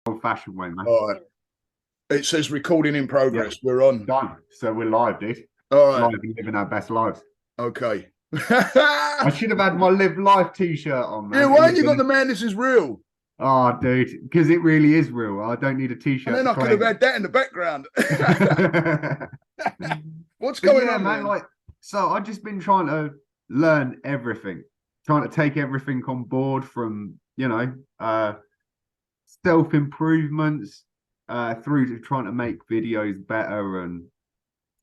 old-fashioned way, man. All right. It says recording in progress. Yeah, We're on. done. So we're live, dude. All right. Live and living our best lives. Okay. I should have had my Live Life t-shirt on, man. Yeah, why ain't you got the man? This is real. Oh, dude, because it really is real. I don't need a t-shirt. And then I could have had that in the background. What's going on, man? Like, so I've just been trying to learn everything, trying to take everything on board from, self-improvements through to trying to make videos better and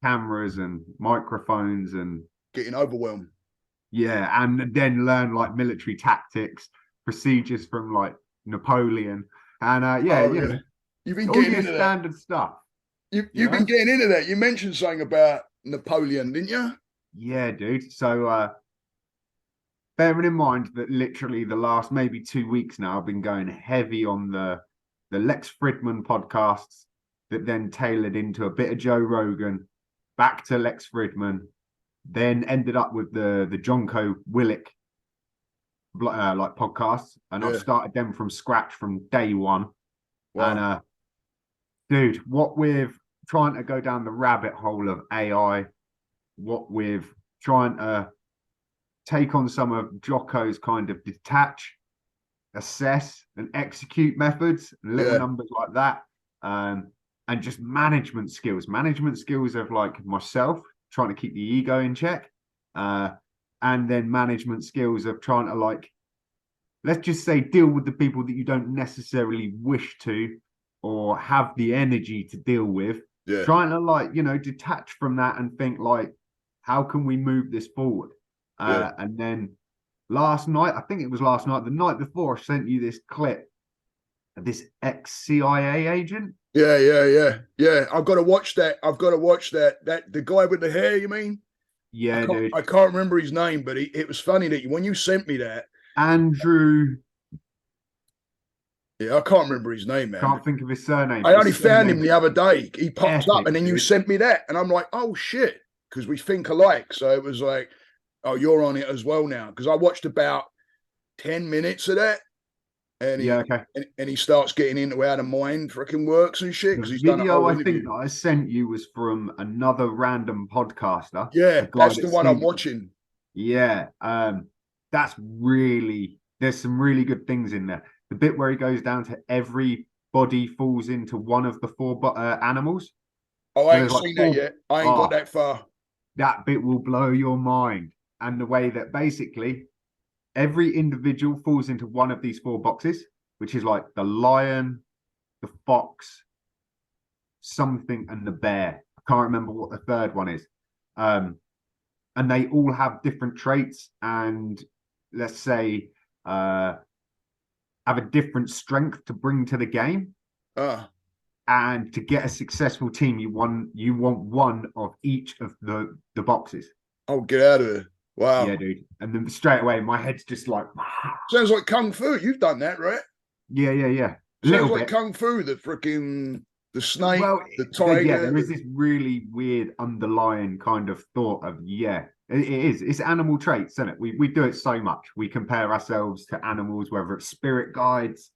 cameras and microphones and getting overwhelmed. Yeah, and then learn like military tactics, procedures from like Napoleon, and you've been all getting your into standard stuff. You've been getting into that. You mentioned something about Napoleon, didn't you? Yeah, dude. So bearing in mind that literally the last maybe 2 weeks now, I've been going heavy on the Lex Fridman podcasts that then tailored into a bit of Joe Rogan, back to Lex Fridman, then ended up with the Jonko Willick like podcasts, and I've started them from scratch from day one. Wow. And dude, what with trying to go down the rabbit hole of AI, what with trying to take on some of Jocko's kind of detach, assess, and execute methods, little numbers like that, and just management skills of like myself trying to keep the ego in check, and then management skills of trying to, like, let's just say, deal with the people that you don't necessarily wish to or have the energy to deal with. Trying to, like, detach from that and think, like, how can we move this forward? And then last night, I think it was last night, the night before, I sent you this clip of this ex-CIA agent. Yeah. I've got to watch that. That the guy with the hair, you mean? Yeah, dude. I can't remember his name, but it was funny that when you sent me that. Andrew. Yeah, I can't remember his name, man. Can't think of his surname. I only found him the other day. He popped up, and then dude. You sent me that, and I'm like, oh shit, because we think alike. So it was like, oh, you're on it as well now, because I watched about 10 minutes of that. And he starts getting into how the mind freaking works and shit. The video I think that I sent you was from another random podcaster. Yeah, that's the one I'm watching. Yeah, that's really, there's some really good things in there. The bit where he goes down to every body falls into one of the four animals. Oh, I ain't seen that yet. I ain't got that far. That bit will blow your mind. And the way that basically every individual falls into one of these four boxes, which is like the lion, the fox, something, and the bear. I can't remember what the third one is. And they all have different traits and, let's say, have a different strength to bring to the game. And to get a successful team, you want one of each of the boxes. Oh, get out of here. Wow. Yeah, dude. And then straight away, my head's just like... Sounds like Kung Fu. You've done that, right? Yeah. Sounds like Kung Fu, the snake, the tiger. Yeah, there is this really weird underlying kind of thought of, it is. It's animal traits, isn't it? We do it so much. We compare ourselves to animals, whether it's spirit guides,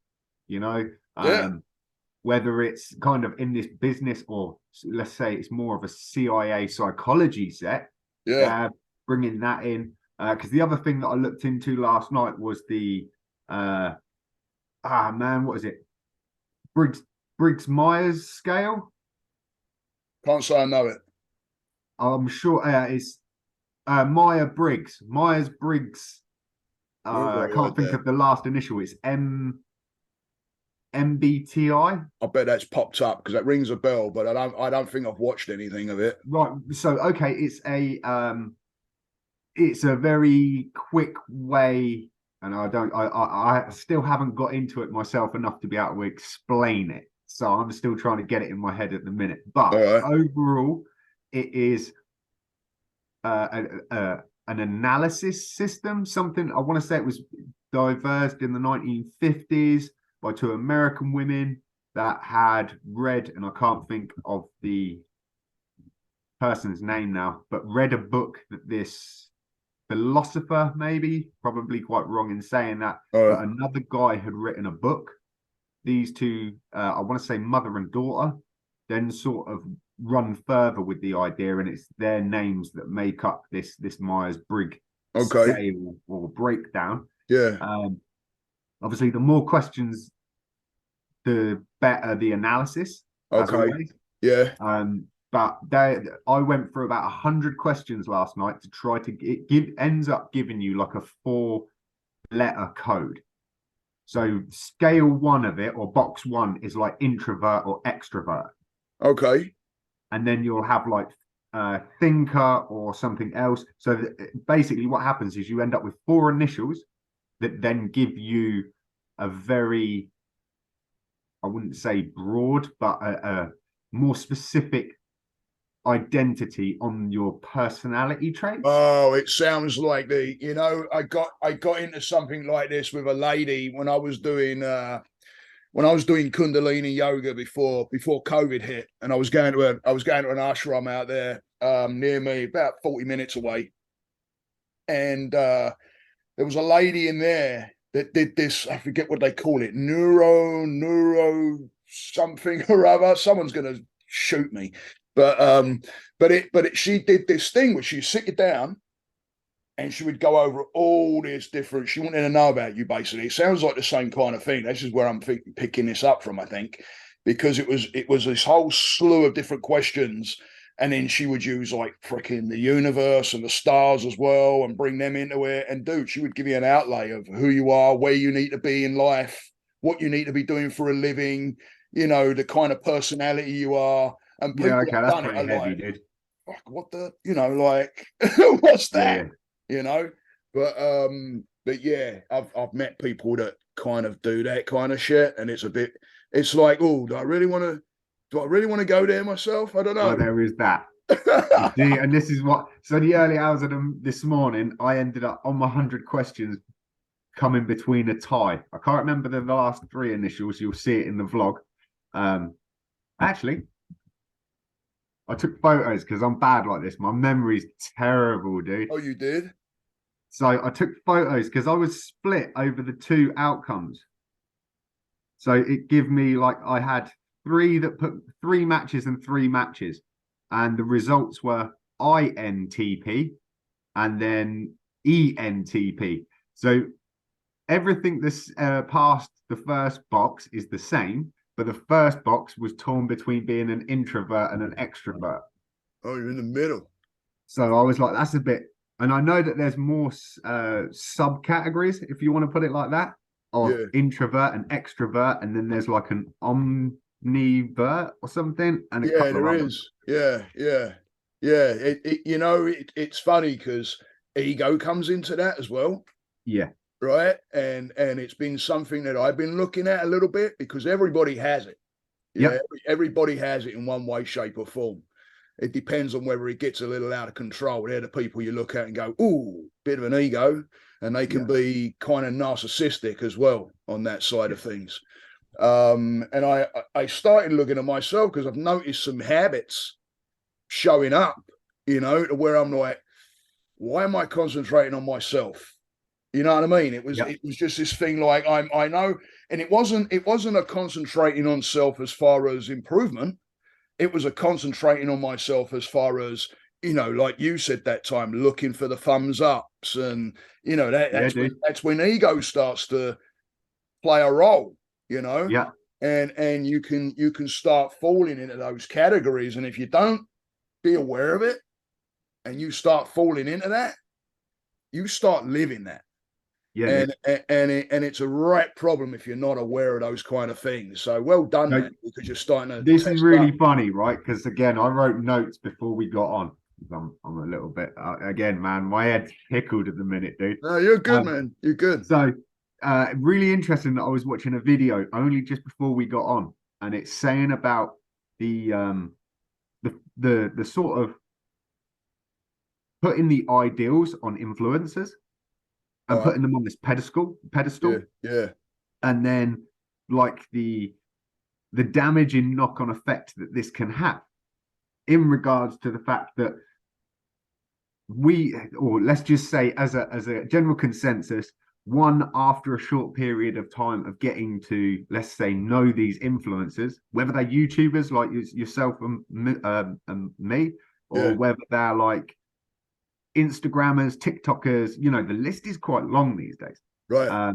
whether it's kind of in this business, or let's say it's more of a CIA psychology set. Bringing that in, because the other thing that I looked into last night was the what is it, Briggs-Myers scale? Can't say I know it. I'm sure it's Myers-Briggs. I can't think of the last initial. It's MBTI. I bet that's popped up because that rings a bell, but I don't think I've watched anything of it. Right. So okay, it's a very quick way, and I still haven't got into it myself enough to be able to explain it. So I'm still trying to get it in my head at the minute. But overall, it is an analysis system. Something I want to say it was devised in the 1950s by two American women that had read, and I can't think of the person's name now, but read a book that this philosopher, probably quite wrong in saying that, but another guy had written a book these two, I want to say mother and daughter, then sort of run further with the idea, and it's their names that make up this Myers-Briggs scale or breakdown. Yeah. Obviously, the more questions, the better the analysis, as always. Yeah. But I went through about 100 questions last night to try to ends up giving you like a 4-letter code. So scale 1 of it, or box 1, is like introvert or extrovert. Okay. And then you'll have like thinker or something else. So basically what happens is you end up with 4 initials that then give you a very, I wouldn't say broad, but a more specific identity on your personality traits. Oh, it sounds like I got into something like this with a lady when I was doing Kundalini yoga before COVID hit, and I was going to an ashram out there near me, about 40 minutes away, and there was a lady in there that did this. I forget what they call it, neuro something or other. Someone's gonna shoot me. But she did this thing where she'd sit you down and she would go over all this different. She wanted to know about you, basically. It sounds like the same kind of thing. This is where I'm picking this up from, I think, because it was this whole slew of different questions, and then she would use like freaking the universe and the stars as well, and bring them into it. And dude, she would give you an outlay of who you are, where you need to be in life, what you need to be doing for a living, the kind of personality you are. And people that's done pretty it heavy, like, dude. fuck, what the, like, what's that? Yeah. But yeah, I've met people that kind of do that kind of shit, and it's like, oh, do I really want to go there myself? I don't know. Oh, there is that. And this is so the early hours of this morning, I ended up on my 100 questions coming between a tie. I can't remember the last 3 initials. You'll see it in the vlog. Actually, I took photos because I'm bad like this. My memory's terrible, dude. Oh, you did? So I took photos because I was split over the 2 outcomes. So it gave me like I had 3 that put 3 matches and 3 matches. And the results were INTP and then ENTP. So everything this past the first box is the same, but the first box was torn between being an introvert and an extrovert. Oh, you're in the middle. So I was like, that's a bit, and I know that there's more subcategories, if you want to put it like that, of introvert and extrovert, and then there's like an omnivert or something, and a couple there of is. Yeah. It's funny because ego comes into that as well. Yeah. Right. And it's been something that I've been looking at a little bit, because everybody has it. Yeah. Everybody has it in one way, shape, or form. It depends on whether it gets a little out of control. They're the people you look at and go, ooh, bit of an ego. And they can be kind of narcissistic as well on that side of things. And I started looking at myself because I've noticed some habits showing up, to where I'm like, why am I concentrating on myself? You know what I mean? It was just this thing like I know, and it wasn't a concentrating on self as far as improvement. It was a concentrating on myself as far as, like you said that time, looking for the thumbs ups, and that's when ego starts to play a role, Yeah. and you can start falling into those categories, and if you don't be aware of it, and you start falling into that, you start living that. Yeah, and it's a right problem if you're not aware of those kind of things. So well done, man, because you're starting to. This is really funny, right? Because again, I wrote notes before we got on. I'm a little bit again, man. My head's pickled at the minute, dude. No, you're good, man. You're good. So, really interesting that I was watching a video only just before we got on, and it's saying about the sort of putting the ideals on influencers and putting them on this pedestal. Yeah. And then like the damaging knock-on effect that this can have in regards to the fact that let's just say as a general consensus, one, after a short period of time of getting to, let's say, know these influencers, whether they're YouTubers like yourself and me, or Yeah. whether they're like Instagrammers, TikTokers, you know, the list is quite long these days. Right.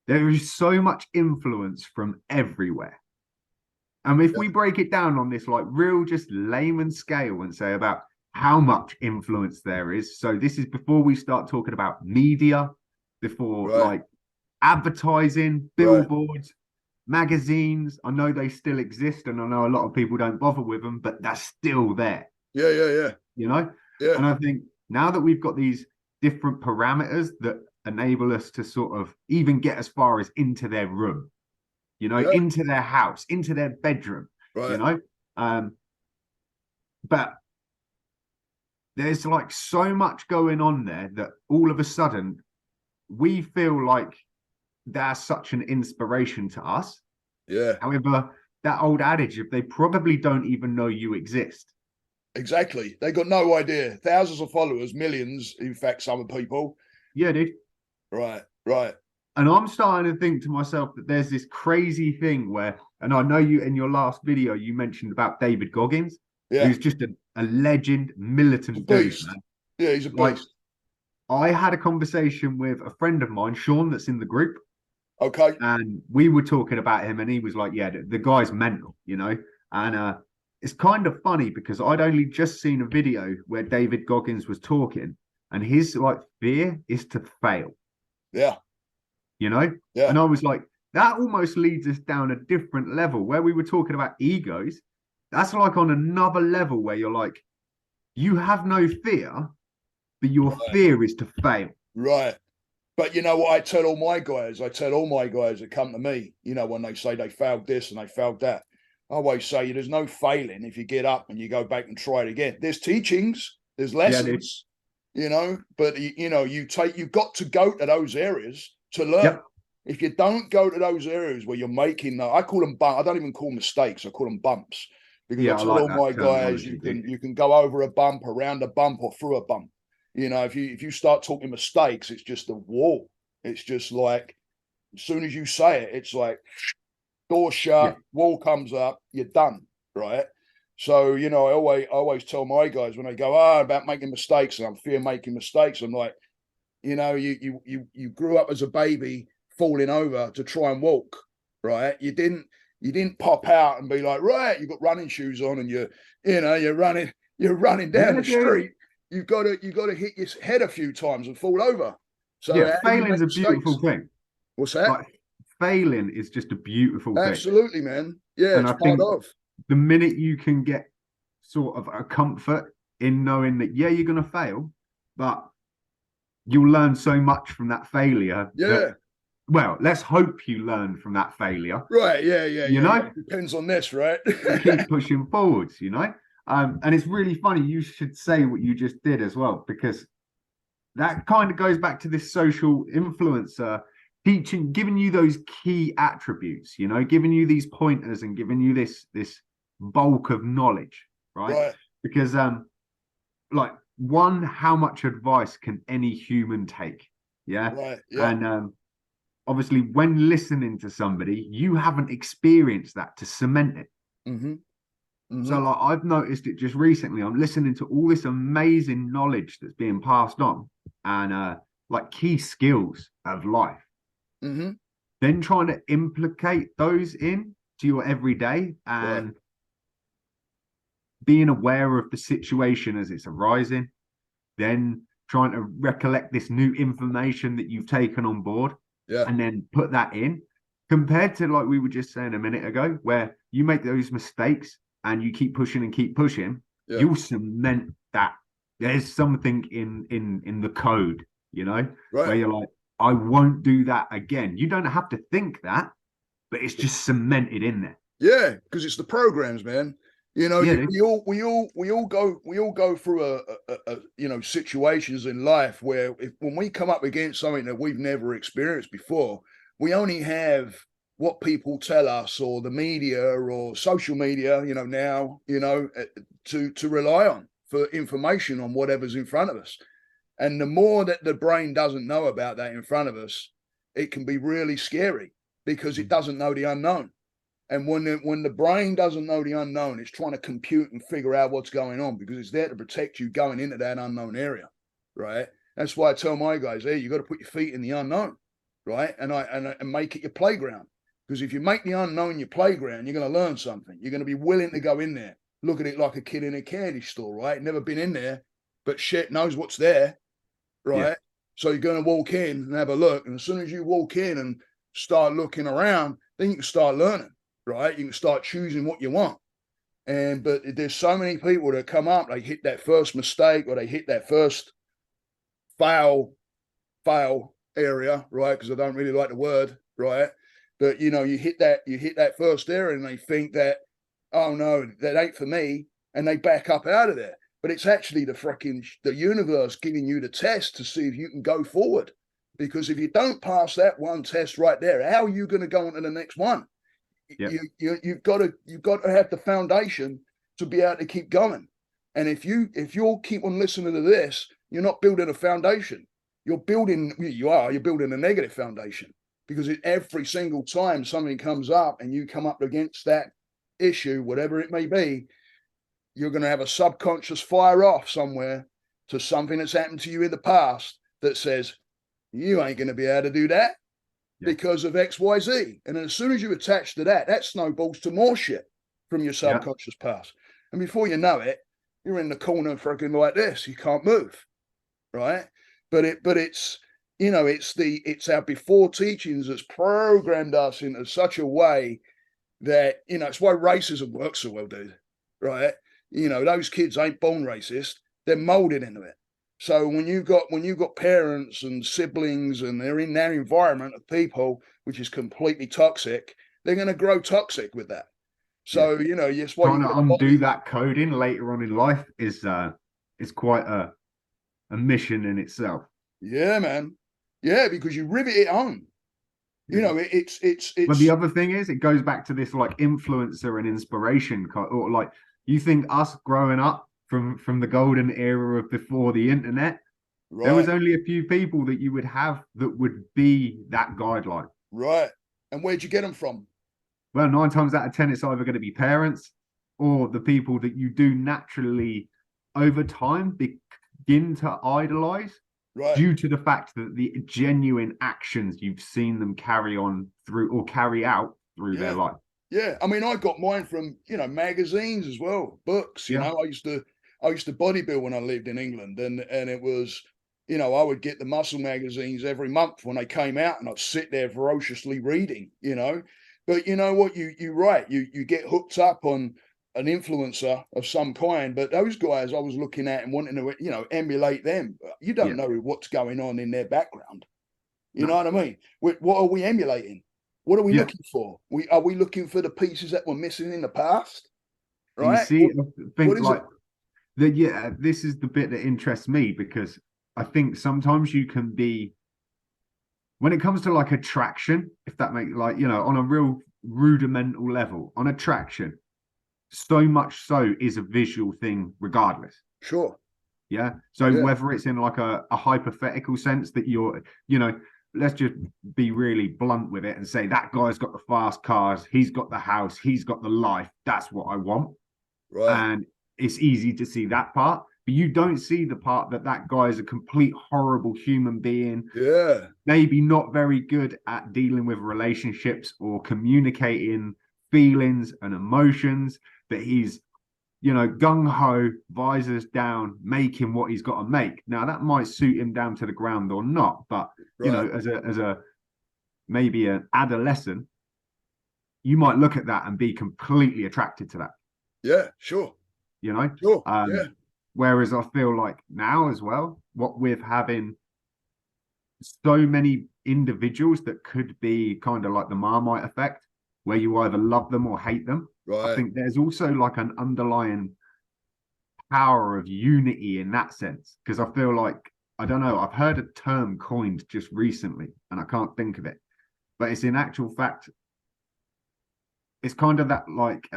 There is so much influence from everywhere. And if we break it down on this like real just layman scale and say about how much influence there is. So this is before we start talking about media, before like advertising, billboards, magazines. I know they still exist and I know a lot of people don't bother with them, but they're still there. Yeah. You know? Yeah. And I think now that we've got these different parameters that enable us to sort of even get as far as into their room, you know, into their house, into their bedroom, you know. But there's like so much going on there that all of a sudden we feel like they're such an inspiration to us. Yeah. However, that old adage of they probably don't even know you exist. Exactly. They got no idea. Thousands of followers, millions, in fact, some people. Yeah, dude. Right. And I'm starting to think to myself that there's this crazy thing where, and I know you in your last video, you mentioned about David Goggins, who's just a legend, militant dude, man. Yeah, he's a beast. Like, I had a conversation with a friend of mine, Sean, that's in the group. Okay. And we were talking about him, and he was like, yeah, the guy's mental, you know? And it's kind of funny because I'd only just seen a video where David Goggins was talking, and his like fear is to fail. Yeah. You know? Yeah. And I was like, that almost leads us down a different level where we were talking about egos. That's like on another level where you're like, you have no fear, but your fear is to fail. Right. But you know what I tell all my guys? I tell all my guys that come to me, you know, when they say they failed this and they failed that, I always say there's no failing if you get up and you go back and try it again. There's teachings, there's lessons, you know, but you know, you've got to go to those areas to learn. Yep. If you don't go to those areas where you're making, I call them I don't even call them mistakes. I call them bumps because I tell all my guys you can go over a bump, around a bump, or through a bump. You know, if you start talking mistakes, it's just a wall. It's just like as soon as you say it, it's like door shut, wall comes up, you're done, right? So you know, I always tell my guys when they go, about making mistakes, and I'm fear making mistakes. I'm like, you know, you grew up as a baby falling over to try and walk, right? You didn't pop out and be like, right, you've got running shoes on and you're running down the street. You've got to hit your head a few times and fall over. So failing's a beautiful thing. What's that? Like, failing is just a beautiful thing. Absolutely, man. Yeah, and it's part of. The minute you can get sort of a comfort in knowing that, yeah, you're going to fail, but you'll learn so much from that failure. Yeah. Well, let's hope you learn from that failure. Right. Yeah. You know, it depends on this, right? Keep pushing forwards, you know. And it's really funny. You should say what you just did as well, because that kind of goes back to this social influencer teaching, giving you those key attributes, you know, giving you these pointers and giving you this bulk of knowledge, right? Because like, one, how much advice can any human take? Yeah. And obviously when listening to somebody, you haven't experienced that to cement it. So like, I've noticed it just recently. I'm listening to all this amazing knowledge that's being passed on, and like key skills of life. Then trying to implicate those in to your everyday, and being aware of the situation as it's arising, then trying to recollect this new information that you've taken on board, and then put that in, compared to like we were just saying a minute ago, where you make those mistakes and you keep pushing and keep pushing, you'll cement that. There's something in the code, you know, where you're like, I won't do that again. You don't have to think that, but it's just cemented in there. Yeah, because it's the programs, man. You know, we all go through a you know, situations in life where when we come up against something that we've never experienced before, we only have what people tell us, or the media, or social media, you know, now, you know, to rely on for information on whatever's in front of us. And the more that the brain doesn't know about that in front of us, it can be really scary because it doesn't know the unknown. And when the brain doesn't know the unknown, it's trying to compute and figure out what's going on because it's there to protect you going into that unknown area, right? That's why I tell my guys, hey, you got to put your feet in the unknown, right? And make it your playground. Because if you make the unknown your playground, you're going to learn something. You're going to be willing to go in there. Look at it like a kid in a candy store, right? Never been in there, but shit knows what's there, right? Yeah. So you're going to walk in and have a look. And as soon as you walk in and start looking around, then you can start learning, right? You can start choosing what you want. But there's so many people that come up, they hit that first mistake or they hit that first fail area, right? Because I don't really like the word, right? But you hit that first area and they think that, oh no, that ain't for me, and they back up out of there. But it's actually the universe giving you the test to see if you can go forward. Because if you don't pass that one test right there, how are you going to go on to the next one? Yep. You've got to have the foundation to be able to keep going. And if you'll keep on listening to this, you're not building a foundation. You're building a negative foundation, because every single time something comes up and you come up against that issue, whatever it may be, you're going to have a subconscious fire off somewhere to something that's happened to you in the past that says, you ain't going to be able to do that because of X, Y, Z. And then as soon as you attach to that, that snowballs to more shit from your subconscious past. And before you know it, you're in the corner freaking like this. You can't move, right? But it's it's our before teachings that's programmed us into such a way that, it's why racism works so well, dude, right? Those kids ain't born racist. They're molded into it. So when you've got parents and siblings and they're in that environment of people, which is completely toxic, they're going to grow toxic with that. So, yes, trying to undo that coding later on in life is quite a mission in itself. Yeah, man. Yeah, because you rivet it home. It's. But the other thing is, it goes back to this like influencer and inspiration, or like you think us growing up from the golden era of before the internet, there was only a few people that you would have that would be that guideline. Right. And where'd you get them from? Well, 9 times out of 10, it's either going to be parents or the people that you do naturally over time begin to idolize. Right. Due to the fact that the genuine actions you've seen them carry on through or carry out through their life. Yeah. I mean, I got mine from, magazines as well, books, I used to bodybuild when I lived in England, and it was, I would get the muscle magazines every month when they came out, and I'd sit there ferociously reading, but you know what, you're right. You get hooked up on an influencer of some kind, but those guys I was looking at and wanting to, emulate them. You don't know what's going on in their background. You know what I mean? What are we emulating? What are we looking for? Are we looking for the pieces that were missing in the past? Right? You see, this is the bit that interests me, because I think sometimes you can be, when it comes to like attraction, if that makes on a real rudimental level, on attraction, so much so is a visual thing regardless. Sure. Yeah. So whether it's in like a hypothetical sense that you're, let's just be really blunt with it and say that guy's got the fast cars, he's got the house, he's got the life. That's what I want. Right. And it's easy to see that part, but you don't see the part that guy is a complete horrible human being. Yeah. Maybe not very good at dealing with relationships or communicating feelings and emotions, but he's, gung-ho, visors down, making what he's got to make. Now that might suit him down to the ground or not, but as a maybe an adolescent, you might look at that and be completely attracted to that. Yeah, sure. Sure. Whereas I feel like now as well, what with having so many individuals that could be kind of like the Marmite effect, where you either love them or hate them. Right. I think there's also like an underlying power of unity in that sense, because I feel like, I don't know, I've heard a term coined just recently and I can't think of it, but it's in actual fact, it's kind of that like,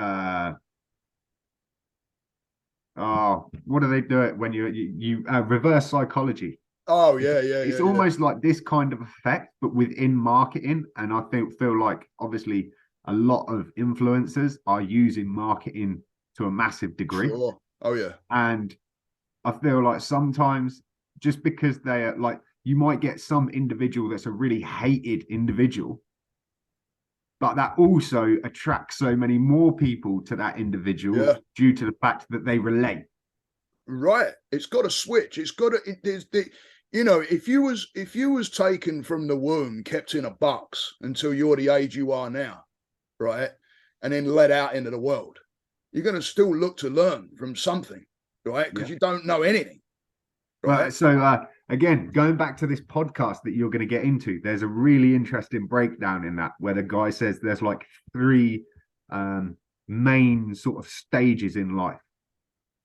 what do they do it when you reverse psychology? Oh yeah, yeah, It's yeah, yeah. almost like this kind of effect, but within marketing. And I feel like obviously a lot of influencers are using marketing to a massive degree. Sure. Oh yeah. And I feel like sometimes just because they are like, you might get some individual that's a really hated individual, but that also attracts so many more people to that individual Yeah. due to the fact that they relate. Right. It's got to switch. It's got to. There's the. You know, if you was taken from the womb, kept in a box until you're the age you are now, right, and then let out into the world, you're going to still look to learn from something, right? Because Yeah. you don't know anything, right? Well, so again, going back to this podcast that you're going to get into, there's a really interesting breakdown in that where the guy says there's like three main sort of stages in life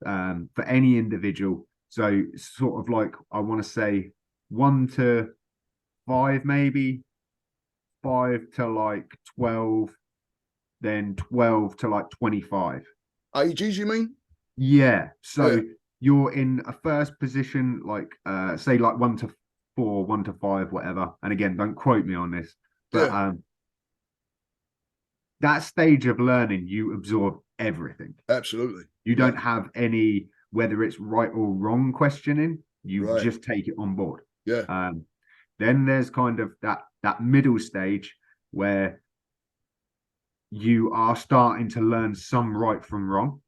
for any individual. So sort of like I want to say 1 to 5, maybe 5 to like 12, then 12 to like 25. Ages, you mean? Yeah. Yeah, So you're in a first position, like say like 1 to 4, 1 to 5, whatever. And again, don't quote me on this, but yeah, that stage of learning, you absorb everything. absolutely. You Yeah, don't have any whether it's right or wrong questioning. You right. just take it on board. Yeah, Um, then there's kind of that middle stage where you are starting to learn some right from wrong.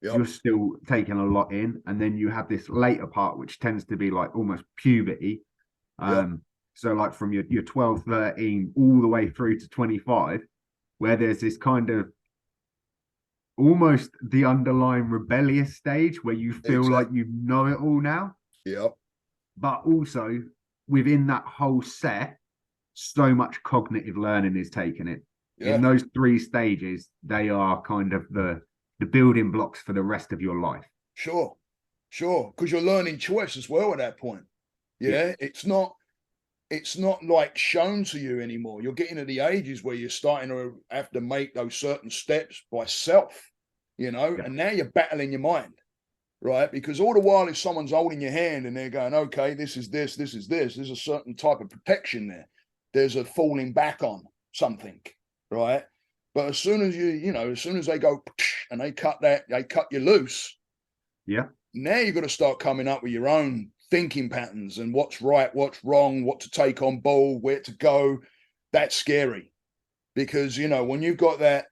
yep, You're still taking a lot in, and then you have this later part which tends to be like almost puberty. yep, um so like from your 12, 13 all the way through to 25, where there's this kind of almost the underlying rebellious stage where you feel like exactly. you know it all now, Yep, but also within that whole set, so much cognitive learning is taken in. In yeah, those three stages, they are kind of the building blocks for the rest of your life. sure, sure. Because you're learning choice as well at that point. Yeah, Yeah, it's not like shown to you anymore. You're getting to the ages where you're starting to have to make those certain steps by self, yeah, and now you're battling your mind, right? Because all the while, if someone's holding your hand and they're going, okay, this is this, this is this, there's a certain type of protection there. There's a falling back on something, right? But as soon as as soon as they go and they cut you loose, yeah, now you've got to start coming up with your own thinking patterns and what's right, what's wrong, what to take on board, where to go. That's scary because, when you've got that,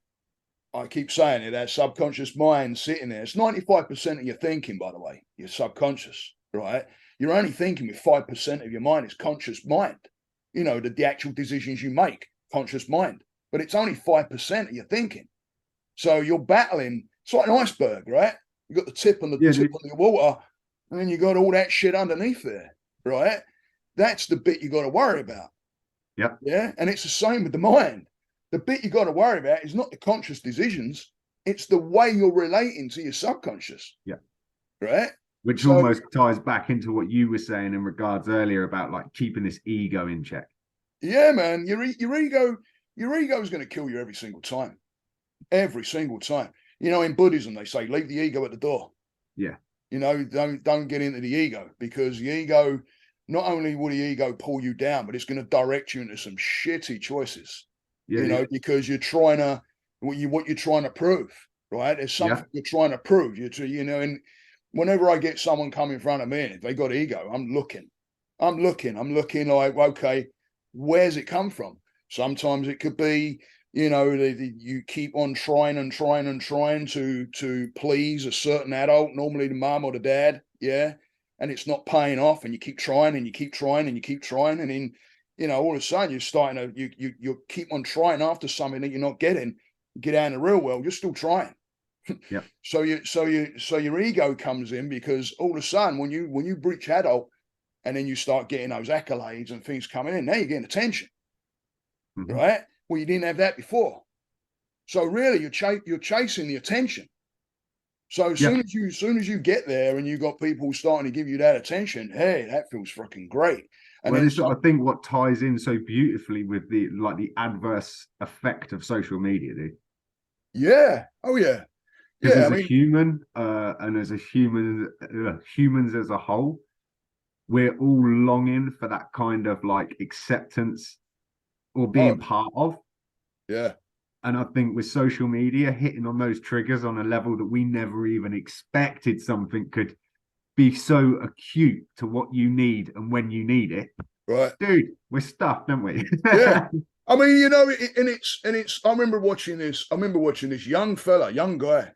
I keep saying it, that subconscious mind sitting there, it's 95% of your thinking, by the way, your subconscious, right? You're only thinking with 5% of your mind is conscious mind, the actual decisions you make, conscious mind, but it's only 5% of your thinking. So you're battling, it's like an iceberg, right? You got the tip on the yeah, tip on the water, and then you got all that shit underneath there, right? That's the bit you got to worry about. yeah, Yeah. And it's the same with the mind. The bit you got to worry about is not the conscious decisions, it's the way you're relating to your subconscious, yeah. right? Which So almost ties back into what you were saying in regards earlier about like keeping this ego in check. yeah, man, your ego is going to kill you every single time. Every single time. In Buddhism they say leave the ego at the door. Yeah, Don't get into the ego, because the ego, not only will the ego pull you down, but it's going to direct you into some shitty choices. yeah, yeah, Because you're trying to what you're trying to prove, right? There's yeah, something you're trying to prove. And whenever I get someone come in front of me, and if they got ego, I'm looking like, okay, where's it come from? Sometimes it could be, you keep on trying and trying and trying to please a certain adult, normally the mum or the dad, yeah, and it's not paying off, and you keep trying and you keep trying and you keep trying, and then all of a sudden you're starting to you keep on trying after something that you're not getting. Get out in the real world, you're still trying. yeah, So your ego comes in, because all of a sudden when you breach adult, and then you start getting those accolades and things coming in, now you're getting attention, mm-hmm. right? Well, you didn't have that before. So really, you're chasing the attention. So as Yeah. soon as you get there and you got people starting to give you that attention, hey, that feels fucking great. And Well, then this I think what ties in so beautifully with the adverse effect of social media, dude. yeah, oh yeah, Because yeah. I as a mean, human, and as a human, humans as a whole, we're all longing for that kind of like acceptance or Oh, being part of. yeah. And I think with social media hitting on those triggers on a level that we never even expected something could be so acute to what you need and when you need it. Right. Dude, we're stuffed, don't we? Yeah. I mean, you know, and it's. I remember watching this. I remember watching this young fella, young guy,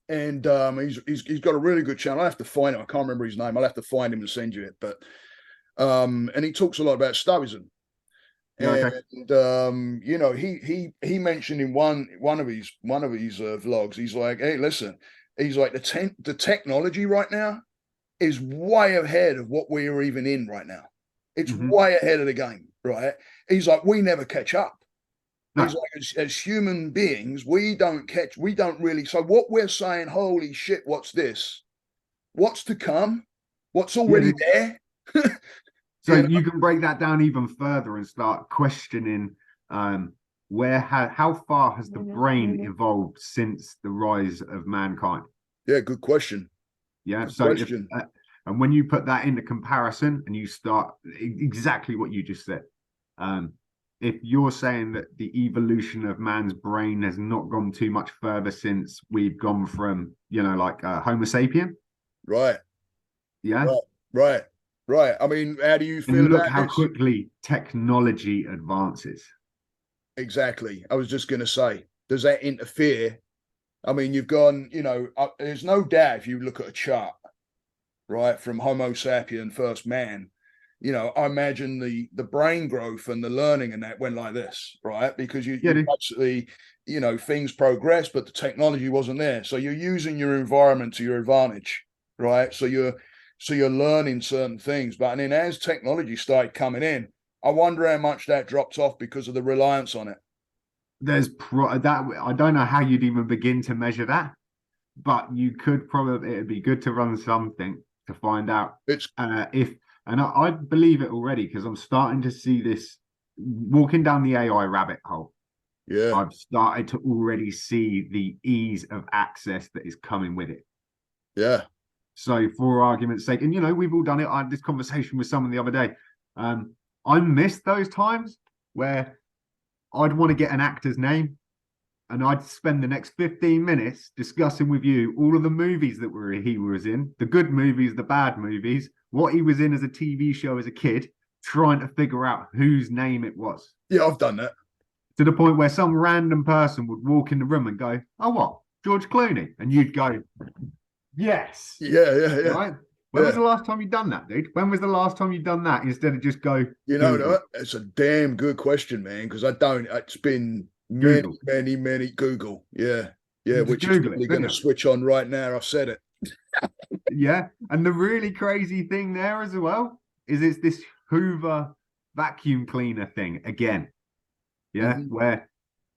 and he's got a really good channel. I have to find him. I can't remember his name. I'll have to find him and send you it. But and he talks a lot about Stoicism. Yeah, okay. And you know, he mentioned in one of his vlogs, he's like, hey, listen, he's like the technology right now is way ahead of what we are even in right now. It's way ahead of the game, right? He's like, we never catch up. No. He's like, as human beings, we don't really. So what we're saying, holy shit, what's this? What's to come? What's already there? So you can break that down even further and start questioning how far has the brain evolved since the rise of mankind? Yeah, good question. Yeah. Good So question. and when you put that into comparison and you start exactly what you just said, if you're saying that the evolution of man's brain has not gone too much further since we've gone from, like Homo sapien. Right. Yeah. Right. I mean, how do you feel And look about how this? quickly technology advances. Exactly. I was just going to say, does that interfere? I mean, you've gone, there's no doubt if you look at a chart, right, from Homo sapien, first man, I imagine the brain growth and the learning and that went like this, right? Because you basically, things progress, but the technology wasn't there. So you're using your environment to your advantage, right? So you're learning certain things. But then as technology started coming in, I wonder how much that dropped off because of the reliance on it. There's that I don't know how you'd even begin to measure that, but you could probably, it'd be good to run something to find out It's if, and I believe it already because I'm starting to see this walking down the AI rabbit hole. yeah. I've started to already see the ease of access that is coming with it. Yeah. So, for argument's sake, and we've all done it. I had this conversation with someone the other day. I miss those times where I'd want to get an actor's name and I'd spend the next 15 minutes discussing with you all of the movies that he was in, the good movies, the bad movies, what he was in as a TV show as a kid, trying to figure out whose name it was. Yeah, I've done that. To the point where some random person would walk in the room and go, "Oh, what? George Clooney?" And you'd go, "Yes." Yeah. Right? When was the last time you done that, dude? When was the last time you done that instead of just go Google? It's a damn good question, man, because I don't. It's been Google. many Google. Yeah. You just Which is Google probably it, going don't to you? switch on right now. I've said it. Yeah. And the really crazy thing there as well is it's this Hoover vacuum cleaner thing again. Yeah. Where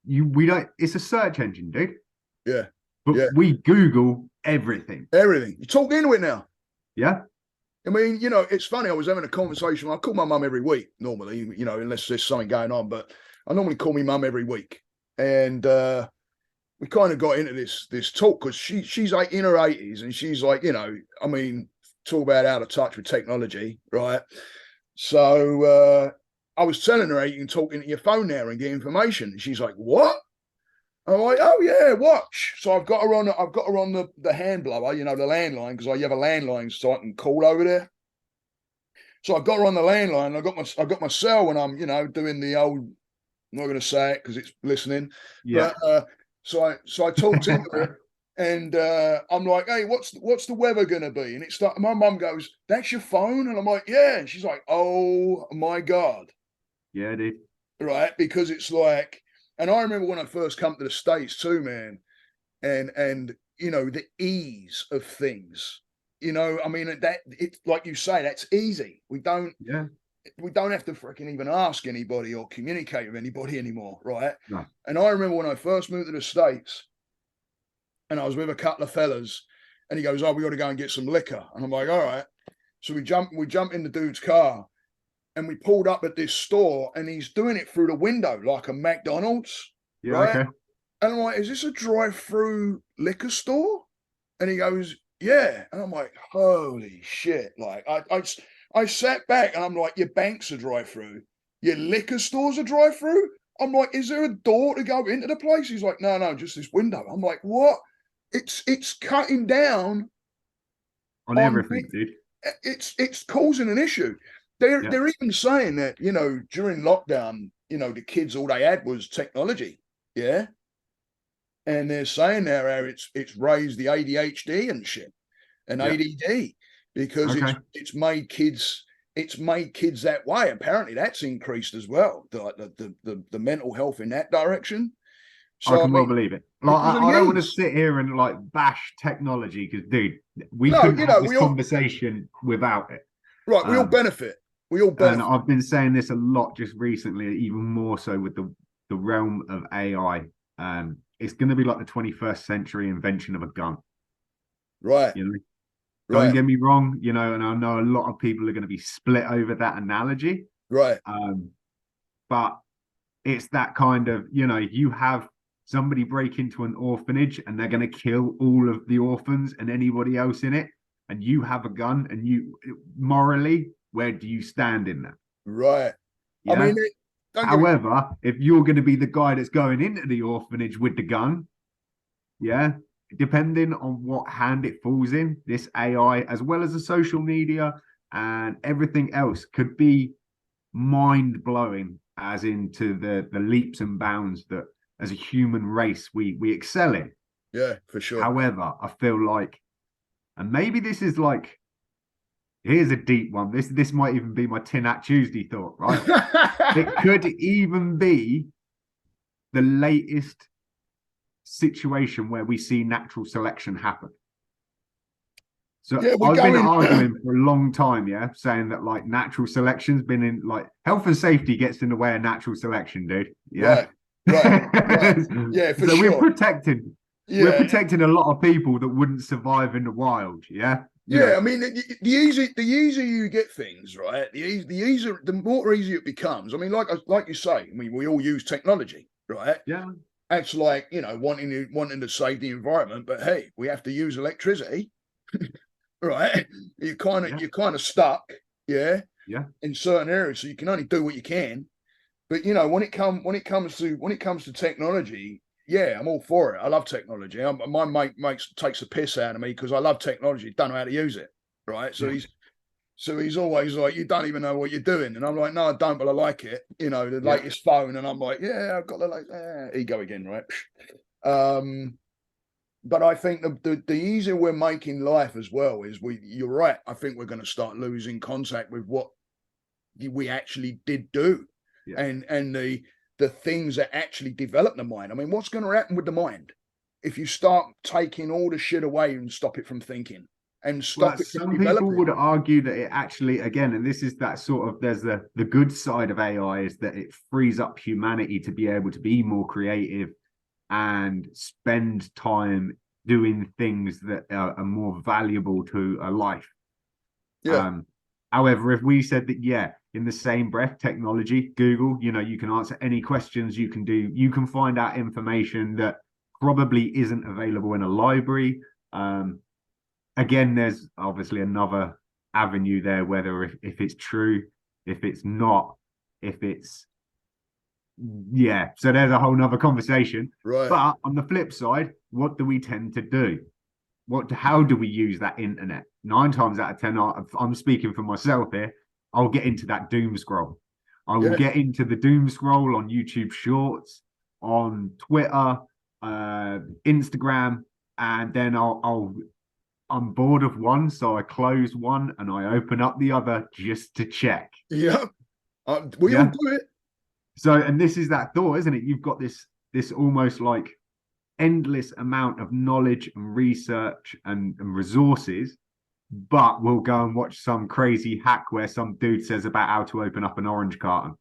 we don't, it's a search engine, dude. Yeah. But we Google everything. Everything. You talk into it now. Yeah. I mean, it's funny. I was having a conversation. I call my mum every week normally, unless there's something going on. But I normally call my mum every week, and we kind of got into this talk because she's like in her 80s, and she's like, I mean, talk about out of touch with technology, right? So I was telling her, hey, you can talk into your phone now and get information. And she's like, what? I'm like, oh yeah, watch. So I've got her on the hand blower, the landline, because I have a landline so I can call over there. So I've got her on the landline. I got my cell when I'm, doing the old. I'm not going to say it because it's listening. Yeah. But so I talked into it, and I'm like, hey, what's the weather going to be? And it's like my mum goes, that's your phone, and I'm like, yeah. And she's like, oh my god. Yeah, dude. Right, because it's like. And I remember when I first come to the States too, man, and the ease of things. I mean that it's like you say, that's easy. We don't have to freaking even ask anybody or communicate with anybody anymore, right? No. And I remember when I first moved to the States, and I was with a couple of fellas, and he goes, "Oh, we got to go and get some liquor," and I'm like, "All right." So we jump in the dude's car, and we pulled up at this store, and he's doing it through the window like a McDonald's, Yeah, right? okay. And I'm like, is this a drive-through liquor store? And he goes, Yeah, and I'm like, holy shit! Like, I sat back and I'm like, your banks are drive-through, your liquor stores are drive-through. I'm like, is there a door to go into the place? He's like, no, just this window. I'm like, what? It's cutting down on on everything, dude. it's causing an issue. They're even saying that, during lockdown, the kids all they had was technology. Yeah. And they're saying now how it's raised the ADHD and shit and ADD because Okay. it's made kids that way. Apparently that's increased as well. The mental health in that direction. I So can well believe it. Like, because of I the don't want to ease. sit here and like bash technology because, dude, we No, couldn't have this we all conversation without it. right. We all benefit. We all And benefit. I've been saying this a lot just recently, even more so with the realm of AI. It's going to be like the 21st century invention of a gun. Right. You know, don't Right. get me wrong. You know, and I know a lot of people are going to be split over that analogy. Right. But it's that kind of, you have somebody break into an orphanage and they're going to kill all of the orphans and anybody else in it, and you have a gun, and you morally, where do you stand in that? Right. I Yeah. mean, However, if you're going to be the guy that's going into the orphanage with the gun, yeah, depending on what hand it falls in, this AI, as well as the social media and everything else, could be mind blowing, as into the leaps and bounds that as a human race we excel in. Yeah, for sure. However, I feel like, and maybe this is like, here's a deep one. This might even be my Tin Hat Tuesday thought, right? It could even be the latest situation where we see natural selection happen. So Yeah, we're I've been going. arguing for a long time, saying that like natural selection's been in, like, health and safety gets in the way of natural selection, dude. Yeah. Right. Yeah, for So we're sure. protecting we're Yeah. protecting a lot of people that wouldn't survive in the wild. Yeah. Yeah, I mean, the easier you get things, right? The more easier it becomes. I mean, like you say, I mean, we all use technology, right? Yeah. That's like, wanting to save the environment, but hey, we have to use electricity, right? You're kind of stuck, yeah, Yeah. in certain areas, so you can only do what you can. But when it comes to technology, yeah, I'm all for it. I love technology. My mate takes the piss out of me because I love technology, don't know how to use it. Right. Yeah. So he's always like, you don't even know what you're doing. And I'm like, no, I don't, but I like it. The Yeah. latest phone. And I'm like, yeah, I've got the ego again, right? But I think the easier we're making life as well is you're right. I think we're going to start losing contact with what we actually did do. Yeah. And the things that actually develop the mind. I mean, what's going to happen with the mind if you start taking all the shit away and stop it from thinking and stop it from some people developing? would argue that it actually, again, and this is that sort of, there's the good side of AI, is that it frees up humanity to be able to be more creative and spend time doing things that are more valuable to a life. Yeah. However, if we said that, in the same breath, technology, Google, you can answer any questions, you can find out information that probably isn't available in a library. Again, there's obviously another avenue there, whether if it's true, if it's not, if it's, so there's a whole nother conversation. Right. But on the flip side, what do we tend to do? How do we use that internet? 9 times out of 10, I'm speaking for myself here, I'll get into that doom scroll. I will get into the doom scroll on YouTube Shorts, on Twitter, Instagram, and then I'm bored of one, so I close one and I open up the other just to check. Yeah. We all do it. So, and this is that thought, isn't it? You've got this almost like endless amount of knowledge and research and resources, but we'll go and watch some crazy hack where some dude says about how to open up an orange carton,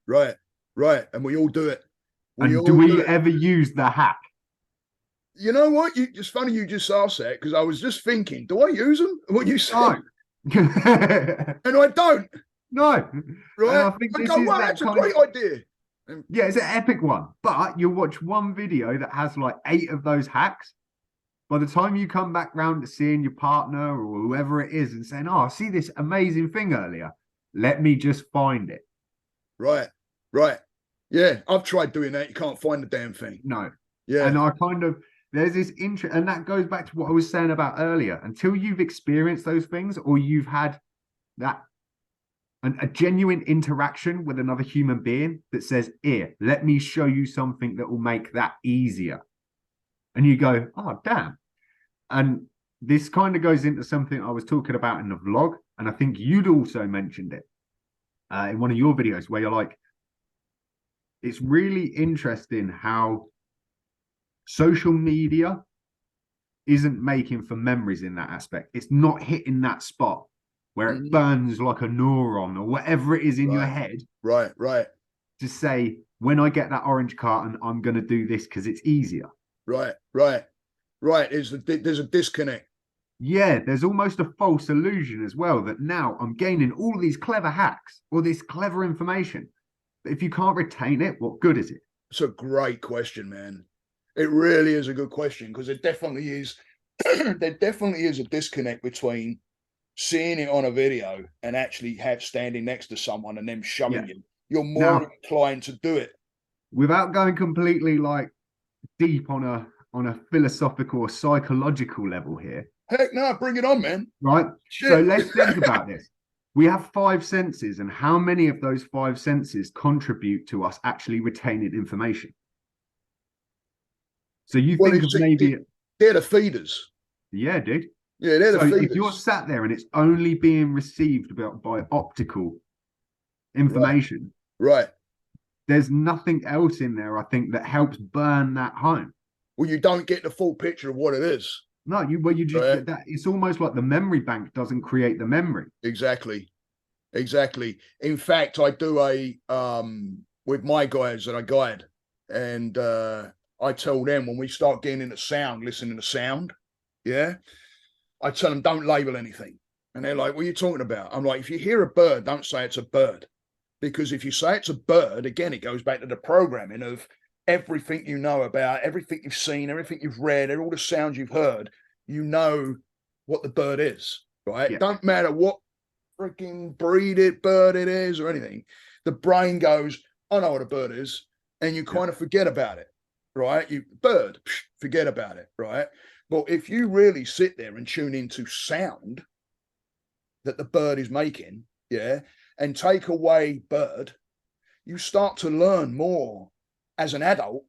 Right. And we all do it. And do we ever use the hack? You know what? It's funny you just asked that, because I was just thinking, do I use them? What you said? No. And I don't. No. Right. I think wow, that's a great idea. Yeah, it's an epic one. But you'll watch one video that has like 8 of those hacks, by the time you come back round to seeing your partner or whoever it is and saying, oh, I see this amazing thing earlier, let me just find it. Right. Yeah, I've tried doing that. You can't find the damn thing. No. Yeah. And there's this interest, and that goes back to what I was saying about earlier. Until you've experienced those things, or you've had a genuine interaction with another human being that says, here, let me show you something that will make that easier. And you go, oh, damn. And this kind of goes into something I was talking about in the vlog. And I think you'd also mentioned it in one of your videos where you're like, it's really interesting how social media isn't making for memories in that aspect. It's not hitting that spot where it burns like a neuron or whatever it is in your head. Right. To say, when I get that orange carton, I'm going to do this because it's easier. Right. There's a disconnect. Yeah, there's almost a false illusion as well that now I'm gaining all these clever hacks or this clever information. But if you can't retain it, what good is it? It's a great question, man. It really is a good question, because there definitely is a disconnect between seeing it on a video and actually standing next to someone and them showing you. You're more inclined to do it. Without going completely like deep on a philosophical or psychological level here. Heck no, bring it on, man. Right? Shit. So let's think about this. We have 5 senses, and how many of those 5 senses contribute to us actually retaining information? So you think of maybe... They're the feeders. Yeah, dude. Yeah, they're the feeders. If you're sat there and it's only being received by optical information, right, there's nothing else in there, I think, that helps burn that home. Well, you don't get the full picture of what it is. No, you just get that. It's almost like the memory bank doesn't create the memory. Exactly. In fact, I do with my guys that I guide, and I tell them when we start getting into sound, listening to sound, I tell them don't label anything, and they're like, "What are you talking about?" I'm like, "If you hear a bird, don't say it's a bird, because if you say it's a bird, again, it goes back to the programming of everything you know about, everything you've seen, everything you've read, and all the sounds you've heard, you know what the bird is, right? Yeah. Don't matter what freaking bird it is or anything. The brain goes, I know what a bird is, and you kind of forget about it, right? Forget about it, right? But if you really sit there and tune into sound that the bird is making, and take away bird, you start to learn more as an adult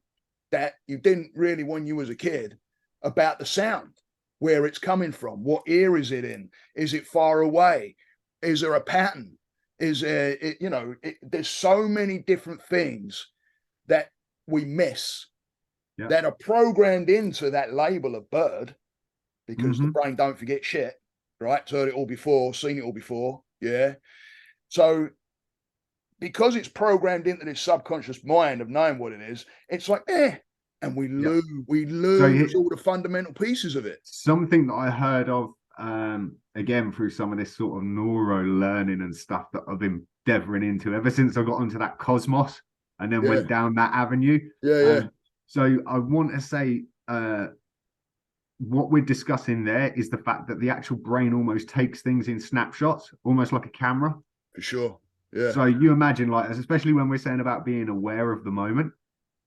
that you didn't really when you was a kid about the sound, where it's coming from, what ear is it in, is it far away, is there a pattern, is there, there's so many different things that we miss that are programmed into that label of bird, because the brain don't forget shit, right? Heard it all before, seen it all before, so because it's programmed into this subconscious mind of knowing what it is, it's like, and we lose all the fundamental pieces of it. Something that I heard of, again, through some of this sort of neuro learning and stuff that I've been endeavoring into ever since I got onto that cosmos and then went down that avenue. So I want to say, what we're discussing there is the fact that the actual brain almost takes things in snapshots, almost like a camera. For sure. Yeah. So you imagine, like, especially when we're saying about being aware of the moment,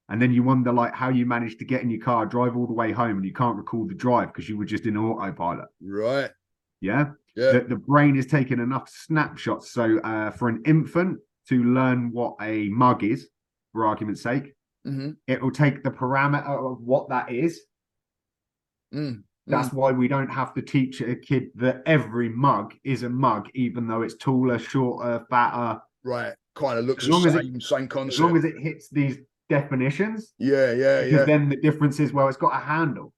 and then you wonder, like, how you managed to get in your car, drive all the way home, and you can't recall the drive because you were just in autopilot. Right. Yeah. The brain is taking enough snapshots. So for an infant to learn what a mug is, for argument's sake, it will take the parameter of what that is. That's why we don't have to teach a kid that every mug is a mug, even though it's taller, shorter, fatter. Right. Kind of looks the same concept. As long as it hits these definitions. Because then the difference is, well, it's got a handle.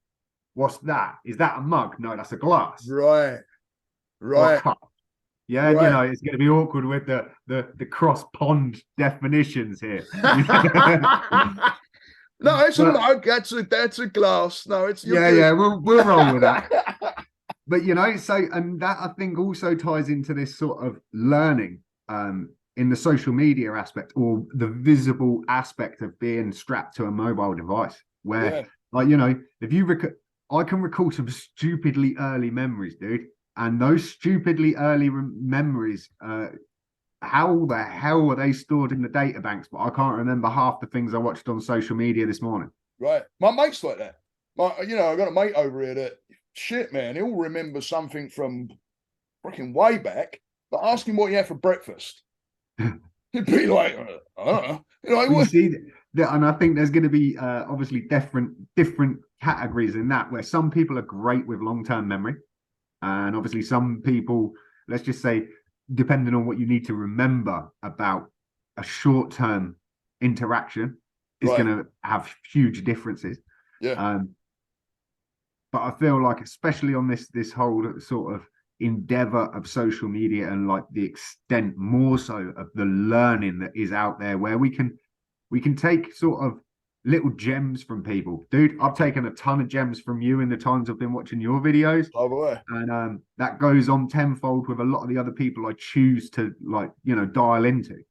What's that? Is that a mug? No, that's a glass. Right. Or a cup. Yeah, it's going to be awkward with the cross pond definitions here. No, it's a mug. That's a glass. No, it's we'll roll with that. But and that I think also ties into this sort of learning in the social media aspect, or the visible aspect of being strapped to a mobile device, where if you I can recall some stupidly early memories, dude. And those stupidly early memories, how the hell were they stored in the data banks? But I can't remember half the things I watched on social media this morning. Right. My mate's like that. I got a mate over here that, shit, man, he'll remember something from freaking way back, but ask him what he had for breakfast. He'd be like, I don't know. We see that, and I think there's going to be obviously different categories in that, where some people are great with long-term memory, and obviously some people, let's just say, depending on what you need to remember about a short-term interaction, is going to have huge differences. Yeah. But I feel like, especially on this whole sort of endeavor of social media, and like the extent more so of the learning that is out there, where we can take sort of little gems from people. Dude, I've taken a ton of gems from you in the times I've been watching your videos. By the way. And that goes on tenfold with a lot of the other people I choose to, like, dial into,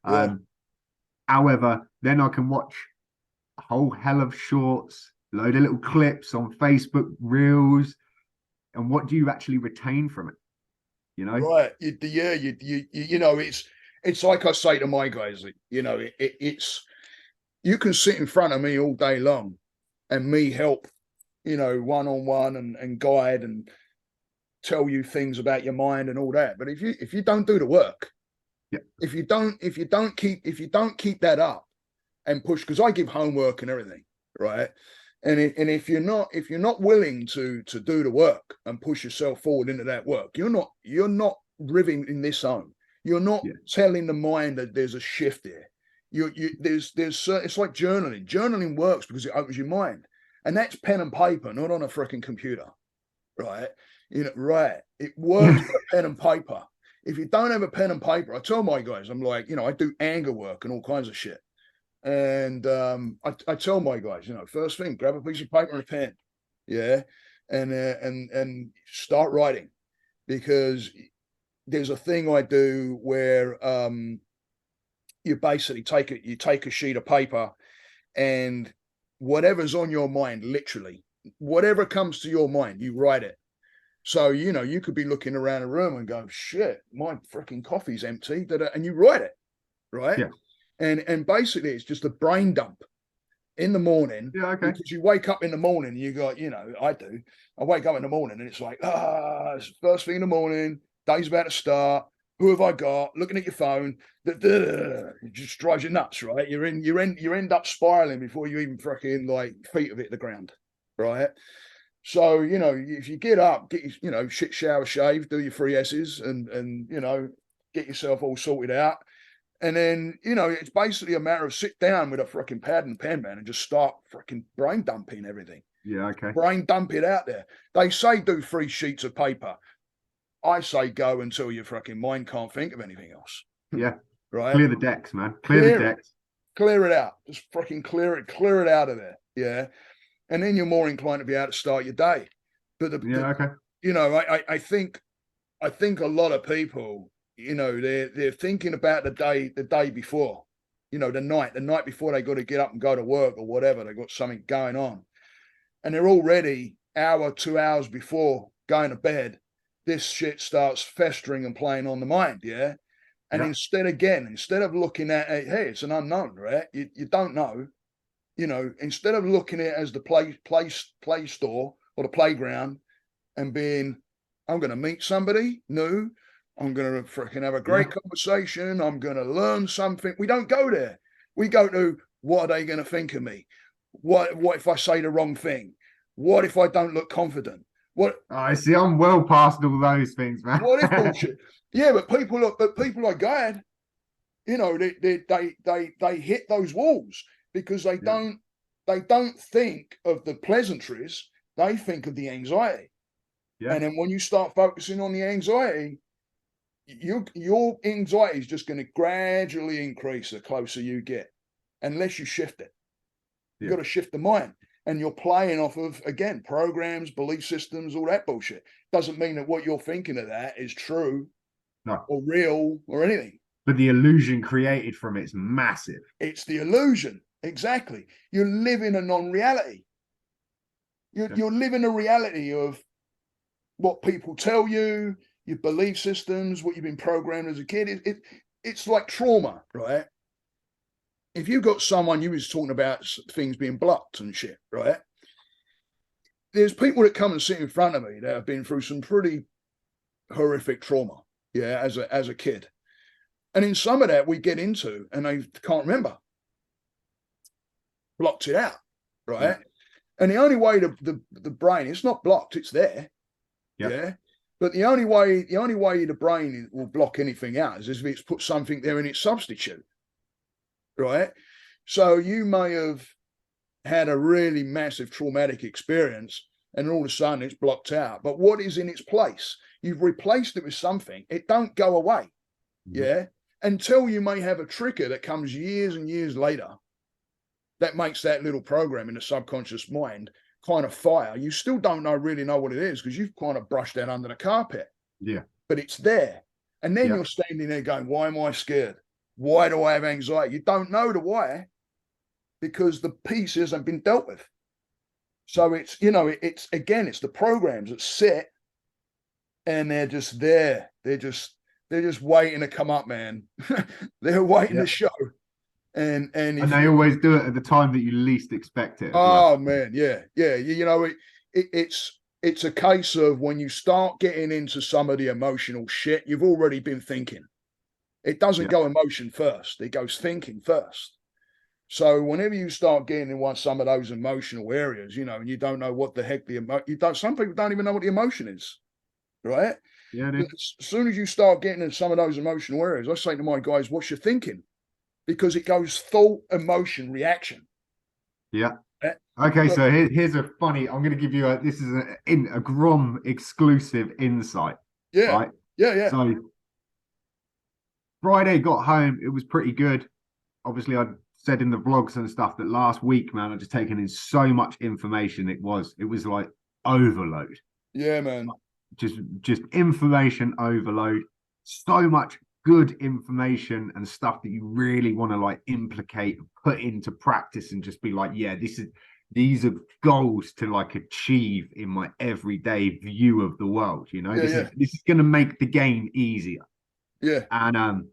Yeah. However, then I can watch a whole hell of shorts, load of little clips on Facebook Reels, and what do you actually retain from it? Right. It's like I say to my guys, it's, you can sit in front of me all day long and me help, one-on-one and guide and tell you things about your mind and all that. But if you don't do the work, if you don't keep that up and push, because I give homework and everything, right? And if you're not willing to do the work and push yourself forward into that work, you're not living in this zone. You're not telling the mind that there's a shift there. There's it's like journaling. Journaling works because it opens your mind, and that's pen and paper, not on a freaking computer, right? Right. It works with a pen and paper. If you don't have a pen and paper, I tell my guys, I'm like, I do anger work and all kinds of shit. And I tell my guys, first thing, grab a piece of paper and a pen, and start writing, because there's a thing I do where you basically take a sheet of paper, and whatever's on your mind, literally, whatever comes to your mind, you write it. So, you could be looking around a room and go, shit, my freaking coffee's empty, and you write it, right? Yeah. And basically it's just a brain dump in the morning. Yeah, okay. Because you wake up in the morning, you got, I wake up in the morning and it's like, it's first thing in the morning, day's about to start. Who have I got? Looking at your phone, it just drives you nuts, right? You end up spiraling before you even fucking like feet of it the ground, right? So, if you get up, get shit, shower, shave, do your 3 S's and get yourself all sorted out. And then, it's basically a matter of sit down with a freaking pad and pen, man, and just start freaking brain dumping everything. Yeah, okay. Brain dump it out there. They say do 3 sheets of paper. I say go until your fucking mind can't think of anything else. Yeah. Right? Clear the decks, man. Clear the decks. Clear it out. Just fucking clear it out of there. Yeah. And then you're more inclined to be able to start your day. But okay. I think a lot of people, they're thinking about the day before, the night before they got to get up and go to work or whatever. They got something going on, and they're already hour, 2 hours before going to bed. This shit starts festering and playing on the mind, yeah. And instead of looking at it, hey, it's an unknown, right? You don't know, Instead of looking at it as the play store or the playground and being, I'm going to meet somebody new. I'm going to freaking have a great conversation. I'm going to learn something. We don't go there. We go to, what are they going to think of me? What if I say the wrong thing? What if I don't look confident? I see. I'm well past all those things, man. What is bullshit? Yeah, but people are God, they hit those walls because they don't think of the pleasantries. They think of the anxiety. Yeah. And then when you start focusing on the anxiety, your anxiety is just going to gradually increase the closer you get, unless you shift it. You've got to shift the mind. And you're playing off of, again, programs, belief systems, all that bullshit. Doesn't mean that what you're thinking of that is true or real or anything. But the illusion created from it's massive. It's the illusion. Exactly. You live in a non-reality. You're living a reality of what people tell you, your belief systems, what you've been programmed as a kid. It's like trauma, right? If you've got someone, you was talking about things being blocked and shit, right? There's people that come and sit in front of me that have been through some pretty horrific trauma, yeah, as a kid. And in some of that we get into and they can't remember. Blocked it out, right? Yeah. And the only way the brain, it's not blocked, it's there. Yep. Yeah. But the only way the brain will block anything out is if it's put something there in its substitute. Right. So you may have had a really massive traumatic experience and all of a sudden it's blocked out. But what is in its place? You've replaced it with something. It don't go away. Mm-hmm. Yeah. Until you may have a trigger that comes years and years later that makes that little program in the subconscious mind kind of fire. You still don't really know what it is because you've kind of brushed that under the carpet. Yeah. But it's there. And then you're standing there going, why am I scared? Why do I have anxiety? You don't know the why because the piece hasn't been dealt with. So it's, it's the programs that sit and they're just there. They're just waiting to come up, man. They're waiting to show. And they always do it at the time that you least expect it. Man, yeah. It's a case of when you start getting into some of the emotional shit, you've already been thinking. It doesn't go emotion first; it goes thinking first. So whenever you start getting in some of those emotional areas, and you don't know what the heck some people don't even know what the emotion is, right? Yeah. As soon as you start getting in some of those emotional areas, I say to my guys, "What's your thinking?" Because it goes thought, emotion, reaction. Yeah. Okay, so here's a funny. I'm going to give you this is a Grom exclusive insight. Yeah. Right? Yeah. So Friday got home. It was pretty good. Obviously, I said in the vlogs and stuff that last week, man, I'd just taken in so much information. It was like overload. Yeah, man. Just information overload. So much good information and stuff that you really want to like implicate and put into practice and just be like, yeah, these are goals to like achieve in my everyday view of the world. This is going to make the game easier. Yeah. And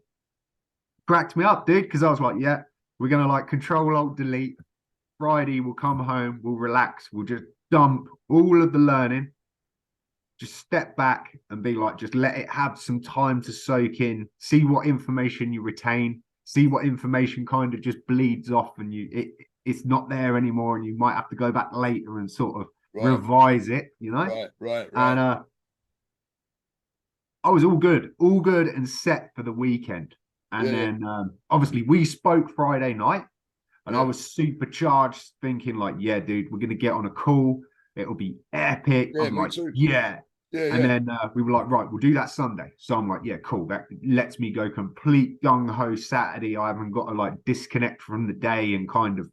cracked me up, dude, because I was like, yeah, we're going to like Control-Alt-Delete. Friday, we'll come home, we'll relax, we'll just dump all of the learning, just step back and be like, just let it have some time to soak in, see what information you retain, see what information kind of just bleeds off and it's not there anymore and you might have to go back later and sort of revise it, Right. And I was all good and set for the weekend. And then obviously we spoke Friday night and I was supercharged thinking like, yeah, dude, we're going to get on a call. It'll be epic. Yeah, I'm like, too. Yeah. And then we were like, right, we'll do that Sunday. So I'm like, yeah, cool. That lets me go complete gung-ho Saturday. I haven't got to like disconnect from the day and kind of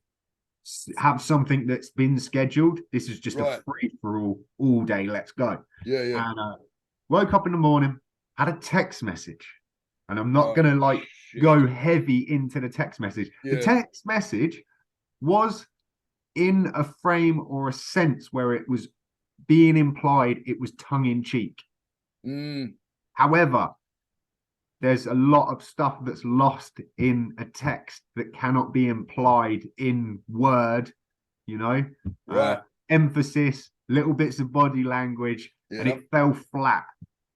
have something that's been scheduled. This is just a free-for-all all day. Let's go. Yeah. And woke up in the morning, had a text message. And I'm not going to go heavy into the text message. Yeah. The text message was in a frame or a sense where it was being implied it was tongue-in-cheek. However, there's a lot of stuff that's lost in a text that cannot be implied in word, emphasis, little bits of body language, and it fell flat.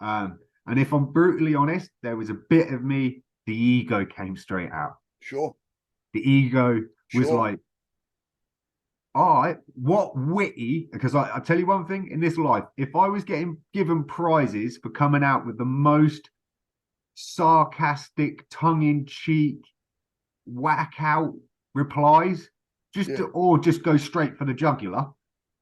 And if I'm brutally honest, there was a bit of me, the ego came straight out. Sure. The ego was like, all right, what witty, because I tell you one thing in this life, if I was getting given prizes for coming out with the most sarcastic, tongue-in-cheek, whack-out replies, or just go straight for the jugular,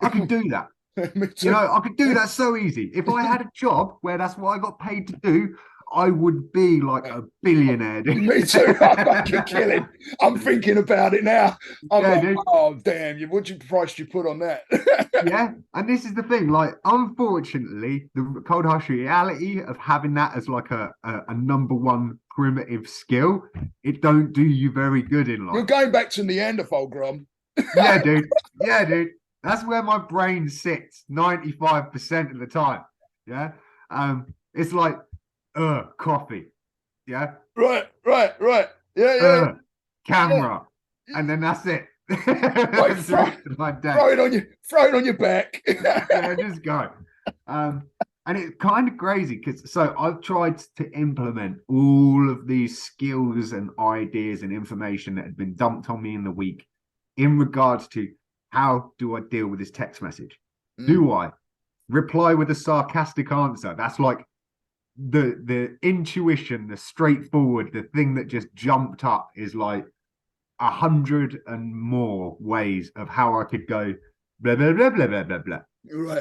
I could do that. Me too. I could do that so easy. If I had a job where that's what I got paid to do, I would be like a billionaire. Me too. I'm fucking killing. I'm thinking about it now. I'm like, oh damn! What price you put on that? Yeah, and this is the thing. Like, unfortunately, the cold harsh reality of having that as like a number one primitive skill, it don't do you very good in life. You're going back to Neanderthal, Grom. Yeah, dude. That's where my brain sits 95% of the time. Yeah. It's like, coffee. Yeah. Right. Yeah. Camera. And then that's it. Right, That's the rest of my day. throw it on your back. Yeah, just go. And it's kind of crazy because so I've tried to implement all of these skills and ideas and information that had been dumped on me in the week in regards to how do I deal with this text message? Do I reply with a sarcastic answer? That's like the intuition, the straightforward, the thing that just jumped up is like 100 and more ways of how I could go blah blah blah blah blah blah blah.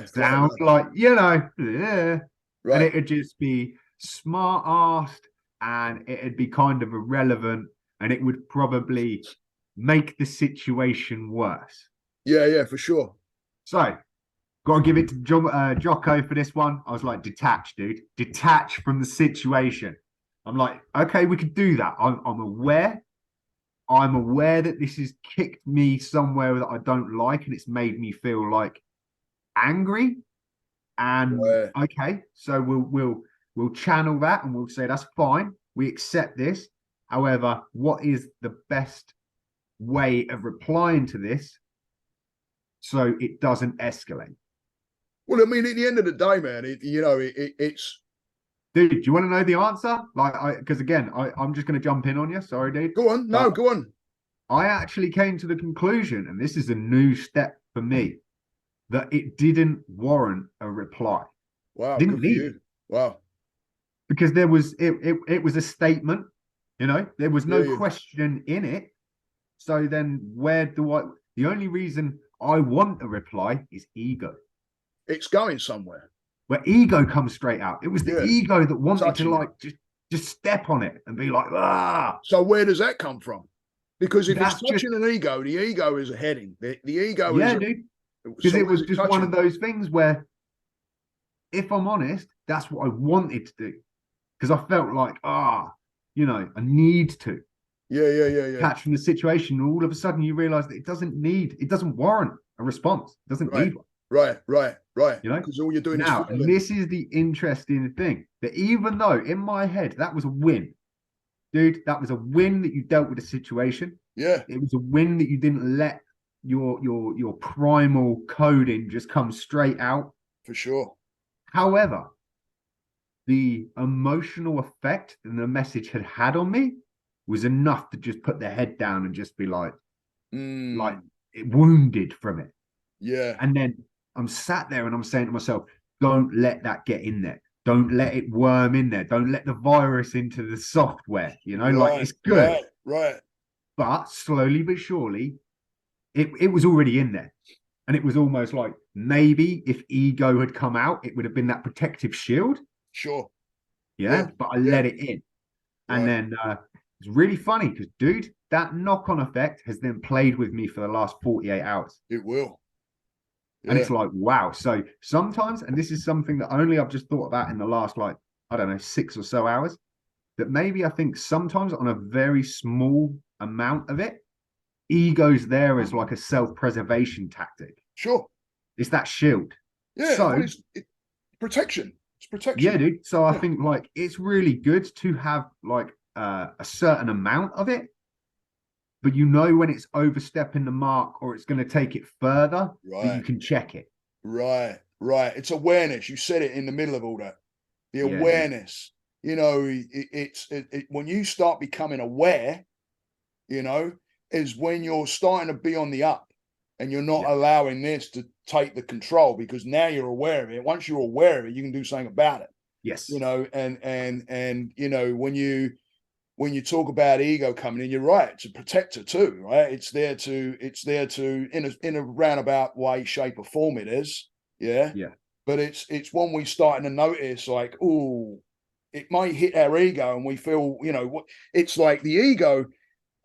Sounds like yeah. And it'd just be smart-assed and it'd be kind of irrelevant and it would probably make the situation worse. Yeah, for sure. So, got to give it to Jocko for this one. I was like, detach, dude. Detach from the situation. I'm like, okay, we could do that. I'm aware. I'm aware that this has kicked me somewhere that I don't like and it's made me feel like angry. And okay, so we'll channel that and we'll say that's fine. We accept this. However, what is the best way of replying to this so it doesn't escalate? Well, I mean, at the end of the day, man, it's. Dude, do you want to know the answer? Because again, I'm just going to jump in on you. Sorry, dude. Go on. No, go on. I actually came to the conclusion, and this is a new step for me, that it didn't warrant a reply. Wow, didn't need it. Wow. Because there was it was a statement, there was no question in it. So then the only reason I want a reply is ego. It's going somewhere. Where ego comes straight out. It was the ego that wanted to like just step on it and be like, ah. So where does that come from? Because if it's touching an ego, the ego is a heading. The ego is dude. Because it was just one of those things where, if I'm honest, that's what I wanted to do. Because I felt like, I need to. Yeah. Catch from the situation. And all of a sudden you realize that it doesn't warrant a response. It doesn't need one. Right. Because all you're doing now, is and this is the interesting thing, that even though in my head that was a win, dude, that was a win that you dealt with a situation. Yeah. It was a win that you didn't let your primal coding just come straight out. For sure. However, the emotional effect and the message had on me was enough to just put the head down and just be like it wounded from it. Yeah. And then I'm sat there and I'm saying to myself, don't let that get in there. Don't let it worm in there. Don't let the virus into the software. Like it's good. Right. But slowly but surely, it was already in there. And it was almost like maybe if ego had come out, it would have been that protective shield. Sure. Yeah. But I let it in. And then it's really funny because, dude, that knock-on effect has then played with me for the last 48 hours. It will. Yeah. And it's like, wow. So sometimes, and this is something that only I've just thought about in the last, 6 or so hours, that maybe I think sometimes on a very small amount of it, ego's there as like a self-preservation tactic. Sure. It's that shield. Yeah. So it's protection. It's protection. Yeah, dude. So I think it's really good to have a certain amount of it, but when it's overstepping the mark or it's going to take it further, that you can check it. Right. It's awareness. You said it in the middle of all that. The awareness. It's when you start becoming aware, is when you're starting to be on the up and you're not allowing this to take the control, because now you're aware of it. Once you're aware of it, you can do something about it. Yes. And when you talk about ego coming in, you're right. It's a protector too, right? It's there to in a roundabout way, shape, or form. It is, yeah. But it's when we starting to notice, like, it might hit our ego, and we feel, it's like the ego.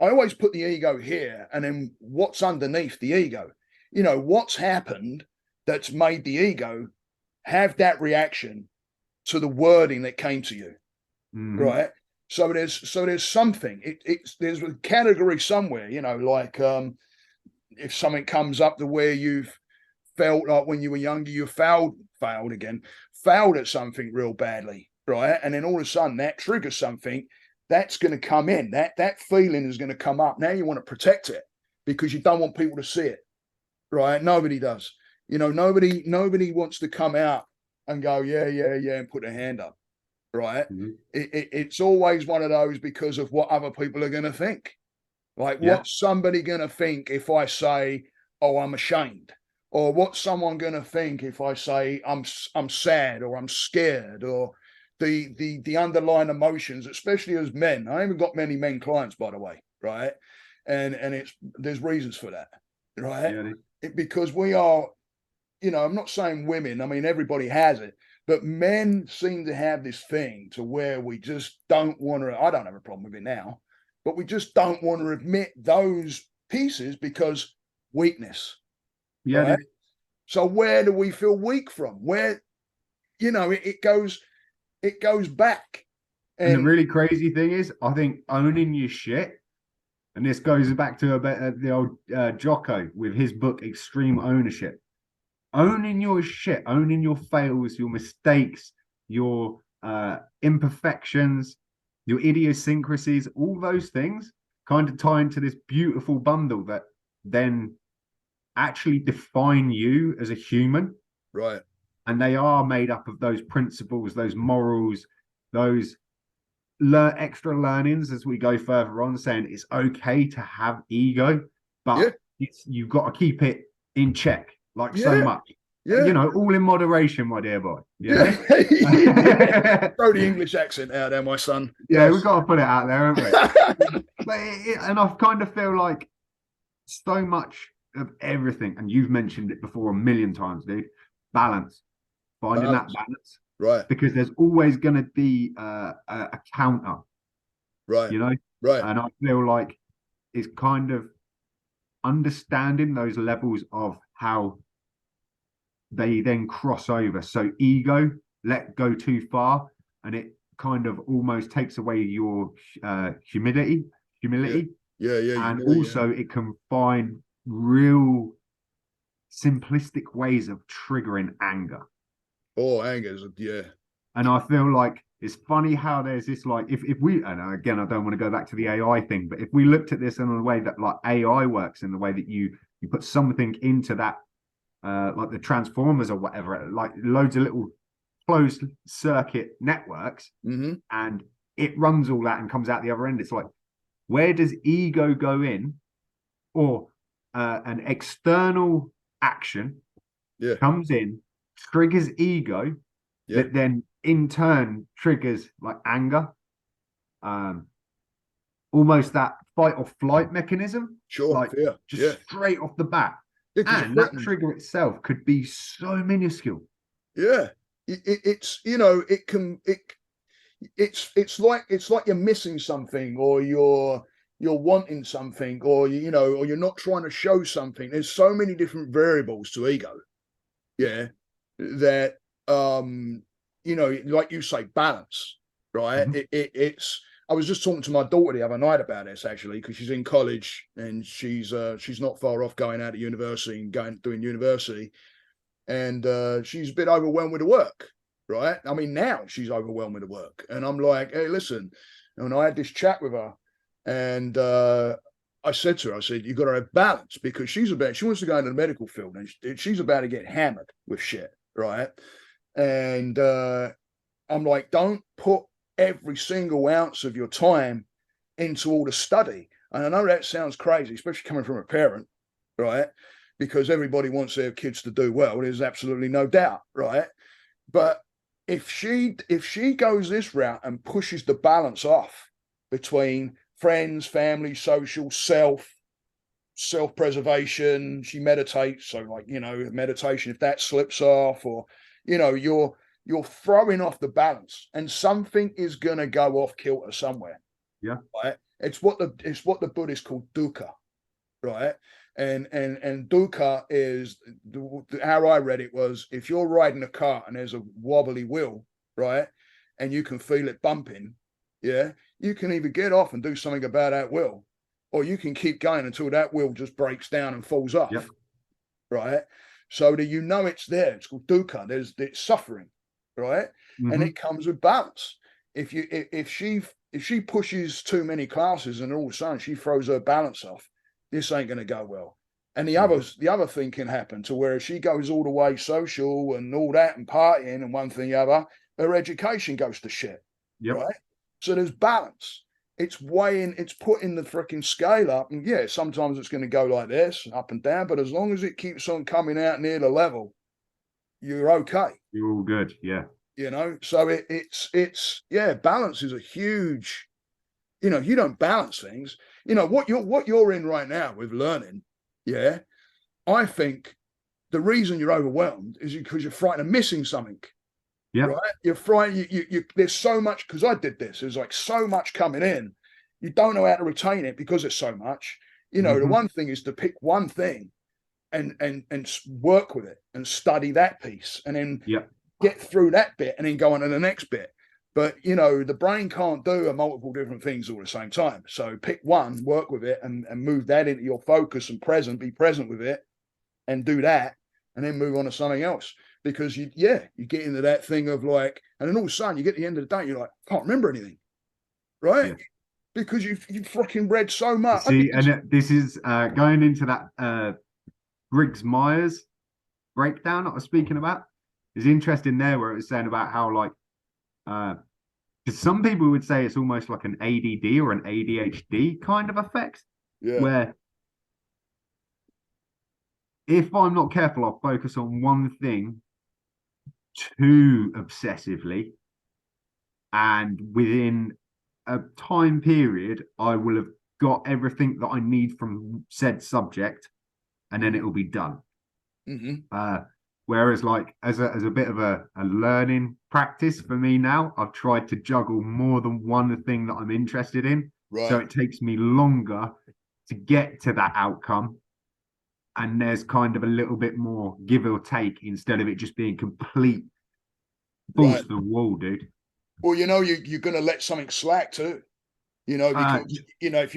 I always put the ego here, and then what's underneath the ego. What's happened that's made the ego have that reaction to the wording that came to you, right? So there's something. There's a category somewhere, if something comes up to where you've felt like when you were younger, you failed at something real badly, right? And then all of a sudden that triggers something that's going to come in. That feeling is going to come up. Now you want to protect it because you don't want people to see it, right? Nobody does. Nobody wants to come out and go, yeah, and put a hand up, right? Mm-hmm. It's always one of those because of what other people are going to think. Like, what's somebody going to think if I say, oh, I'm ashamed? Or what's someone going to think if I say I'm sad or I'm scared, or the underlying emotions, especially as men. I haven't got many men clients, by the way, right? And there's reasons for that, right? Because we are, I'm not saying women. I mean, everybody has it, but men seem to have this thing to where we just don't want to. I don't have a problem with it now, but we just don't want to admit those pieces because weakness. Yeah. Right? So where do we feel weak from? Where, it goes back. And the really crazy thing is, I think owning your shit, and this goes back to the old Jocko with his book, Extreme Ownership. Owning your shit, owning your fails, your mistakes, your imperfections, your idiosyncrasies, all those things kind of tie into this beautiful bundle that then actually define you as a human. Right. And they are made up of those principles, those morals, those extra learnings as we go further on, saying it's okay to have ego, but you've got to keep it in check, so much. All in moderation, my dear boy. Throw the English accent out there, my son. Yeah, we've got to put it out there, haven't we? And I kind of feel like so much of everything, and you've mentioned it before a million times, dude. Finding that balance, right? Because there's always going to be a counter, right? Right. And I feel like it's kind of understanding those levels of how they then cross over. So ego let go too far, and it kind of almost takes away your humility. And also it can find real simplistic ways of triggering anger. Anger, And I feel like it's funny how there's this, like, if we, and again, I don't want to go back to the AI thing, but if we looked at this in a way that like AI works, in the way that you put something into that, like the transformers or whatever, like loads of little closed circuit networks, and it runs all that and comes out the other end. It's like, where does ego go in? Or an external action comes in, triggers ego, that then in turn triggers like anger, almost that fight or flight mechanism, straight off the bat. And that trigger itself could be so minuscule. It's like you're missing something, or you're wanting something, or or you're not trying to show something. There's so many different variables to ego, that like you say, balance, right? It's I was just talking to my daughter the other night about this, actually, because she's in college and she's not far off going out to university and doing university, and she's a bit overwhelmed with the work, right? I mean, now she's overwhelmed with the work, and I'm like, hey, listen. And I had this chat with her, and I said to her, you've got to have balance, because she wants to go into the medical field, and she's about to get hammered with shit, right? And I'm like, don't put every single ounce of your time into all the study. And I know that sounds crazy, especially coming from a parent, right? Because everybody wants their kids to do well. There's absolutely no doubt, right? But if she goes this route and pushes the balance off between friends, family, social, self-preservation, she meditates. So, like, meditation, if that slips off, or, you're throwing off the balance, and something is going to go off kilter somewhere. Yeah. Right. It's what the Buddhists call dukkha. Right. And dukkha is, how I read it was, if you're riding a car and there's a wobbly wheel, right, and you can feel it bumping, you can either get off and do something about that wheel, or you can keep going until that wheel just breaks down and falls off. Yep. Right. so that you know it's there. It's called dukkha. It's suffering, right? And it comes with balance. If she pushes too many classes and all of a sudden she throws her balance off, this ain't going to go well. And the other thing can happen to where if she goes all the way social and all that and partying and one thing the other, her education goes to shit, right? So there's balance. It's weighing, it's putting the freaking scale up. And yeah, sometimes it's going to go like this, up and down, but as long as it keeps on coming out near the level, you're okay. You're all good. Yeah. You know, so it's balance is a huge, you don't balance things. What you're in right now with learning. Yeah. I think the reason you're overwhelmed is because you're frightened of missing something. Yeah. Right. You're frightened. There's so much, because I did this. There's like so much coming in. You don't know how to retain it because it's so much. The one thing is to pick one thing and work with it and study that piece and then get through that bit and then go on to the next bit. But, the brain can't do multiple different things all at the same time. So pick one, work with it and move that into your focus and be present with it and do that and then move on to something else. Because you get into that thing of like, and then all of a sudden you get to the end of the day, you're like, can't remember anything, right? Yeah. Because you've fucking read so much. See, and this is going into that Briggs-Myers breakdown that I was speaking about. Is interesting there where it was saying about how like, because some people would say it's almost like an ADD or an ADHD kind of effect, where if I'm not careful, I'll focus on one thing too obsessively, and within a time period I will have got everything that I need from said subject and then it will be done. Whereas like as a bit of a learning practice for me now, I've tried to juggle more than one thing that I'm interested in, so it takes me longer to get to that outcome. And there's kind of a little bit more give or take instead of it just being complete balls to the wall, dude. Well, you're going to let something slack too, because, if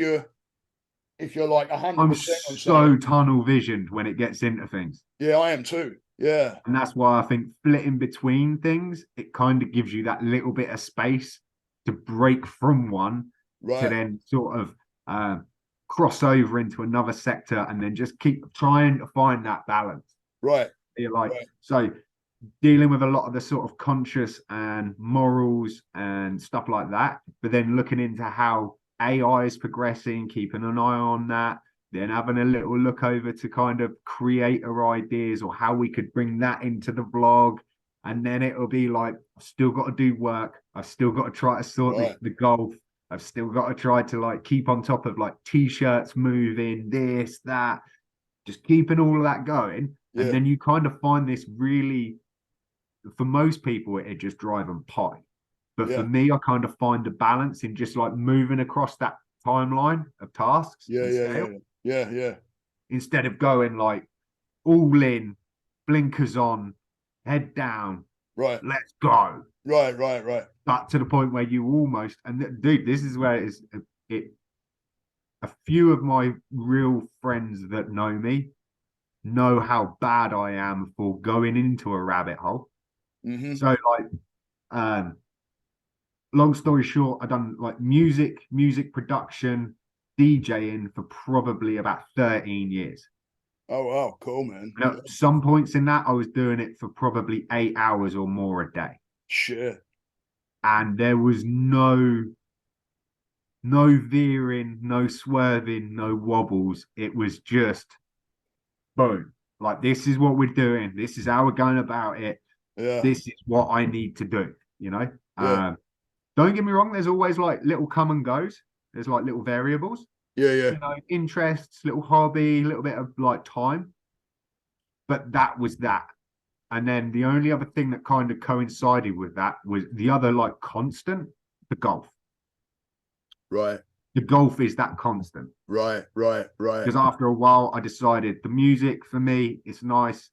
you're like 100% I'm on so tunnel visioned when it gets into things. Yeah, I am too. Yeah. And that's why I think flitting between things, it kind of gives you that little bit of space to break from one to then sort of cross over into another sector and then just keep trying to find that balance. Right. You're like, so dealing with a lot of the sort of conscious and morals and stuff like that, but then looking into how AI is progressing, keeping an eye on that, then having a little look over to kind of creator ideas or how we could bring that into the vlog. And then it'll be like, I've still got to do work. I've still got to try to sort the golf. I've still got to try to like keep on top of like t-shirts moving, this, that, just keeping all of that going. Yeah. And then you kind of find this really, for most people, it just drive them pie. But for me, I kind of find a balance in just like moving across that timeline of tasks. Yeah. Instead of going like all in, blinkers on, head down. Right. Let's go. Right. But to the point where you almost, and dude, this is where a few of my real friends that know me know how bad I am for going into a rabbit hole. So like, long story short, I've done like music production, DJing for probably about 13 years. Oh, wow. Cool, man. And at some points in that, I was doing it for probably 8 hours or more a day. Shit. And there was no veering, no swerving, no wobbles. It was just boom. Like, this is what we're doing. This is how we're going about it. Yeah. This is what I need to do, Yeah. Don't get me wrong. There's always like little come and goes. There's like little variables. Yeah. Interests, little hobby, little bit of like time. But that was that. And then the only other thing that kind of coincided with that was the other like constant, the golf. Right. The golf is that constant. Right. Because after a while, I decided the music for me, it's nice.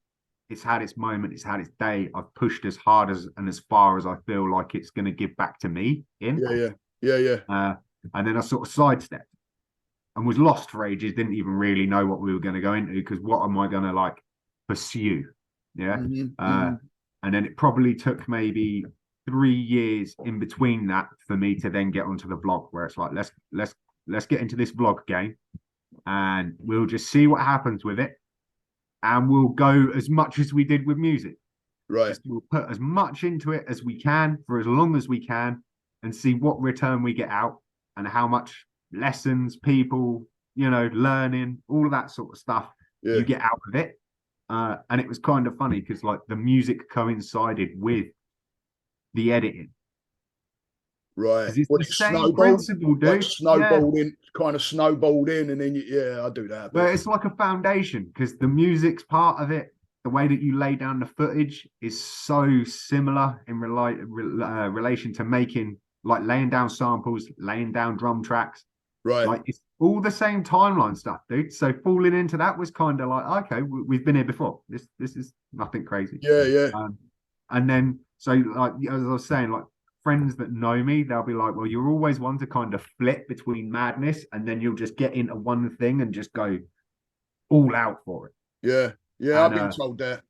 It's had its moment. It's had its day. I've pushed as hard and as far as I feel like it's going to give back to me. Yeah. And then I sort of sidestepped and was lost for ages. Didn't even really know what we were going to go into because what am I going to like pursue. Yeah. Mm-hmm. And then it probably took maybe 3 years in between that for me to then get onto the vlog, where it's like, let's get into this vlog game and we'll just see what happens with it. And we'll go as much as we did with music. Right. Just we'll put as much into it as we can for as long as we can and see what return we get out and how much lessons, people, learning, all of that sort of stuff you get out of it. And it was kind of funny because like the music coincided with the editing. Right. It's the same principle, dude. Like snowballed in, kind of snowballed in, and then I do that. But it's like a foundation because the music's part of it. The way that you lay down the footage is so similar in relation to making, like laying down samples, laying down drum tracks. Right. Like it's all the same timeline stuff, dude. So falling into that was kind of like, okay, we've been here before. This is nothing crazy. Yeah. And then, so like as I was saying, like friends that know me, they'll be like, well, you're always one to kind of flip between madness, and then you'll just get into one thing and just go all out for it. Yeah. I've been told that.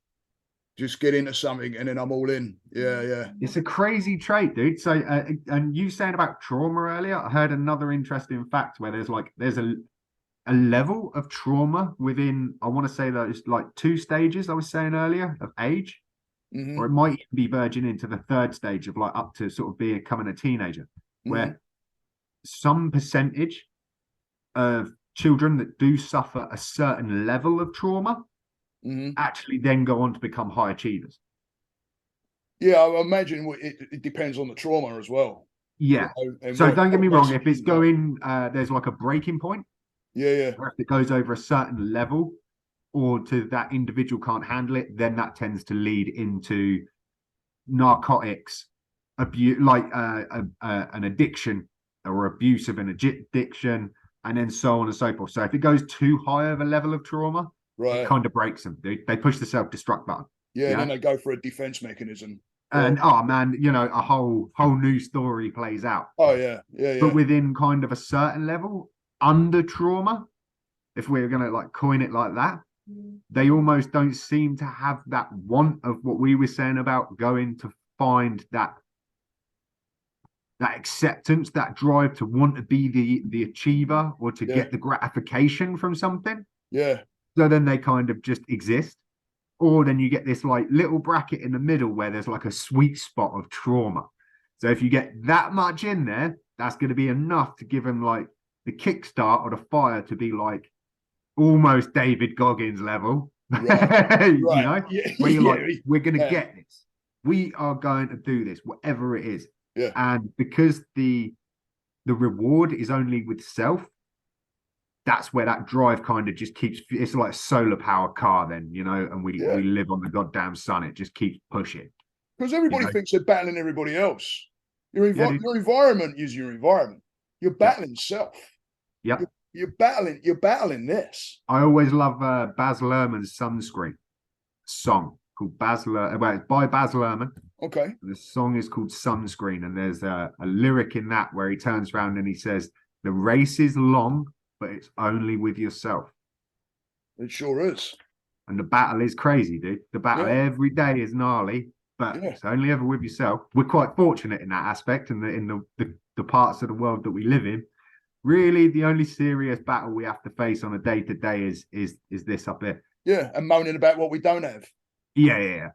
Just get into something and then I'm all in. Yeah. It's a crazy trait, dude. So, and you saying about trauma earlier, I heard another interesting fact where there's a level of trauma within, I want to say that it's like 2 stages I was saying earlier of age, or it might even be verging into the 3rd stage of like up to sort of becoming a teenager, where some percentage of children that do suffer a certain level of trauma actually then go on to become high achievers. Yeah, I imagine it depends on the trauma as well. Yeah. So don't get me wrong, if it's going, there's like a breaking point. Yeah. Or if it goes over a certain level, or to that individual can't handle it, then that tends to lead into narcotics, abuse, like an addiction or abuse of an addiction, and then so on and so forth. So if it goes too high of a level of trauma, it kind of breaks them, dude. They push the self-destruct button. Yeah, then they go for a defense mechanism. And oh man, a whole new story plays out. Oh yeah. But within kind of a certain level, under trauma, if we're gonna like coin it like that, they almost don't seem to have that want of what we were saying about going to find that acceptance, that drive to want to be the achiever or to get the gratification from something. Yeah. So then they kind of just exist. Or then you get this like little bracket in the middle where there's like a sweet spot of trauma. So if you get that much in there, that's going to be enough to give them like the kickstart or the fire to be like almost David Goggins level. Right. Where you're like, we're going to get this. We are going to do this, whatever it is. Yeah. And because the reward is only with self, that's where that drive kind of just keeps. It's like a solar powered car, then, and we live on the goddamn sun. It just keeps pushing. Because everybody thinks they're battling everybody else. Your environment is your environment. You're battling self. Yeah. You're battling this. I always love Baz Luhrmann's Sunscreen song called Baz Luhrmann. Well, it's by Baz Luhrmann. Okay. The song is called Sunscreen, and there's a lyric in that where he turns around and he says, "The race is long, but it's only with yourself." It sure is. And the battle is crazy, dude. The battle every day is gnarly, but it's only ever with yourself. We're quite fortunate in that aspect, and in the parts of the world that we live in. Really, the only serious battle we have to face on a day-to-day is this up here. Yeah, and moaning about what we don't have. Yeah.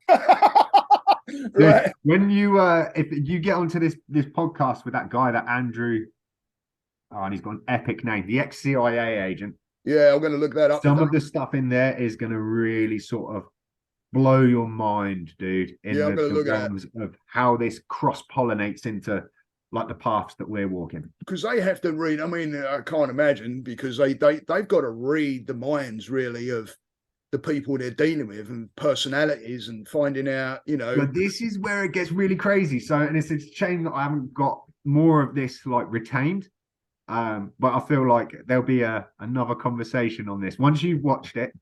Right. When you if you get onto this podcast with that guy, that Andrew, and he's got an epic name, the ex-CIA agent. Yeah, I'm going to look that up. Some of the stuff in there is going to really sort of blow your mind, dude. In the realms of how this cross-pollinates into like the paths that we're walking. Because they have to read. I mean, I can't imagine, because they've got to read the minds really of the people they're dealing with and personalities and finding out, But this is where it gets really crazy. So, and it's a shame that I haven't got more of this like retained. But I feel like there'll be another conversation on this once you've watched it,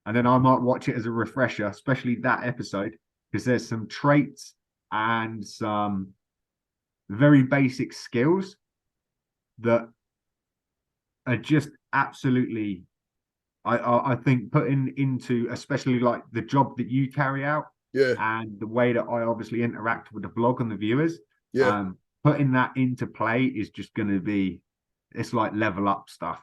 and then I might watch it as a refresher, especially that episode, because there's some traits and some very basic skills that are just absolutely I think putting into, especially like the job that you carry out Yeah, and the way that I obviously interact with the vlog and the viewers, yeah. putting that into play is just going to be, it's like level up stuff.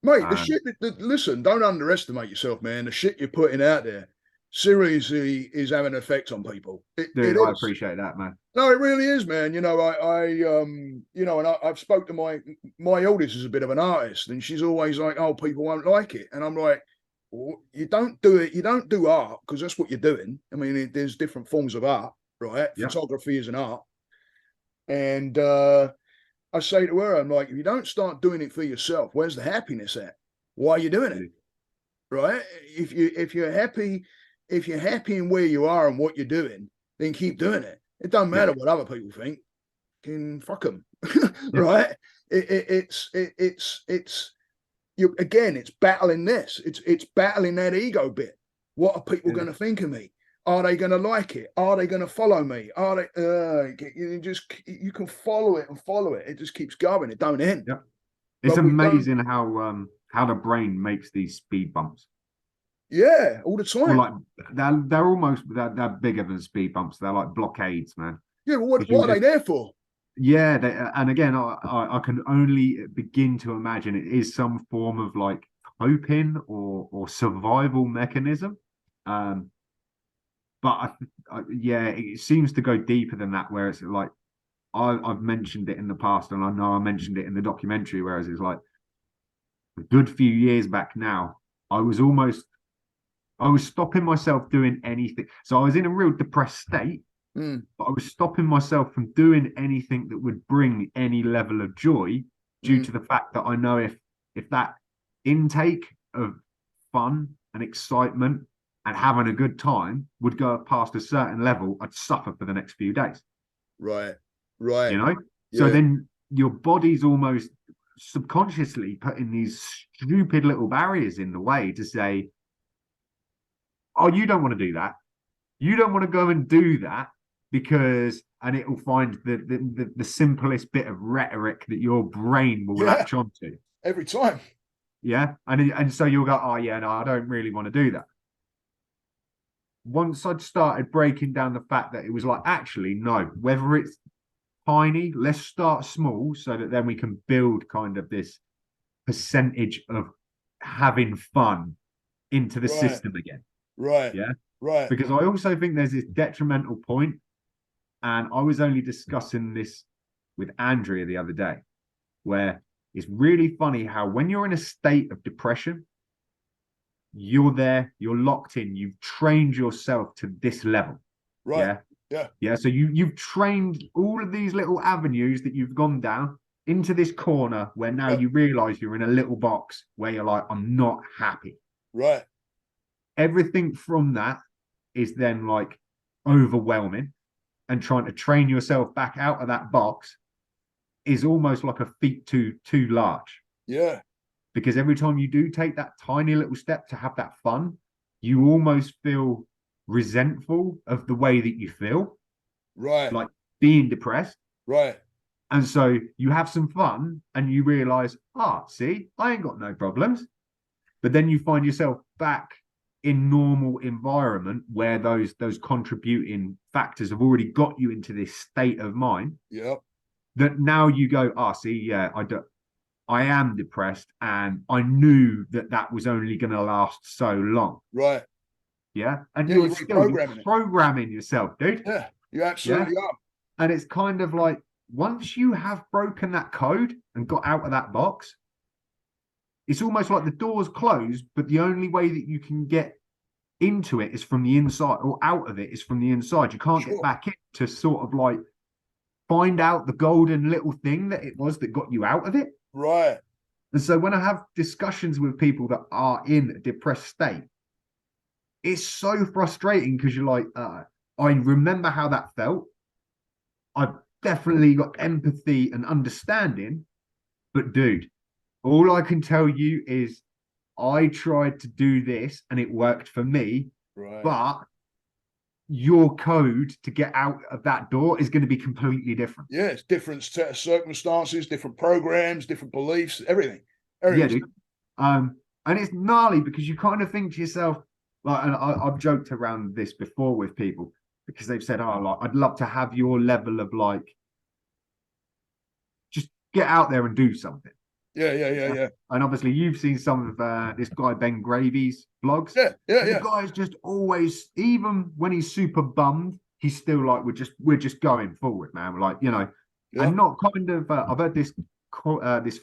Mate, the shit listen, don't underestimate yourself, man. The shit you're putting out there seriously is having an effect on people. It Dude, I is. appreciate that, man. No, it really is, man. You know, and I've spoke to my eldest is a bit of an artist, and she's always like, "Oh, people won't like it," and I'm like, well, "You don't do it. You don't do art because that's what you're doing. I mean, there's different forms of art, right? Yeah. Photography is an art, and I say to her, I'm like, if you don't start doing it for yourself, where's the happiness at? Why are you doing it, right? If you're happy in where you are and what you're doing, then keep doing it. It don't matter what other people think. Can fuck them, right? It's you again. It's battling this. It's battling that ego bit. What are people going to think of me? Are they going to like it? Are they going to follow me? Are they? You can follow it and follow it. It just keeps going. It don't end. Yeah. It's amazing how the brain makes these speed bumps. Yeah, all the time. Or like they're almost they're bigger than speed bumps. They're like blockades, man. Yeah, well, what are they there for? Yeah, and again, I can only begin to imagine it is some form of like coping or survival mechanism. But yeah, it seems to go deeper than that. Where it's like I've mentioned it in the past, and I know I mentioned it in the documentary. Whereas it's like a good few years back now, I was stopping myself doing anything. So I was in a real depressed state, but I was stopping myself from doing anything that would bring any level of joy due to the fact that I know if that intake of fun and excitement and having a good time would go past a certain level, I'd suffer for the next few days. Right. Right. You know? Yeah. So then your body's almost subconsciously putting these stupid little barriers in the way to say, oh, you don't want to do that. You don't want to go and do that because, and it will find the simplest bit of rhetoric that your brain will latch onto every time. Yeah, and so you'll go, oh yeah, no, I don't really want to do that. Once I'd started breaking down the fact that it was like, actually, no, whether it's tiny, let's start small so that then we can build kind of this percentage of having fun into the system again. Right. Yeah. Right. Because I also think there's this detrimental point, and I was only discussing this with Andrea the other day, where it's really funny how when you're in a state of depression, you're there, you're locked in, you've trained yourself to this level. Right. Yeah. Yeah. Yeah. So you've trained all of these little avenues that you've gone down into this corner where now you realize you're in a little box where you're like, I'm not happy. Right. Everything from that is then like overwhelming, and trying to train yourself back out of that box is almost like a feat too large. Yeah. Because every time you do take that tiny little step to have that fun, you almost feel resentful of the way that you feel. Right. Like being depressed. Right. And so you have some fun and you realize, see, I ain't got no problems. But then you find yourself back in normal environment where those contributing factors have already got you into this state of mind. Yep. That now you go, see, yeah, I am depressed, and I knew that was only going to last so long. Right. Yeah. And you're programming yourself, dude. Yeah, you absolutely are. And it's kind of like, once you have broken that code and got out of that box, it's almost like the door's closed, but the only way that you can get into it is from the inside, or out of it is from the inside. You can't get back in to sort of like find out the golden little thing that it was that got you out of it. Right. And so when I have discussions with people that are in a depressed state, it's so frustrating because you're like, I remember how that felt. I've definitely got empathy and understanding, but dude, all I can tell you is I tried to do this and it worked for me, but your code to get out of that door is going to be completely different. Yeah, it's different set of circumstances, different programs, different beliefs, everything. Yeah, dude. And it's gnarly because you kind of think to yourself, like, and I've joked around this before with people because they've said, oh, like, I'd love to have your level of like, just get out there and do something. Yeah. And obviously, you've seen some of this guy Ben Gravy's vlogs. And the guy's just always, even when he's super bummed, he's still like, we're just going forward, man. We're like, you know, and not kind of. I've heard this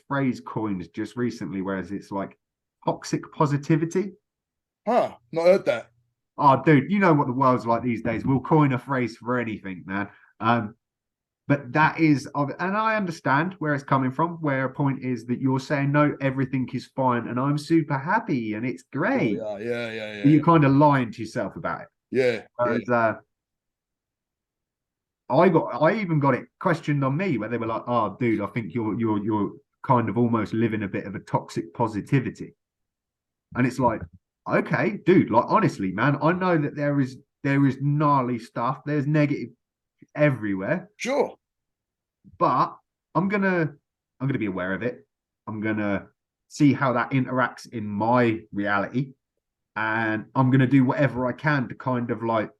phrase coined just recently, whereas it's like toxic positivity. Huh? Not heard that. Oh, dude, you know what the world's like these days. We'll coin a phrase for anything, man. But that is, and I understand where it's coming from, where a point is that you're saying, no, everything is fine and I'm super happy and it's great. Oh, yeah. You're kind of lying to yourself about it. Yeah. Whereas, I even got it questioned on me where they were like, oh, dude, I think you're kind of almost living a bit of a toxic positivity. And it's like, okay, dude, like honestly, man, I know that there is gnarly stuff, there's negative everywhere. Sure. But I'm gonna be aware of it. I'm gonna see how that interacts in my reality. And I'm gonna do whatever I can to kind of like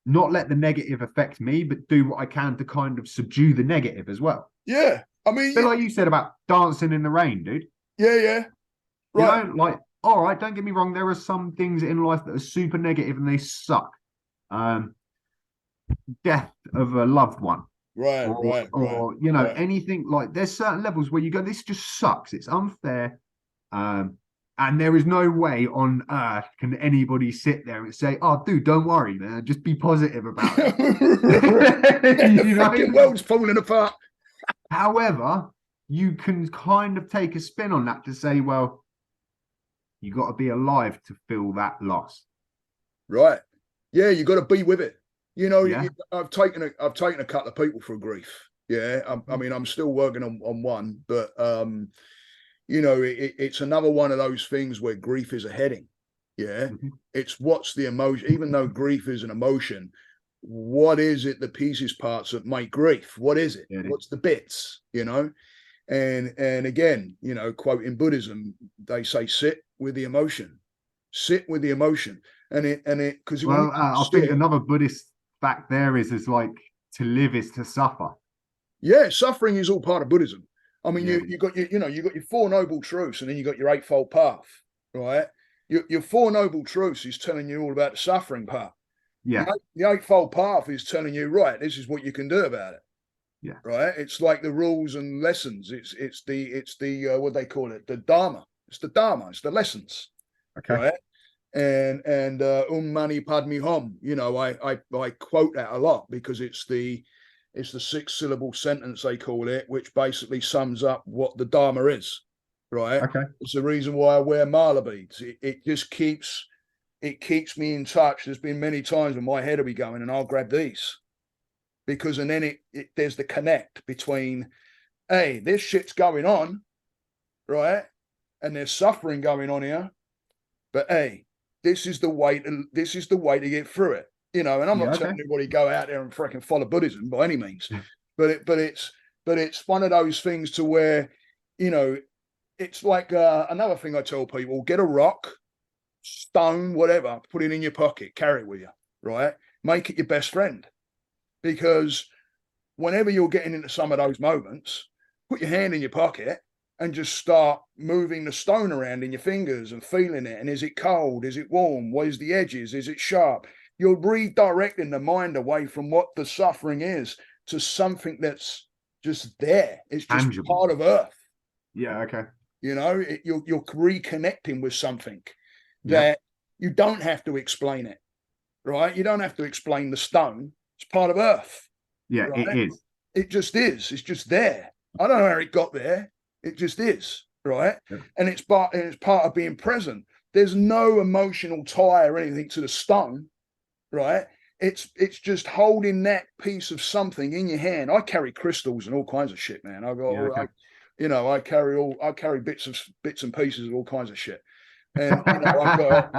not let the negative affect me, but do what I can to kind of subdue the negative as well. Yeah. I mean, like you said about dancing in the rain, dude. Yeah. Right. You know, like, all right, don't get me wrong, there are some things in life that are super negative and they suck. Death of a loved one. Or you know, anything like there's certain levels where you go, this just sucks. It's unfair. And there is no way on earth can anybody sit there and say, oh, dude, don't worry, man. Just be positive about it. The fucking world's falling apart. However, you can kind of take a spin on that to say, well, you got to be alive to feel that loss. Right. Yeah, you got to be with it. You know, I've taken a couple of people through grief. Yeah. I mean, I'm still working on one, but you know, it's another one of those things where grief is a heading. Yeah. It's what's the emotion, even though grief is an emotion, what is it, the pieces parts that make grief? What is it? What's the bits, you know? And again, you know, quoting Buddhism, they say, sit with the emotion. Sit with the emotion. And it, because I think another Buddhist fact there is like to live is to suffer. Yeah, suffering is all part of Buddhism. I mean, you got your Four Noble Truths, and then you got your Eightfold Path, right? Your Four Noble Truths is telling you all about the suffering part. Yeah. The Eightfold Path is telling you, right, this is what you can do about it. Yeah. Right. It's like the rules and lessons. It's the what they call it, the Dharma. It's the Dharma. It's the lessons. Okay. Right. And Mani Padme Hum. You know, I quote that a lot because it's the 6-syllable sentence they call it, which basically sums up what the Dharma is. Right. Okay. It's the reason why I wear mala beads. It just keeps me in touch. There's been many times when my head will be going and I'll grab these. Because and then there's the connect between, hey, this shit's going on, right? And there's suffering going on here, but hey, this is the way to get through it, you know. And I'm not telling anybody go out there and freaking follow Buddhism by any means, but it's one of those things to where, you know, it's like another thing I tell people: get a rock, stone, whatever, put it in your pocket, carry it with you, right? Make it your best friend. Because whenever you're getting into some of those moments, put your hand in your pocket and just start moving the stone around in your fingers and feeling it. And is it cold? Is it warm? Where's the edges? Is it sharp? You're redirecting the mind away from what the suffering is to something that's just there. It's just tangible. Part of Earth. Yeah, okay. You know, you're reconnecting with something that you don't have to explain it, right? You don't have to explain the stone. It's part of Earth. Yeah, right? It is. It just is. It's just there. I don't know how it got there. It just is, right? Yeah. And it's part of being present. There's no emotional tie or anything to the stone, right? It's just holding that piece of something in your hand. I carry crystals and all kinds of shit, man. I carry bits and pieces of all kinds of shit. And you know,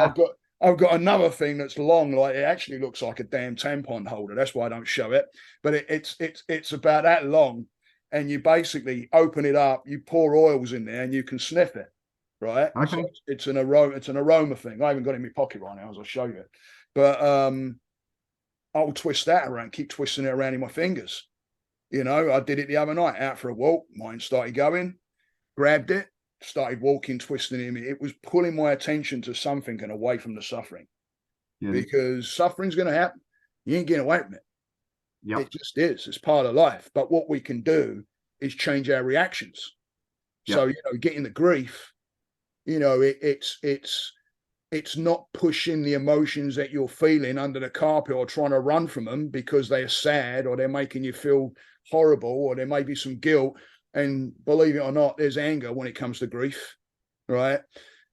I've got another thing that's long, like it actually looks like a damn tampon holder. That's why I don't show it. But it's about that long, and you basically open it up, you pour oils in there, and you can sniff it, right? Okay. So it's an aroma thing. I haven't got it in my pocket right now, as I'll show you it. But I'll twist that around, keep twisting it around in my fingers. You know, I did it the other night, out for a walk. Mine started going, grabbed it, started walking, twisting it. It was pulling my attention to something and away from the suffering. Yeah. Because suffering's going to happen. You ain't getting away from it. Yep. It just is. It's part of life. But what we can do is change our reactions. Yep. So, you know, getting the grief, you know, it's not pushing the emotions that you're feeling under the carpet or trying to run from them because they're sad or they're making you feel horrible or there may be some guilt. And believe it or not, there's anger when it comes to grief, right?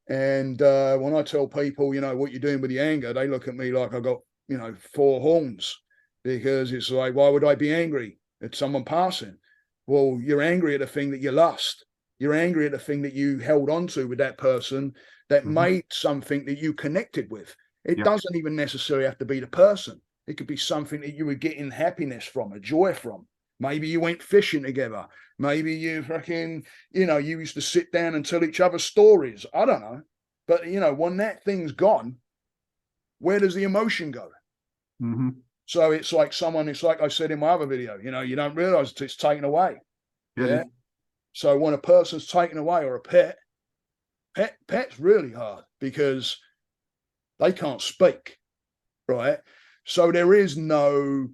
And when I tell people, you know, what you're doing with the anger, they look at me like I've got, you know, 4 horns, because it's like, why would I be angry at someone passing? Well, you're angry at the thing that you lost. You're angry at the thing that you held on to with that person that made something that you connected with. It doesn't even necessarily have to be the person. It could be something that you were getting happiness from, a joy from. Maybe you went fishing together. Maybe you fucking, you know, you used to sit down and tell each other stories. I don't know. But, you know, when that thing's gone, where does the emotion go? Mm-hmm. So it's like it's like I said in my other video, you know, you don't realize it's taken away. Yeah. So when a person's taken away, or a pet's really hard because they can't speak, right? So there is no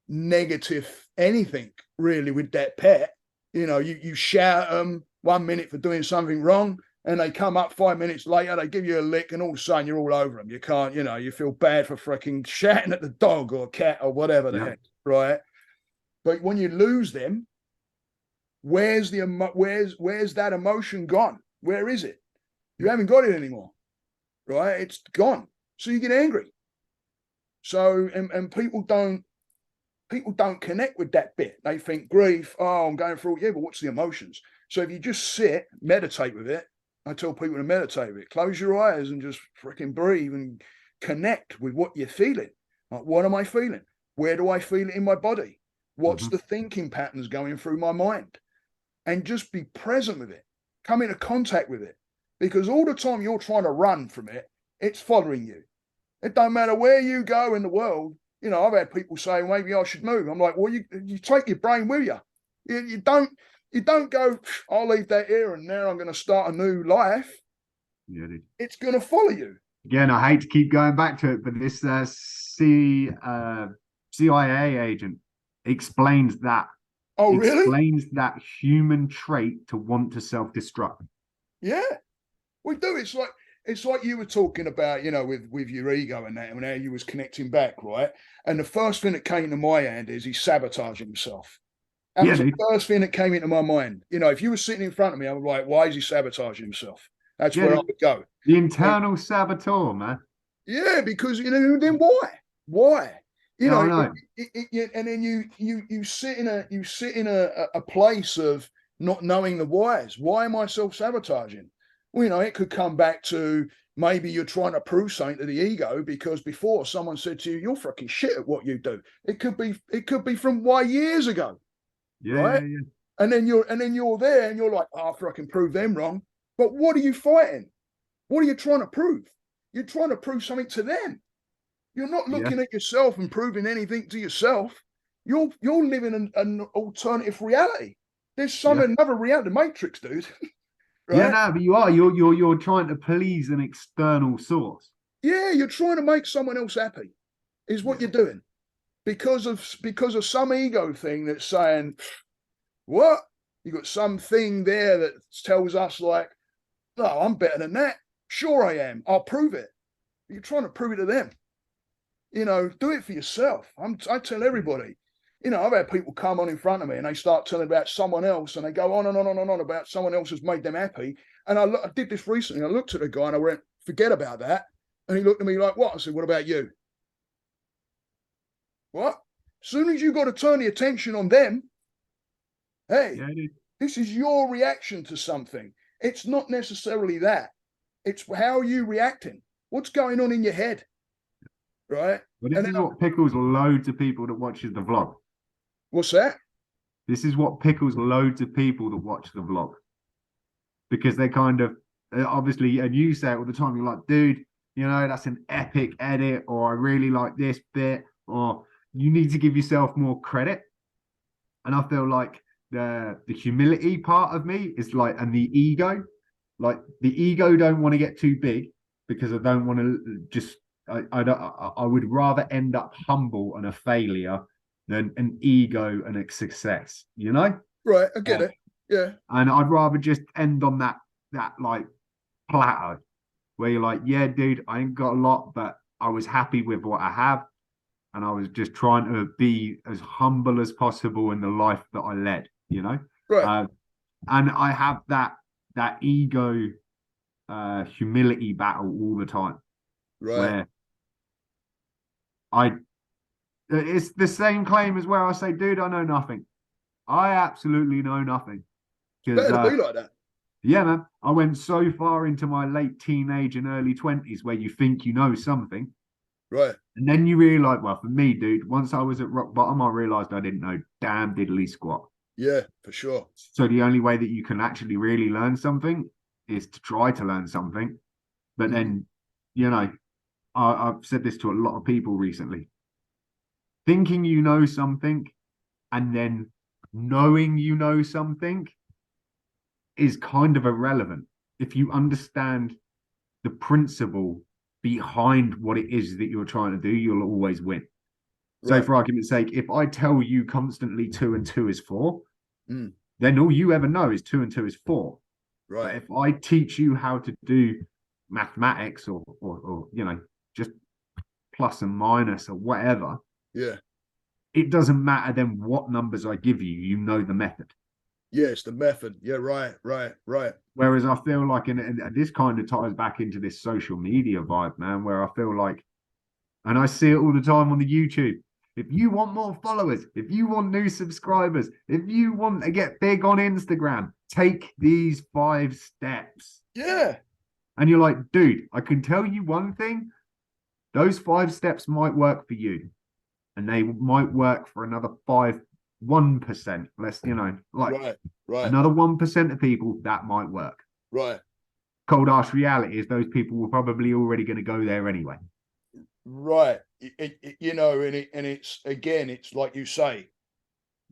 negative anything really with that pet. You know, you shout them 1 minute for doing something wrong, and they come up 5 minutes later, they give you a lick, and all of a sudden you're all over them. You can't, you know, you feel bad for freaking shouting at the dog or cat or whatever the heck, right? But when you lose them, where's that emotion gone? Where is it? You haven't got it anymore, right? It's gone. So you get angry. So and people don't connect with that bit. They think grief, oh, I'm going through it. Yeah, but what's the emotions? So if you just sit, meditate with it, I tell people to meditate with it. Close your eyes and just freaking breathe and connect with what you're feeling. Like, what am I feeling? Where do I feel it in my body? What's the thinking patterns going through my mind? And just be present with it. Come into contact with it. Because all the time you're trying to run from it, it's following you. It don't matter where you go in the world. You know, I've had people say, maybe I should move. I'm like, well, you take your brain with you. You don't go, I'll leave that here and now I'm going to start a new life. Yeah, dude. It's going to follow you. Again, I hate to keep going back to it, but this CIA agent explains that. Oh, really? Explains that human trait to want to self-destruct. Yeah, we do. It's like you were talking about, you know, with your ego and that, and how you was connecting back, right? And the first thing that came to my hand is he's sabotaging himself. That was the first thing that came into my mind. You know, if you were sitting in front of me, I was like, why is he sabotaging himself? That's where I would go. The internal saboteur, man. Yeah, because, you know, then why? Why? You know, and then you sit in a place of not knowing the whys. Why am I self-sabotaging? Well, you know, it could come back to maybe you're trying to prove something to the ego because before someone said to you, "You're fucking shit at what you do." It could be from years ago. Yeah, right? yeah. And then you're there and you're like, oh, I can prove them wrong. But what are you fighting? What are you trying to prove? You're trying to prove something to them. You're not looking at yourself and proving anything to yourself. You're living an alternative reality. There's another reality, Matrix, dude. Right? Yeah, no, but you are. You're trying to please an external source. Yeah, you're trying to make someone else happy, is what you're doing. Because of some ego thing that's saying, what? You got something there that tells us like, no, I'm better than that. Sure I am. I'll prove it. You're trying to prove it to them. You know, do it for yourself. I tell everybody, you know, I've had people come on in front of me and they start telling about someone else and they go on and on and on about someone else has made them happy. And I did this recently. I looked at the guy and I went, forget about that. And he looked at me like, what? I said, what about you? What? As soon as you got to turn the attention on them, hey, this is your reaction to something. It's not necessarily that. It's how are you reacting? What's going on in your head? Right? Well, this is what pickles loads of people that watches the vlog. What's that? This is what pickles loads of people that watch the vlog, because they kind of obviously, and you say it all the time, you're like, dude, you know, that's an epic edit, or I really like this bit, or you need to give yourself more credit. And I feel like the humility part of me is like, and the ego, like the ego don't want to get too big, because I don't want to just I would rather end up humble and a failure than an ego and a success, you know? Right, I get it. Yeah. And I'd rather just end on that like plateau where you're like, yeah, dude, I ain't got a lot, but I was happy with what I have. And I was just trying to be as humble as possible in the life that I led, you know? Right. And I have that ego humility battle all the time. Right. Where it's the same claim as where I say, dude, I know nothing. I absolutely know nothing. Better to be like that. Yeah, man. I went so far into my late teenage and early 20s where you think you know something. Right. And then you realize, well, for me, dude, once I was at rock bottom, I realized I didn't know damn diddly squat. Yeah, for sure. So the only way that you can actually really learn something is to try to learn something. But then, you know, I've said this to a lot of people recently. Thinking you know something and then knowing you know something is kind of irrelevant if you understand the principle behind what it is that you're trying to do. You'll always win. So, for argument's sake, if I tell you constantly 2 and 2 is 4, then all you ever know is 2 and 2 is 4. Right. But if I teach you how to do mathematics or you know, just plus and minus or whatever, yeah, it doesn't matter then what numbers I give you. You know the method. Yeah, it's the method. Yeah, right. Whereas I feel like, and this kind of ties back into this social media vibe, man, where I feel like, and I see it all the time on the YouTube. If you want more followers, if you want new subscribers, if you want to get big on Instagram, take these 5 steps. Yeah. And you're like, dude, I can tell you one thing. Those 5 steps might work for you. And they might work for another 1%. Let's, you know, like another 1% of people, that might work. Right. Cold ass reality is those people were probably already going to go there anyway. Right. You know, and it's again, it's like you say,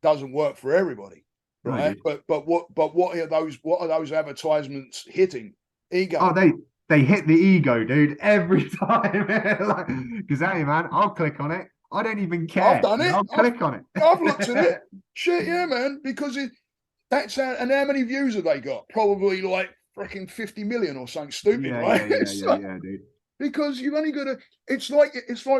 doesn't work for everybody, right? No, but what are those advertisements hitting? Ego. Oh, they hit the ego, dude, every time. Like, because hey, man, I'll click on it. I don't even care. I've done it. I'll click on it. I've looked at it. Shit, yeah, man. Because that's how. And how many views have they got? Probably like freaking 50 million or something stupid, right? Yeah, dude. Because you've only got to. It's like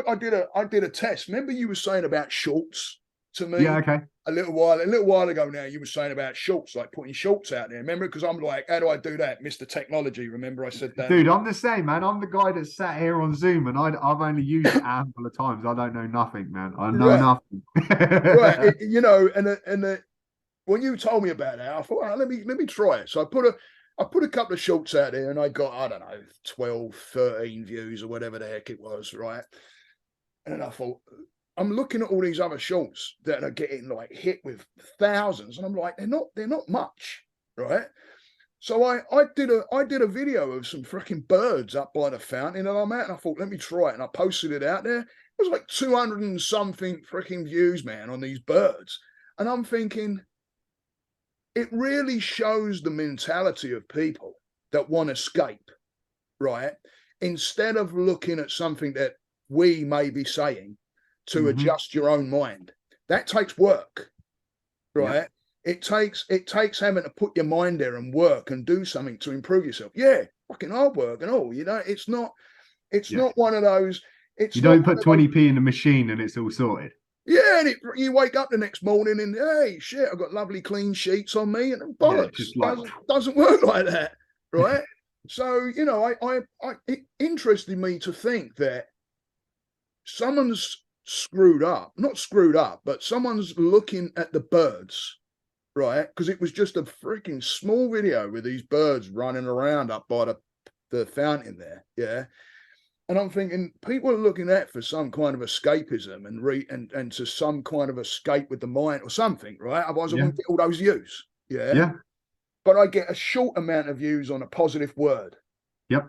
I did a test. Remember you were saying about shorts to me? Yeah, okay. A little while ago now, you were saying about shorts, like putting shorts out there. Remember? Because I'm like, how do I do that, Mr. Technology? Remember I said that? Dude, I'm the same, man. I'm the guy that sat here on Zoom, and I've only used it a handful of times. I don't know nothing, man. I know nothing. Right, you know, and when you told me about that, I thought, oh, let me try it. So I put a couple of shorts out there, and I got, I don't know, 12, 13 views or whatever the heck it was, right? And I thought, I'm looking at all these other shorts that are getting like hit with thousands, and I'm like, they're not much, right? So I did a video of some freaking birds up by the fountain, and I'm at, and I thought, let me try it, and I posted it out there. It was like 200 and something freaking views, man, on these birds, and I'm thinking, it really shows the mentality of people that want to escape, right? Instead of looking at something that we may be saying to adjust your own mind. That takes work, right? Yep. It takes having to put your mind there and work and do something to improve yourself. Yeah, fucking hard work and all. You know, it's not one of those. You don't put 20p in the machine and it's all sorted. Yeah, and you wake up the next morning and hey, shit, I've got lovely clean sheets on me, and bollocks, doesn't work like that, right? So you know, it interested me to think that someone's not screwed up, but someone's looking at the birds, right? Because it was just a freaking small video with these birds running around up by the fountain there, yeah. And I'm thinking people are looking at for some kind of escapism and to some kind of escape with the mind or something, right? Otherwise, I Yeah. wouldn't get all those views. Yeah. Yeah. But I get a short amount of views on a positive word. Yep.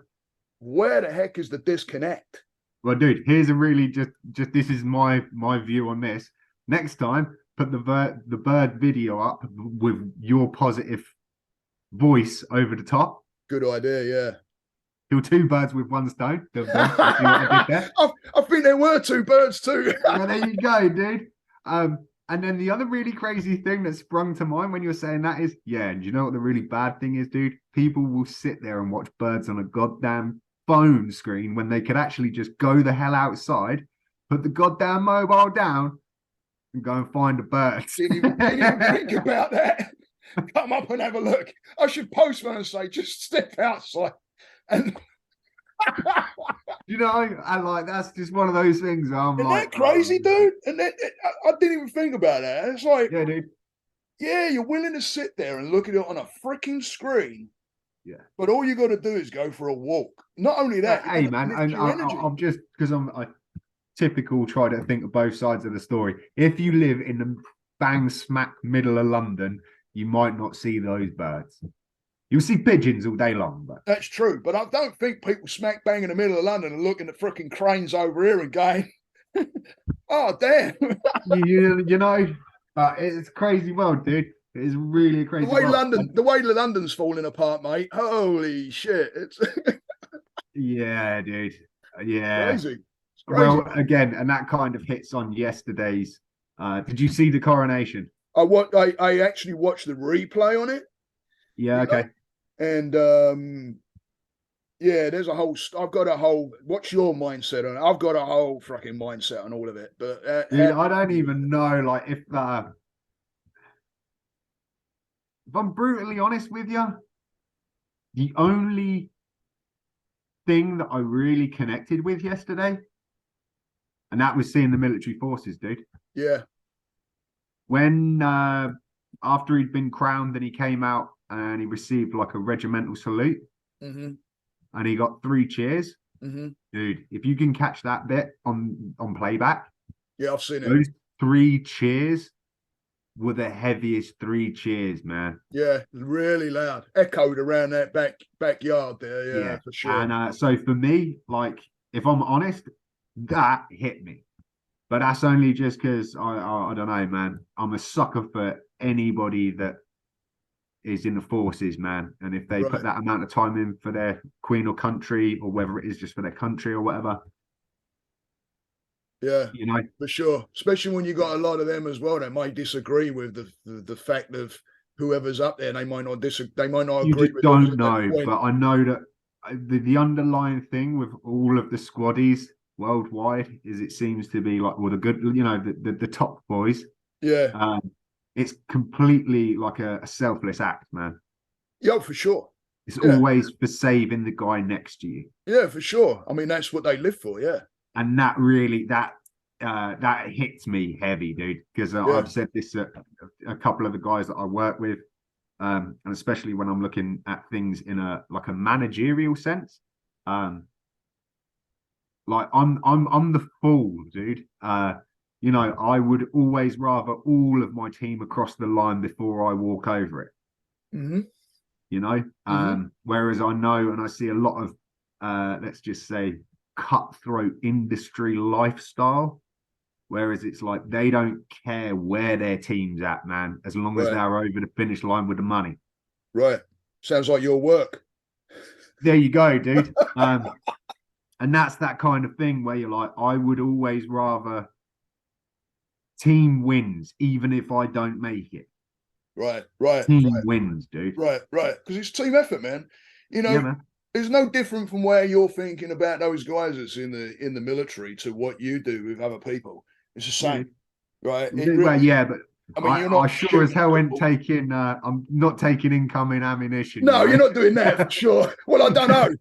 Where the heck is the disconnect? Well, dude, here's a really just this is my view on this. Next time, put the bird video up with your positive voice over the top. Good idea, yeah. Kill two birds with one stone. Dum, dum. You see what I did there? I think there were two birds too. Well, there you go, dude. And then the other really crazy thing that sprung to mind when you were saying that is, yeah, and you know what the really bad thing is, dude? People will sit there and watch birds on a goddamn phone screen when they could actually just go the hell outside, put the goddamn mobile down, and go and find the birds. Didn't even think about that. Come up and have a look. I should post one and say, just step outside. And you know, I like that's just one of those things. I'm isn't like, that crazy, oh, dude? And I didn't even think about that. It's like, yeah, dude. Yeah, you're willing to sit there and look at it on a freaking screen. Yeah. But all you got to do is go for a walk. Not only that, hey man, and I'm just because I typical try to think of both sides of the story. If you live in the bang smack middle of London, you might not see those birds. You'll see pigeons all day long, but that's true. But I don't think people smack bang in the middle of London and looking at freaking cranes over here and going, "Oh damn!" you know, it's a crazy world, dude. It is really a crazy world. The way London's falling apart, mate. Holy shit! It's yeah, dude. Yeah, crazy. It's crazy. Well, again, and that kind of hits on yesterday's. Did you see the coronation? I actually watched the replay on it. Yeah, okay. And yeah, there's a whole. I've got a whole. What's your mindset on it? I've got a whole fucking mindset on all of it. But dude, I don't even know, like, if I'm brutally honest with you, the only thing that I really connected with yesterday, and that was seeing the military forces, dude. Yeah. When after he'd been crowned, then he came out and he received like a regimental salute, and he got 3 cheers. Dude, if you can catch that bit on playback, yeah, I've seen it. Those 3 cheers were the heaviest 3 cheers, man. Yeah, really loud, echoed around that backyard there. Yeah, for sure. And so for me, like, if I'm honest, that hit me. But that's only just because I don't know, man. I'm a sucker for anybody that is in the forces, man. And if they put that amount of time in for their queen or country, or whether it is just for their country or whatever. Yeah, you know, for sure. Especially when you got a lot of them as well that might disagree with the fact of whoever's up there. They might not disagree. They might not agree. You just don't know, but I know that the underlying thing with all of the squaddies worldwide is it seems to be like, well, the good, you know, the top boys. Yeah. It's completely like a selfless act, man. Yeah, for sure. It's always for saving the guy next to you. Yeah, for sure. I mean, that's what they live for. Yeah. And that really that hits me heavy, dude, because I've said this to a couple of the guys that I work with, and especially when I'm looking at things in a managerial sense. Like I'm the fool, dude. You know, I would always rather all of my team across the line before I walk over it. You know, whereas I know and I see a lot of let's just say cutthroat industry lifestyle, whereas it's like they don't care where their team's at, man, as long as they're over the finish line with the money. Right. Sounds like your work. There you go, dude. And that's that kind of thing where you're like, I would always rather team wins, even if I don't make it. Right. Team wins, dude. Right. Because it's team effort, man. You know, it's no different from where you're thinking about those guys that's in the military to what you do with other people. It's the same, right? Well, yeah, but I mean, you're not I sure as hell ain't taking. I'm not taking incoming ammunition. No, you're not doing that for sure. Well, I don't know.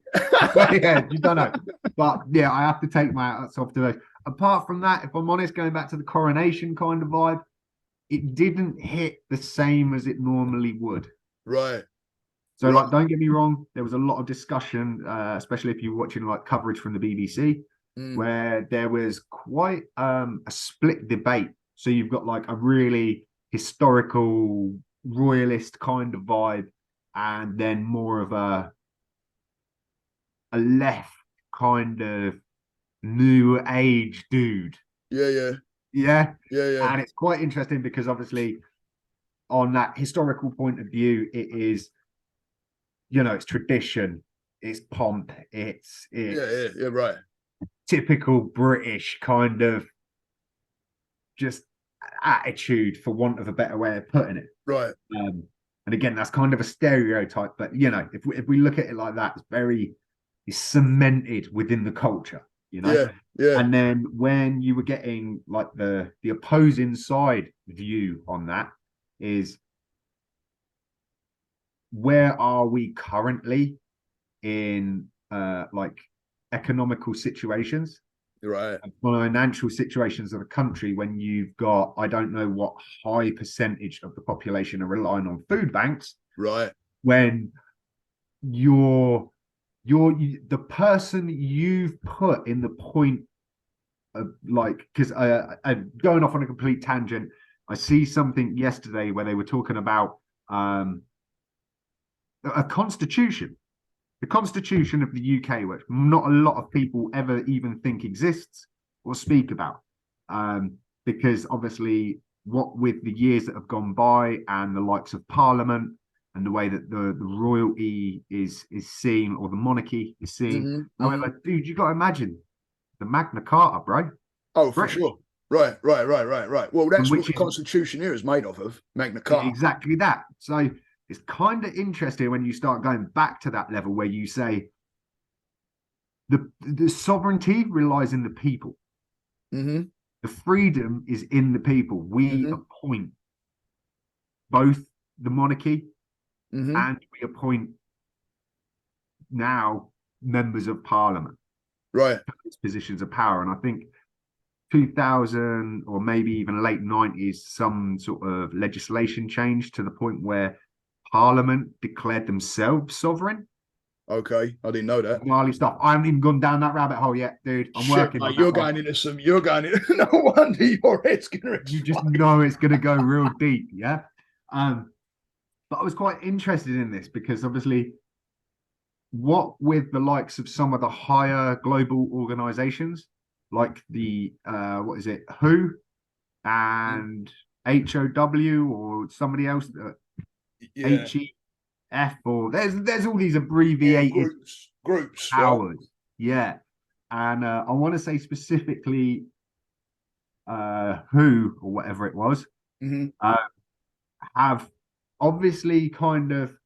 Yeah, you don't know. But yeah, I have to take my hats off to those. Apart from that, if I'm honest, going back to the coronation kind of vibe, it didn't hit the same as it normally would. Right. So, like, don't get me wrong, there was a lot of discussion, especially if you're watching like coverage from the BBC, where there was quite a split debate. So you've got like a really historical royalist kind of vibe, and then more of a left kind of new age dude. Yeah. And it's quite interesting because obviously on that historical point of view, it is, it's tradition, it's pomp, it's right. typical British kind of just attitude, for want of a better way of putting it. Right. And again, that's kind of a stereotype, but if we look at it like that, it's cemented within the culture, Yeah. And then when you were getting like the opposing side view on that is, where are we currently in like economical situations, right, financial situations of the country, when you've got, I don't know what high percentage of the population are relying on food banks, right, when the person you've put in the point of, like, because I'm going off on a complete tangent. I see something yesterday where they were talking about a constitution, the constitution of the UK, which not a lot of people ever even think exists or speak about, because obviously what with the years that have gone by and the likes of Parliament and the way that the royalty is seen, or the monarchy is seen. However, dude, you got to imagine the Magna Carta, bro. Oh, for sure. Right. Well, that's what the Constitution here is made of Magna Carta. Exactly that. So it's kind of interesting when you start going back to that level where you say the sovereignty relies in the people. The freedom is in the people. We appoint both the monarchy and we appoint now members of parliament. Right. Positions of power. And I think 2000 or maybe even late 90s, some sort of legislation changed to the point where Parliament declared themselves sovereign. Okay, I didn't know that. Gnarly stuff. I haven't even gone down that rabbit hole yet, dude. I'm working on that. You're going into no wonder your head's gonna explode. You just know it's gonna go real deep, yeah. But I was quite interested in this because obviously, what with the likes of some of the higher global organizations like the what is it, WHO and HOW or somebody else, HEF, or there's all these abbreviated groups powers, right? And I want to say specifically WHO or whatever it was, have obviously kind of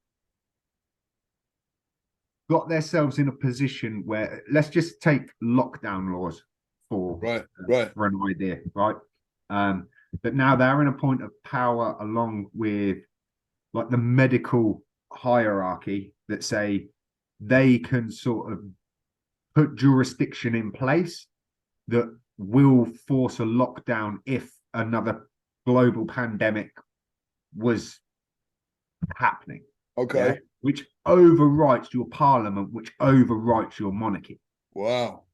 got themselves in a position where, let's just take lockdown laws for an idea, right? But now they're in a point of power along with like the medical hierarchy that say they can sort of put jurisdiction in place that will force a lockdown if another global pandemic was happening. Okay. Yeah? Which overwrites your parliament, which overwrites your monarchy. Wow.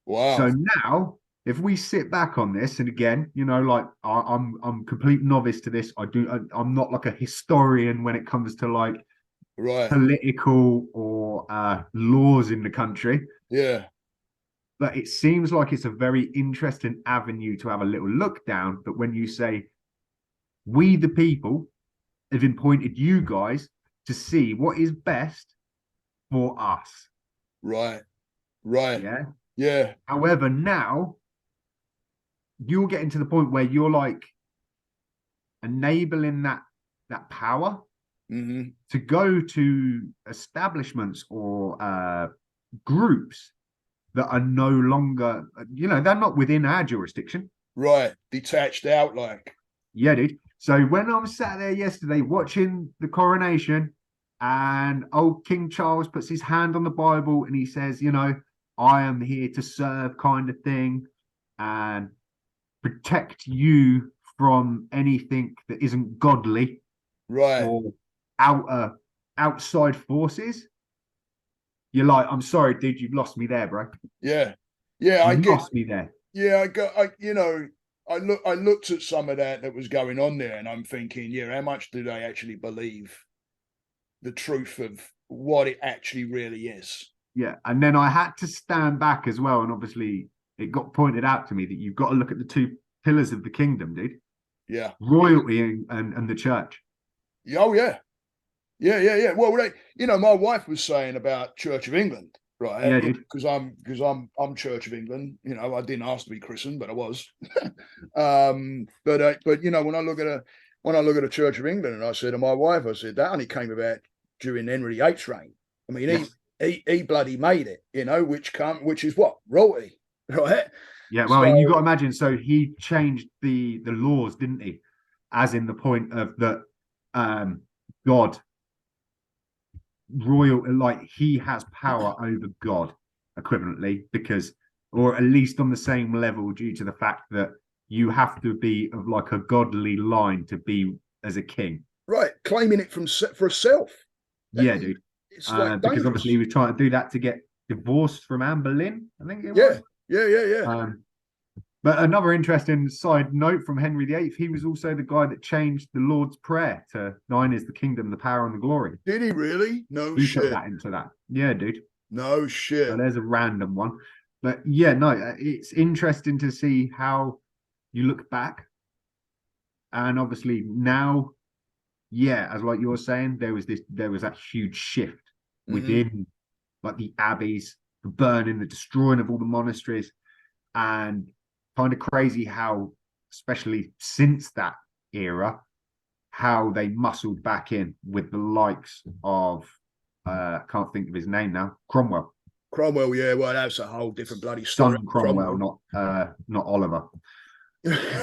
So now, if we sit back on this, and again, like I'm complete novice to this. I'm not like a historian when it comes to like political or laws in the country. Yeah. But it seems like it's a very interesting avenue to have a little look down. But when you say, we the people have appointed you guys to see what is best for us. Right. Yeah. However, now you're getting to the point where you're like enabling that power to go to establishments or groups that are no longer, they're not within our jurisdiction. Right. Detached out, like. Yeah, dude. So when I was sat there yesterday watching the coronation, and old King Charles puts his hand on the Bible and he says, I am here to serve, kind of thing, and protect you from anything that isn't godly, right, or outer outside forces, you're like, I'm sorry, dude, you've lost me there, bro. Yeah. I lost me there. Yeah, I looked at some of that was going on there, and I'm thinking, yeah, how much do they actually believe the truth of what it actually really is? Yeah, and then I had to stand back as well, and obviously it got pointed out to me that you've got to look at the two pillars of the kingdom, dude. Yeah, royalty and the church. Oh yeah. Well, my wife was saying about Church of England, right? Yeah, dude. Because I'm Church of England. I didn't ask to be christened, but I was. But when I look at a Church of England, and I said to my wife, I said that only came about during Henry VIII's reign. I mean, yes. he bloody made it, which is what royalty, right? Yeah, well, and you got to imagine. So he changed the laws, didn't he? As in the point of that, God, royal, like he has power over God, equivalently, because, or at least on the same level, due to the fact that you have to be of like a godly line to be as a king. Right, claiming it for herself. Yeah, dude. It's like because obviously he was trying to do that to get divorced from Anne Boleyn, I think it was. Yeah. But another interesting side note from Henry VIII, he was also the guy that changed the Lord's Prayer to "Thine is the kingdom, the power, and the glory." Did he really? No he shit. Took that into that. Yeah, dude. No shit. So there's a random one. But yeah, no, it's interesting to see how you look back. And obviously now, yeah, as like you were saying, there was that huge shift within like the abbeys, the burning, the destroying of all the monasteries, and kind of crazy how, especially since that era, how they muscled back in with the likes of can't think of his name now, Cromwell. Yeah, well, that's a whole different bloody story. Son Cromwell. Not Oliver.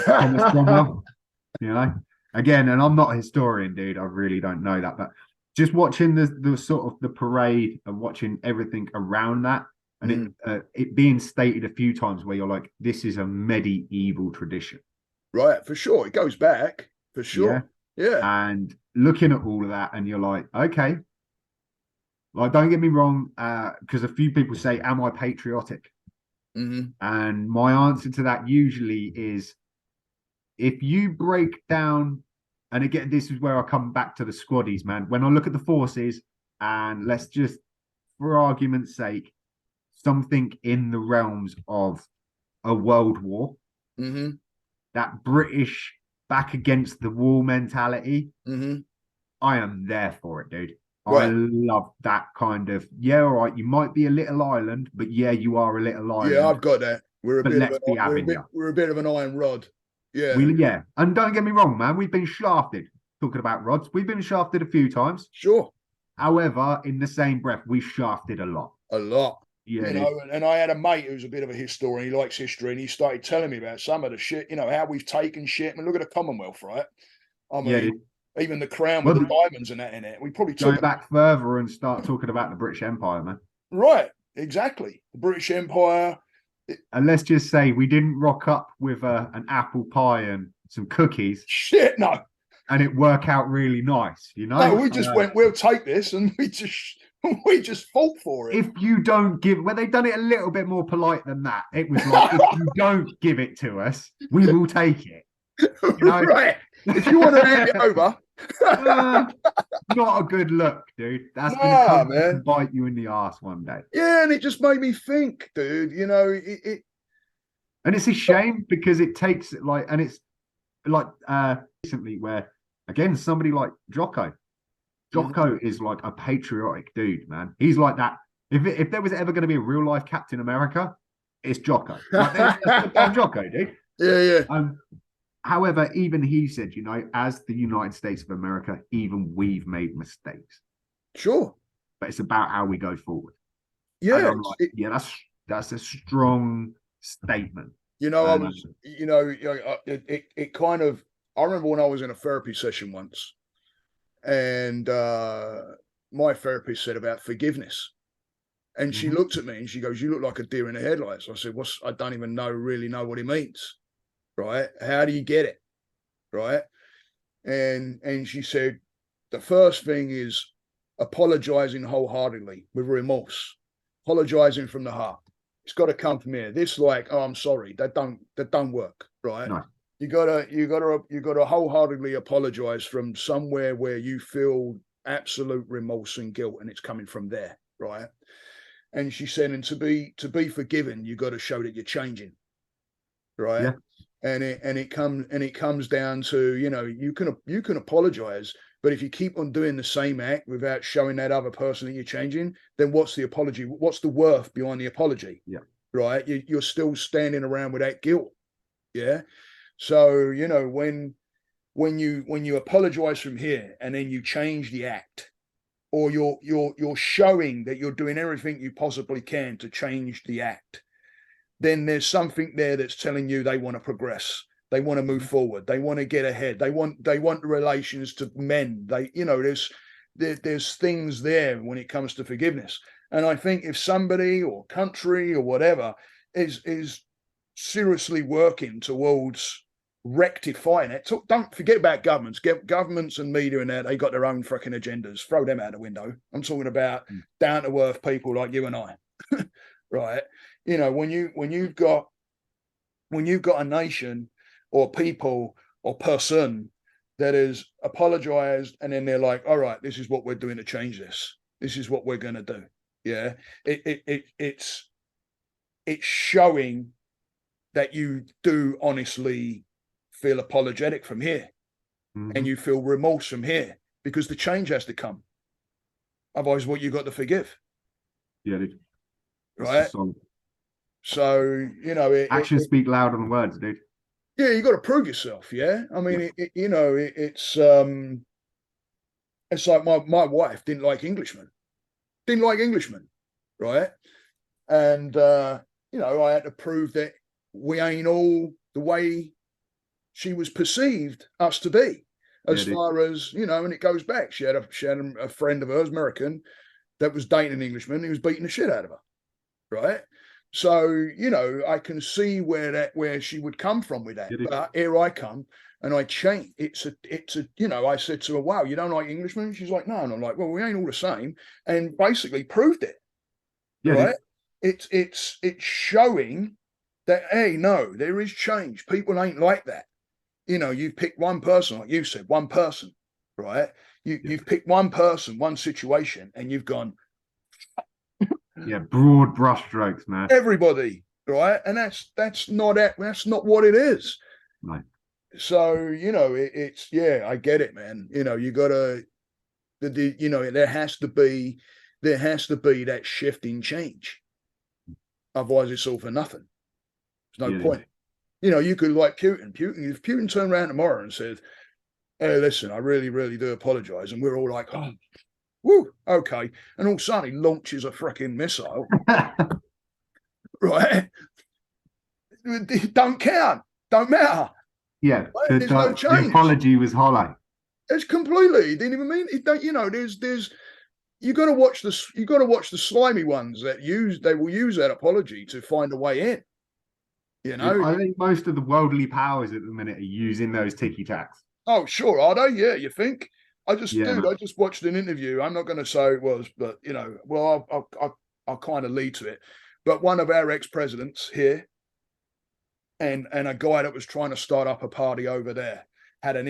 Thomas Cromwell. Again, and I'm not a historian, dude. I really don't know that, but just watching the sort of the parade and watching everything around that, and it being stated a few times where you're like, this is a medieval tradition, right? For sure, it goes back for sure. Yeah. And looking at all of that, and you're like, okay, like don't get me wrong, because a few people say, "Am I patriotic?" And my answer to that usually is, if you break down, and again, this is where I come back to the squaddies, man. When I look at the forces, and let's just, for argument's sake, something in the realms of a world war, that British back against the wall mentality, I am there for it, dude. Right. I love that kind of, yeah, all right, you might be a little island, but yeah, you are a little island. Yeah, I've got that. We're a bit of an iron rod. Yeah. And don't get me wrong, man, we've been shafted. Talking about rods, we've been shafted a few times. Sure. However, in the same breath, we shafted a lot. Yeah, and I had a mate who's a bit of a historian. He likes history, and he started telling me about some of the shit. How we've taken shit. I mean, look at the Commonwealth, right? I mean, even the crown with the diamonds and that in it. We probably go back further and start talking about the British Empire, man. Right, exactly. The British Empire. And let's just say we didn't rock up with an apple pie and some cookies. Shit, no. And it work out really nice, No, we just went, we'll take this, and we just fought for it. If you don't give, well, they've done it a little bit more polite than that. It was like, if you don't give it to us, we will take it. Right. If you want to hand it over. Not a good look, dude. That's going to come and bite you in the ass one day. Yeah, and it just made me think, dude, and it's a shame because it takes like, and it's like recently where, again, somebody like Jocko is like a patriotic dude, man. He's like that. If there was ever going to be a real life Captain America, it's Jocko. Like, it's Jocko, dude. Yeah. However, even he said, as the United States of America, even we've made mistakes. Sure. But it's about how we go forward. Yeah. That's a strong statement. It kind of, I remember when I was in a therapy session once, and my therapist said about forgiveness. And she looked at me and she goes, "You look like a deer in the headlights." I said, I don't even really know what it means. Right? How do you get it? Right? And she said, the first thing is apologizing wholeheartedly with remorse, apologizing from the heart. It's got to come from here. This like, oh, I'm sorry, that don't work, right? No. You gotta wholeheartedly apologize from somewhere where you feel absolute remorse and guilt, and it's coming from there, right? And she said, and to be forgiven, you got to show that you're changing, right? Yeah. And it comes down to, you know, you can apologize, but if you keep on doing the same act without showing that other person that you're changing, then what's the apology? What's the worth behind the apology? Yeah. Right? You're still standing around with that guilt. Yeah. So, you know, when you apologize from here and then you change the act, or you're showing that you're doing everything you possibly can to change the act, then there's something there that's telling you they want to progress. They want to move forward. They want to get ahead. They want the relations to mend. There's things there when it comes to forgiveness. And I think if somebody or country or whatever is seriously working towards rectifying it, so don't forget about governments. Governments and media and that, they got their own freaking agendas. Throw them out the window. I'm talking about down to earth people like you and I, right? You know, when you've got a nation or people or person that is apologized, and then they're like, all right, this is what we're doing to change this. This is what we're going to do. Yeah, it's showing that you do honestly feel apologetic from here, and you feel remorse from here, because the change has to come. Otherwise, what you got to forgive? Yeah, dude. Right. So, you know, actions speak louder than words, dude. Yeah, you got to prove yourself. Yeah, I mean, it's like my wife didn't like Englishmen, right? And you know, I had to prove that we ain't all the way she was perceived us to be, as far as, you know. And it goes back. She had a friend of hers, American, that was dating an Englishman. He was beating the shit out of her, right? So, you know, I can see where she would come from with that. But here I come and I change. It's a, you know, I said to her, wow, you don't like Englishmen? She's like, no. And I'm like, well, we ain't all the same. And basically proved it. Yeah, right? It's showing that, hey, no, there is change. People ain't like that. You know, you pick one person, like you said, one person, right? You've picked one person, one situation, and you've gone, yeah, broad brushstrokes, man. Everybody, right? And that's not what it is. Right. So, you know, it's yeah, I get it, man. You know, you gotta, you know, there has to be that shift in change. Otherwise, it's all for nothing. There's no point. You know, you could like Putin. If Putin turned around tomorrow and said, "Hey, listen, I really, really do apologize," and we're all like, "Oh, woo, okay," and all of a sudden he launches a freaking missile, right? Don't count, don't matter. Yeah, right? There's no change. The apology was hollow. It's completely. It didn't even mean it. Don't, you know, there's you got to watch the slimy ones they will use that apology to find a way in. You know, I think most of the worldly powers at the minute are using those ticky tacks. Oh, sure, are they? Yeah, you think? I just watched an interview. I'm not going to say it was, but you know, well, I'll kind of lead to it. But one of our ex-presidents here, and a guy that was trying to start up a party over there had an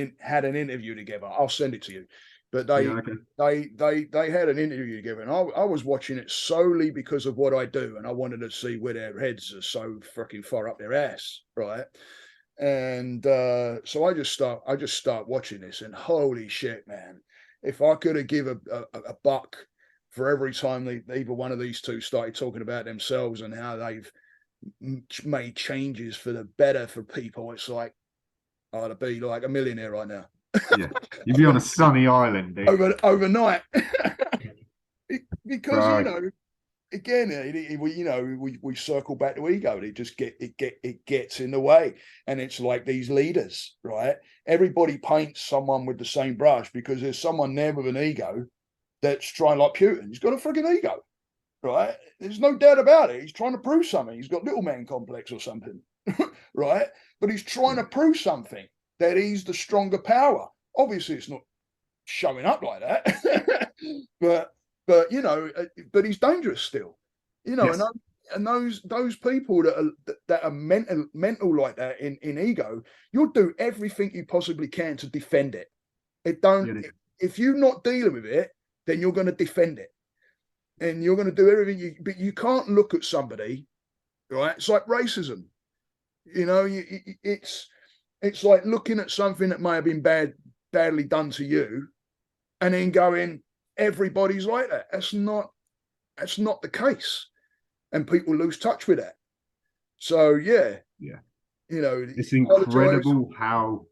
interview together. I'll send it to you. But they had an interview together, and I was watching it solely because of what I do, and I wanted to see where their heads are so freaking far up their ass, right? And so I just start watching this, and holy shit, man! If I could have give a buck for every time either one of these two started talking about themselves and how they've made changes for the better for people, it's like I'd be like a millionaire right now. Yeah, you'd be on a sunny island, dude. overnight. Because right. You know, again, we circle back to ego. It gets in the way, and it's like these leaders, right? Everybody paints someone with the same brush because there's someone there with an ego that's trying, like Putin. He's got a freaking ego, right? There's no doubt about it. He's trying to prove something. He's got little man complex or something, right? But he's trying to prove something, that he's the stronger power. Obviously, it's not. showing up like that. but you know, but he's dangerous still. You know, Yes. and those people that are mental like that in ego, you'll do everything you possibly can to defend it. It don't. Yeah, If you're not dealing with it, then you're going to defend it, and you're going to do everything. But you can't look at somebody, right? It's like racism. You know, it's like looking at something that may have been badly done to you, and then going, everybody's like that. That's not the case, and people lose touch with that. So yeah, yeah, you know, it's apologize. incredible how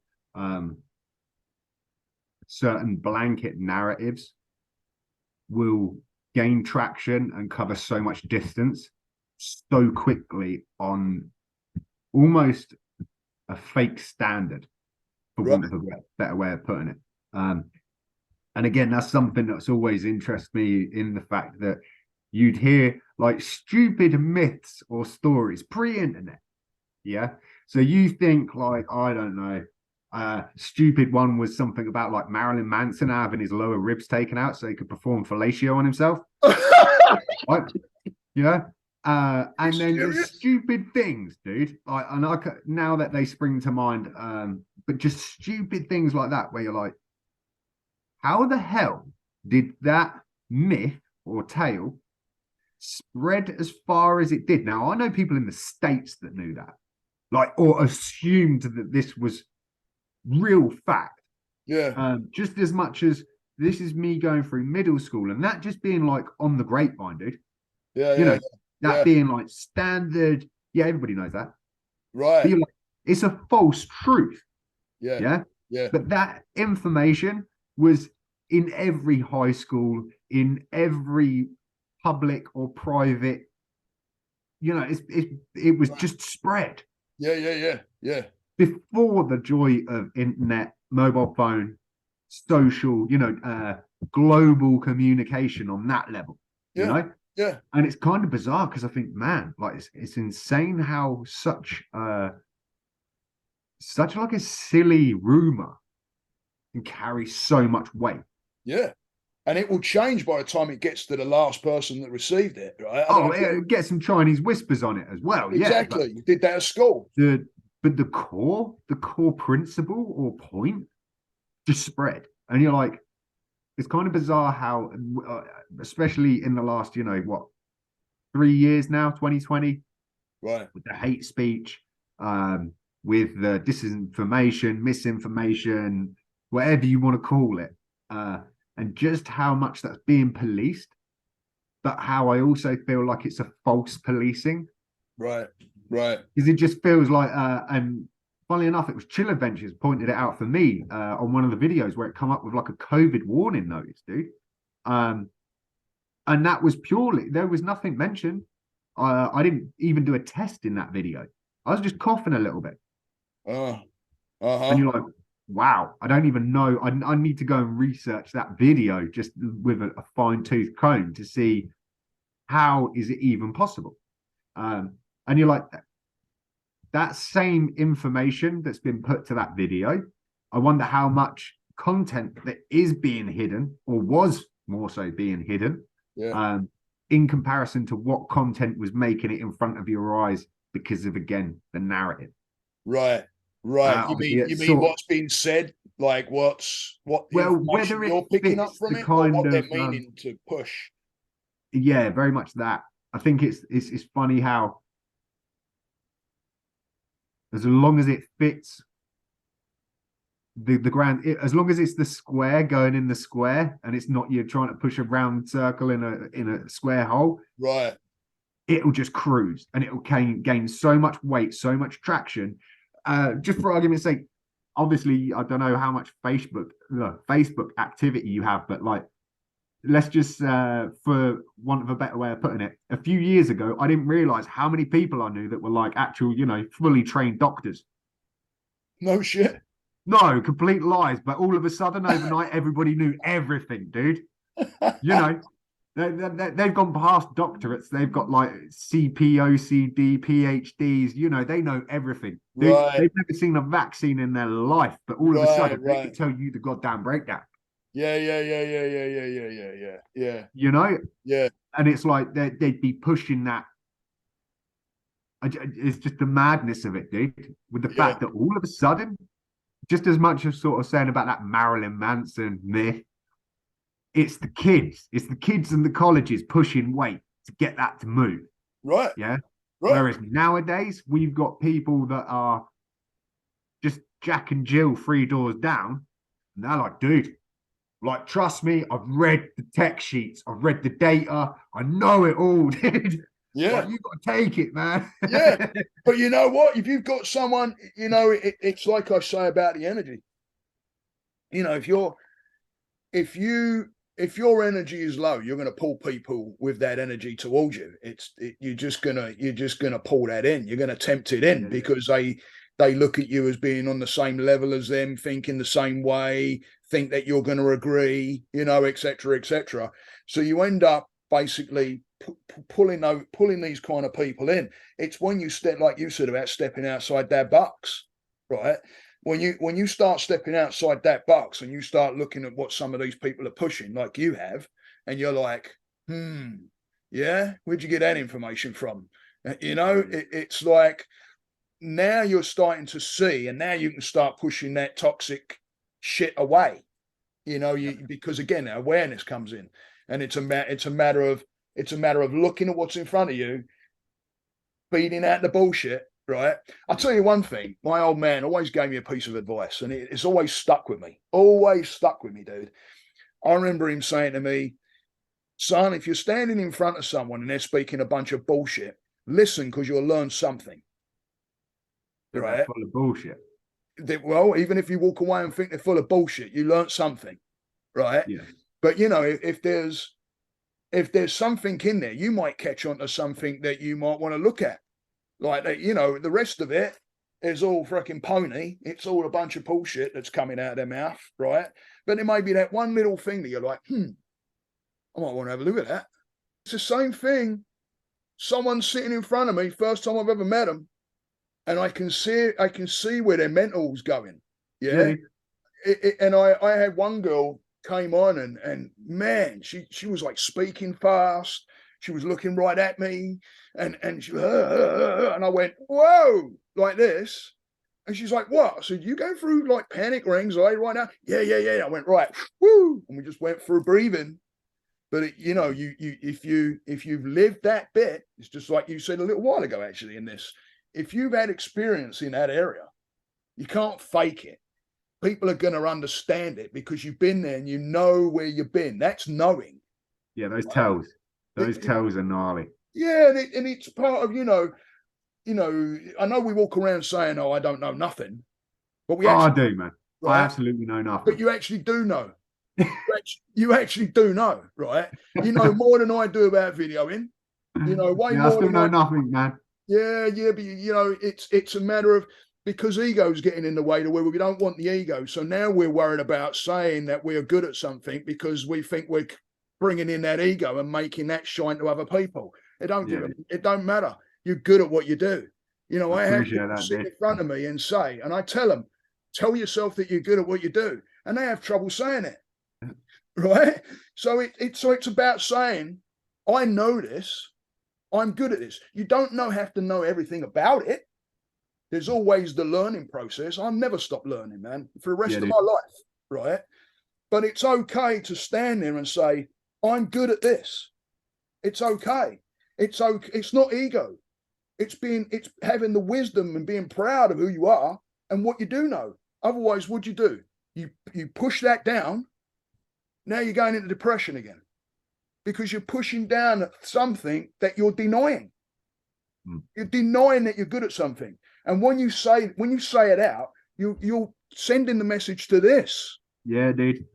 certain blanket narratives will gain traction and cover so much distance so quickly on almost a fake standard, for Right. want of a better way of putting it. And again, that's something that's always interested me, in the fact that you'd hear like stupid myths or stories pre-internet. Yeah. So you think like, I don't know, stupid one was something about like Marilyn Manson having his lower ribs taken out so he could perform fellatio on himself. Right? Yeah. And then there's stupid things, dude. Like, and now that they spring to mind, but just stupid things like that, where you're like, how the hell did that myth or tale spread as far as it did? Now, I know people in the States that knew that, like, or assumed that this was real fact. Yeah. Just as much as this is me going through middle school and that just being like on the grapevine, dude. Yeah. You Yeah. know, that being like standard. Yeah, everybody knows that. But Right. you're like, it's a false truth. Yeah. Yeah. Yeah. But that information was in every high school, in every public or private, you know, it was just spread Yeah. Yeah. Yeah. Yeah. before the joy of internet, mobile phone, social, global communication on that level, you Yeah. know? Yeah. And it's kind of bizarre because I think, man, like it's insane how such like a silly rumor can carry so much weight. Yeah. And it will change by the time it gets to the last person that received it, right? Oh, it get some Chinese whispers on it as well. Yeah, but Exactly. You did that at school. the core principle or point just spread, and you're like, it's kind of bizarre how, especially in the last, 3 years now, 2020, Right. with the hate speech, with the disinformation, misinformation, whatever you want to call it, and just how much that's being policed, but how I also feel like it's a false policing. Right. Right. Because it just feels like, and funnily enough, it was Chill Adventures pointed it out for me on one of the videos where it come up with like a COVID warning notice, dude. And that was purely, there was nothing mentioned. I didn't even do a test in that video. I was just coughing a little bit. And you're like, wow, I don't even know. I need to go and research that video just with a fine-tooth comb to see how is it even possible. And you're like, that same information that's been put to that video, I wonder how much content that is being hidden or was more so being hidden, in comparison to what content was making it in front of your eyes because of, again, the narrative. Right. You mean what's being said, like what information you're picking up from it, or what they're meaning to push? Yeah, very much that. I think it's funny how, as long as it fits the grand, as long as it's the square going in the square, and it's not you're trying to push a round circle in a square hole, right? It'll just cruise, and it'll gain so much weight, so much traction. Just for argument's sake, obviously, I don't know how much Facebook activity you have, but like, let's just, for want of a better way of putting it, a few years ago, I didn't realize how many people I knew that were like actual, fully trained doctors. No shit. No, complete lies. But all of a sudden, overnight, everybody knew everything, dude. They've gone past doctorates. They've got like CPOCD, PhDs. They know everything. Right. They've never seen a vaccine in their life, but all of a sudden, they can tell you the goddamn breakdown. Yeah, yeah, yeah, yeah, yeah, yeah, yeah, yeah, yeah, yeah. You know, Yeah, and it's like they'd be pushing that. It's just the madness of it, dude. With the yeah, fact that all of a sudden, just as much as sort of saying about that Marilyn Manson myth, it's the kids and the colleges pushing weight to get that to move. right, Yeah. right. Whereas nowadays we've got people that are just Jack and Jill 3 doors down, and they're like, dude, like trust me, I've read the tech sheets, I've read the data, I know it all, dude. Yeah, Like you got to take it, man. yeah. But you know what? If you've got someone, it's like I say about the energy. If you if your energy is low, you're going to pull people with that energy towards you. You're just gonna pull that in. You're going to tempt it in Yeah, because they look at you as being on the same level as them, thinking the same way, think that you're going to agree, etc., etc. So you end up basically pulling these kind of people in. It's when you step, like you said about stepping outside their box, right? When you start stepping outside that box and you start looking at what some of these people are pushing, like you have, and you're like, yeah, where'd you get that information from? It's like now you're starting to see, and now you can start pushing that toxic shit away. Because again, awareness comes in, and it's a matter of looking at what's in front of you, beating out the bullshit. Right. I'll tell you one thing. My old man always gave me a piece of advice, and it's always stuck with me. Always stuck with me, dude. I remember him saying to me, son, if you're standing in front of someone and they're speaking a bunch of bullshit, listen, because you'll learn something. right. Full of bullshit. Well, even if you walk away and think they're full of bullshit, you learn something. Right. Yeah. But if there's something in there, you might catch on to something that you might want to look at. Like that, the rest of it is all freaking pony. It's all a bunch of bullshit that's coming out of their mouth, right? But there may be that one little thing that you're like, I might want to have a look at that. It's the same thing. Someone's sitting in front of me, first time I've ever met them, and I can see where their mental's going. Yeah. And I had one girl came on and man, she was like speaking fast. She was looking right at me, and she and I went, whoa, like this. And she's like, what? I said, you go through like panic or anxiety right now? Yeah. I went, right, woo. And we just went through breathing. But if you've lived that bit, it's just like you said a little while ago, actually, in this. If you've had experience in that area, you can't fake it. People are going to understand it because you've been there and you know where you've been. That's knowing. Yeah, those tells. Those tells are gnarly. Yeah, and it's part of, I know we walk around saying, oh, I don't know nothing. But I do, man. Right? I absolutely know nothing. But you actually do know. You actually do know, right? You know more than I do about videoing. Way more. I still know nothing, man. Yeah, but it's a matter of, because ego's getting in the way to where we don't want the ego. So now we're worried about saying that we're good at something because we think we're bringing in that ego and making that shine to other people. It don't matter. You're good at what you do. I have people sit in front of me and say, and I tell them, tell yourself that you're good at what you do, and they have trouble saying it. Right? So it's about saying, I know this, I'm good at this. You don't have to know everything about it. There's always the learning process. I'll never stop learning, man, for the rest of my life, right? But it's okay to stand there and say, I'm good at this. It's okay. It's okay. It's not ego. It's having the wisdom and being proud of who you are and what you do know. Otherwise, what'd you do? You push that down. Now you're going into depression again because you're pushing down something that you're denying. You're denying that you're good at something. And when you say it out, you're sending the message to this. Yeah, dude.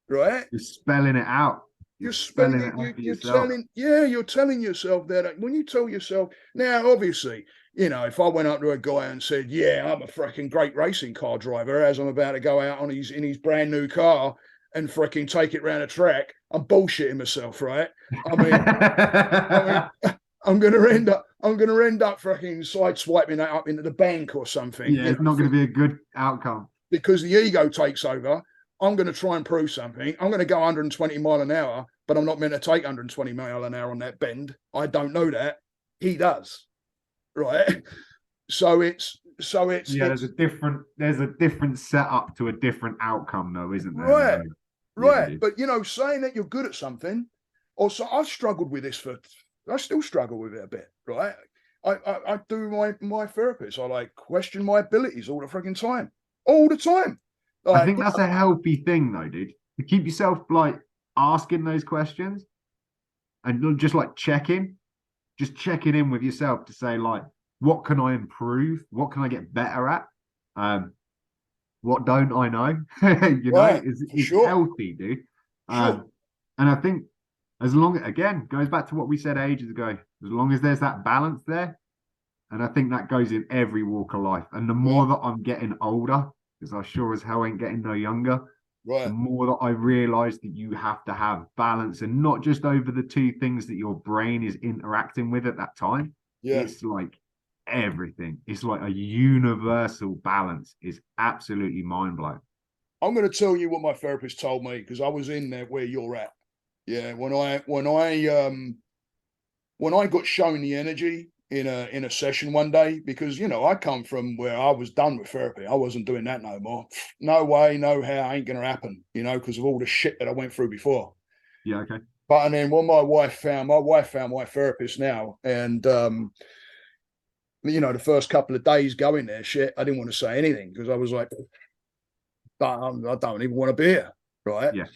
Right? You're spelling it out. You're spelling it out for yourself. You're telling yourself that. When you tell yourself, now obviously, if I went up to a guy and said, yeah, I'm a freaking great racing car driver, as I'm about to go out in his brand new car and freaking take it around a track, I'm bullshitting myself, right? I mean, I'm going to end up fucking sideswiping that up into the bank or something. Yeah, it's not going to be a good outcome because the ego takes over. I'm going to try and prove something. I'm going to go 120 mile an hour, but I'm not meant to take 120 mile an hour on that bend. I don't know that. He does, right? There's a different setup to a different outcome, though, isn't there? Right, right. Yeah. But saying that you're good at something, also I've struggled with this I still struggle with it a bit, right? I do my therapist. I like question my abilities all the freaking time, all the time. I think that's a healthy thing, though, dude. To keep yourself like asking those questions and just like checking in with yourself to say like, what can I improve? What can I get better at? What don't I know? It's sure. healthy, dude. Sure. And I think as long again goes back to what we said ages ago. As long as there's that balance there, and I think that goes in every walk of life. And the more that I'm getting older, because I sure as hell ain't getting no younger, the more that I realize that you have to have balance, and not just over the two things that your brain is interacting with at that time. It's like everything. It's like a universal balance. Is absolutely mind blowing. I'm going to tell you what my therapist told me, because I was in there where you're at. Yeah, when I got shown the energy in a session one day, because I come from where I was done with therapy. I wasn't doing that no more. No way, no how, ain't gonna happen. Because of all the shit that I went through before. Yeah, okay. But and then when my wife found my therapist now, and the first couple of days going there, shit, I didn't want to say anything, because I was like, I don't even want to be here, right? Yeah.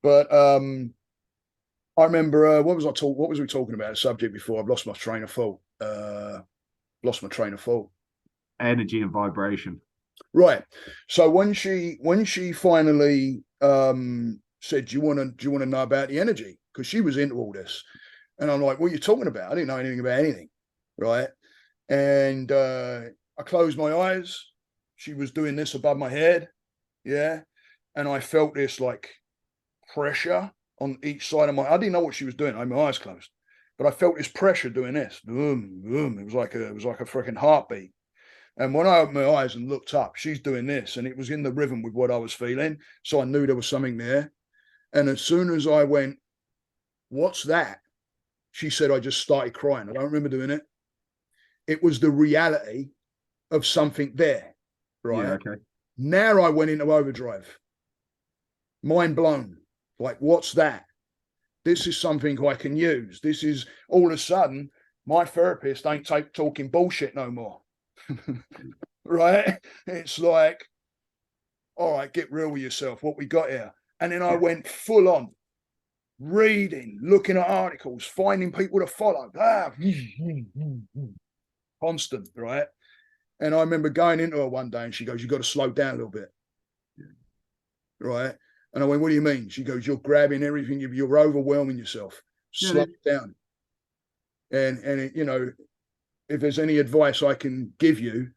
But I remember what was we talking about? A subject before. I've lost my train of thought. Energy and vibration. Right. So when she finally said, "Do you want to know about the energy?" Because she was into all this, and I'm like, "What are you talking about? I didn't know anything about anything." Right. And I closed my eyes. She was doing this above my head. Yeah. And I felt this like pressure on each side of I didn't know what she was doing. I had my eyes closed, but I felt this pressure doing this. Boom, boom. It was like a freaking heartbeat. And when I opened my eyes and looked up, she's doing this, and it was in the rhythm with what I was feeling. So I knew there was something there. And as soon as I went, "What's that?" She said, I just started crying. I don't remember doing it. It was the reality of something there, right? Yeah, okay. Now I went into overdrive. Mind blown. Like, what's that? This is something I can use. This is all of a sudden, my therapist ain't talking bullshit no more. Right? It's like, all right, get real with yourself. What we got here? And then I went full on reading, looking at articles, finding people to follow. Constant, right? And I remember going into her one day and she goes, "You got to slow down a little bit." Right? And I went, "What do you mean?" She goes, "You're grabbing everything. You're overwhelming yourself. Slow down." And if there's any advice I can give you,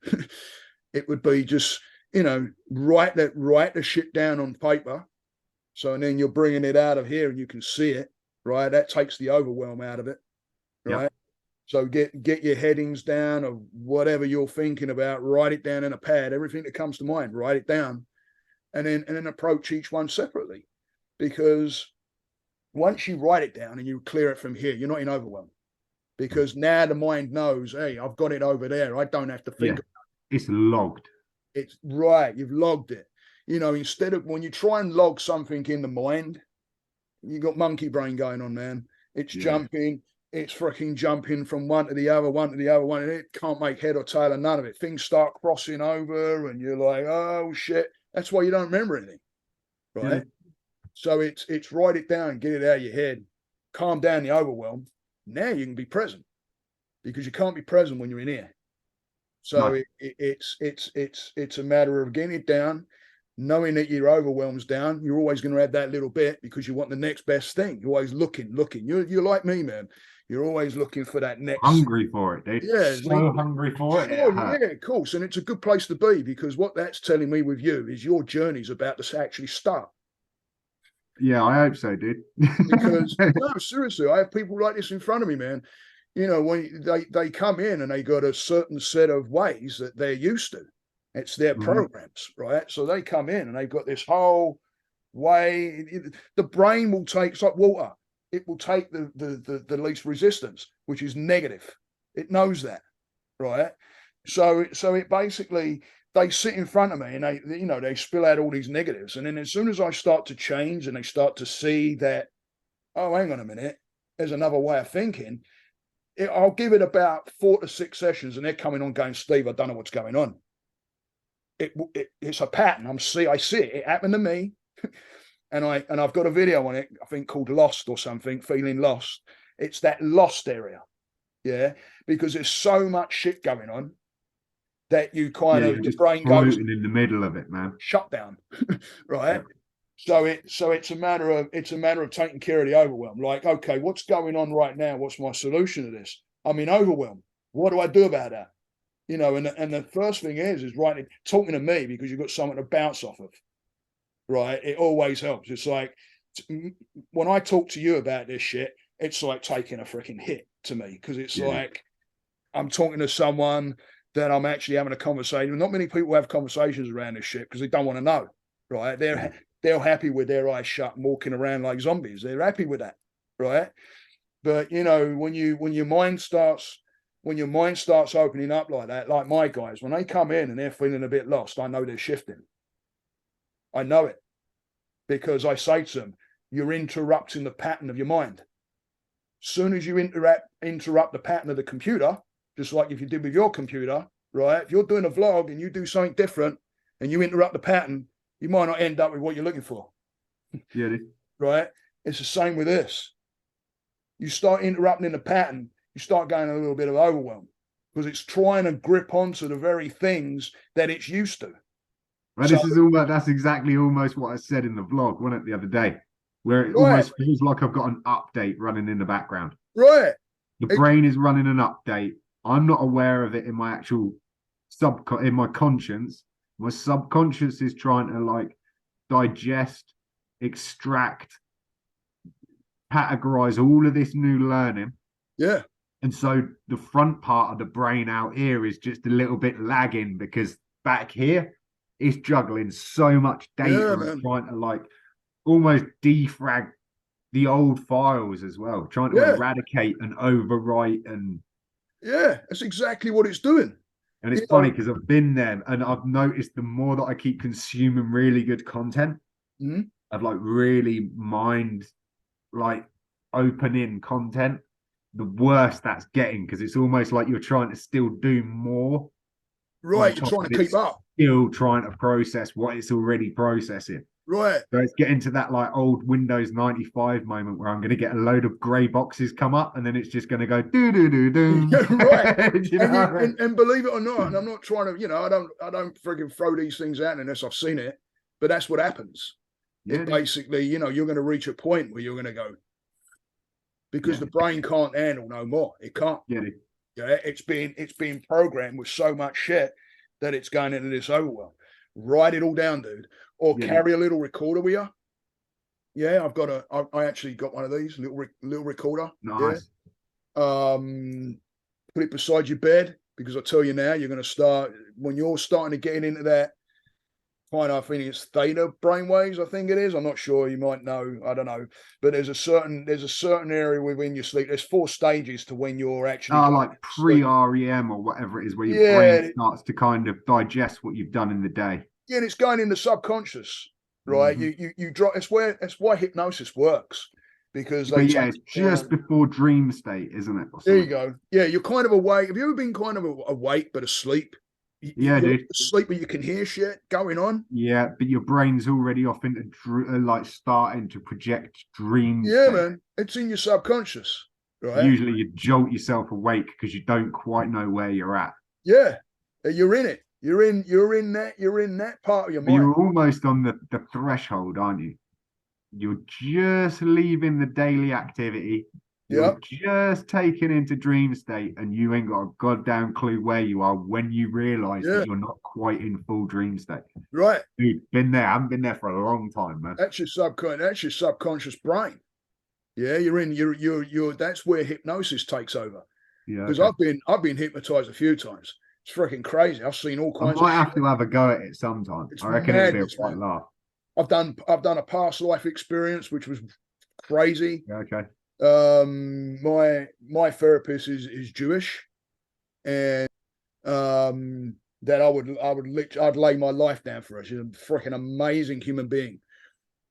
it would be just, write the shit down on paper. So, and then you're bringing it out of here and you can see it, right? That takes the overwhelm out of it, right? Yep. So get your headings down of whatever you're thinking about, write it down in a pad, everything that comes to mind, write it down, and then approach each one separately. Because once you write it down and you clear it from here, you're not in overwhelm. Because now the mind knows, hey, I've got it over there. I don't have to think about it. It's logged. It's right. You've logged it. Instead of when you try and log something in the mind, you got monkey brain going on, man. It's jumping. It's freaking jumping from one to the other, and it can't make head or tail of none of it. Things start crossing over and you're like, oh, shit. That's why you don't remember anything, right? Yeah. So it's write it down, get it out of your head, calm down the overwhelm. Now you can be present, because you can't be present when you're in here. So no. It's a matter of getting it down, knowing that your overwhelm's down. You're always going to have that little bit because you want the next best thing. You're always looking. You're like me, man. You're always looking for that next. Hungry for it, dude. Yeah, so hungry for it. Sure, yeah, of course. And it's a good place to be, because what that's telling me with you is your journey's about to actually start. Yeah, I hope so, dude. Because no, seriously, I have people like this in front of me, man. When they come in and they got a certain set of ways that they're used to, It's their programs, right? So they come in and they've got this whole way. The brain will take, it's like water. It will take the least resistance, which is negative. It knows that, right? So it basically, they sit in front of me and they spill out all these negatives. And then as soon as I start to change and they start to see that, oh, hang on a minute, there's another way of thinking. I'll give it about 4 to 6 sessions and they're coming on going, Steve, I don't know what's going on. It's a pattern. I see it. It happened to me. And I've got a video on it, I think called Lost or something, feeling lost. It's that lost area. Yeah. Because there's so much shit going on that you kind of, your brain goes in the middle of it, man. Shut down. Right. Yeah. So it's a matter of taking care of the overwhelm. Like, okay, what's going on right now? What's my solution to this? I'm in overwhelm. What do I do about that? And the first thing is talking to me, because you've got something to bounce off of. Right. It always helps. It's like when I talk to you about this shit, it's like taking a freaking hit to me, because it's like I'm talking to someone that I'm actually having a conversation. Not many people have conversations around this shit because they don't want to know. Right. They're happy with their eyes shut and walking around like zombies. They're happy with that. Right. But when your mind starts opening up like that, like my guys, when they come in and they're feeling a bit lost, I know they're shifting. I know it, because I say to them, you're interrupting the pattern of your mind. Soon as you interrupt the pattern of the computer, just like if you did with your computer, right? If you're doing a vlog and you do something different and you interrupt the pattern, you might not end up with what you're looking for. Yeah. Right? It's the same with this. You start interrupting the pattern, you start going a little bit of overwhelm, because it's trying to grip onto the very things that it's used to. Well, that's exactly almost what I said in the vlog, wasn't it, the other day, where it almost feels like I've got an update running in the background. Right. The brain is running an update. I'm not aware of it in my actual in my conscience. My subconscious is trying to like digest, extract, categorize all of this new learning. Yeah. And so the front part of the brain out here is just a little bit lagging, because back here, it's juggling so much data and trying to like almost defrag the old files as well, trying to eradicate and overwrite. And that's exactly what it's doing. And it's funny because I've been there and I've noticed the more that I keep consuming really good content, of like really mind like opening content, the worse that's getting, because it's almost like you're trying to still do more. Right, you're trying to keep up. Still trying to process what it's already processing. Right. So it's getting to that like old Windows 95 moment where I'm going to get a load of grey boxes come up and then it's just going to go do do do do. Right. And believe it or not, and I'm not trying to, I don't freaking throw these things out unless I've seen it, but that's what happens. Yeah, basically, you're going to reach a point where you're going to go, because the brain can't handle no more. It can't. Yeah, it's been programmed with so much shit that it's going into this overwhelm. Write it all down, dude, or carry a little recorder with you. Yeah, I actually got one of these little recorder. Nice. Yeah. Put it beside your bed, because I tell you now, you're going to start, when you're starting to get into that kind of, I think it's theta brainwaves, I think it is. I'm not sure. You might know. I don't know. But there's a certain area within your sleep. There's 4 stages to when you're actually like pre-REM or whatever it is, where your brain starts to kind of digest what you've done in the day. Yeah, and it's going in the subconscious, right? You drop. That's why hypnosis works, because it's just before dream state, isn't it? There you go. Yeah, you're kind of awake. Have you ever been kind of awake but asleep? Dude. Sleep, but you can hear shit going on. Yeah, but your brain's already off into like starting to project dreams. Yeah, man, it's in your subconscious, right? Usually, you jolt yourself awake because you don't quite know where you're at. Yeah, you're in it. You're in that part of your mind. You're almost on the threshold, aren't you? You're just leaving the daily activity. You're just taken into dream state, and you ain't got a goddamn clue where you are when you realise that you're not quite in full dream state. Right. Dude, been there. I haven't been there for a long time, man. That's your subconscious brain. Yeah, you're that's where hypnosis takes over. Yeah. Because I've been hypnotized a few times. It's freaking crazy. I've seen all I kinds of might have shit. to have a go at it sometime. It's I reckon it'd be a madness, quite man. laugh. I've done a past life experience, which was crazy. Yeah, okay. My therapist is Jewish, and that I'd lay my life down for her. She's a freaking amazing human being.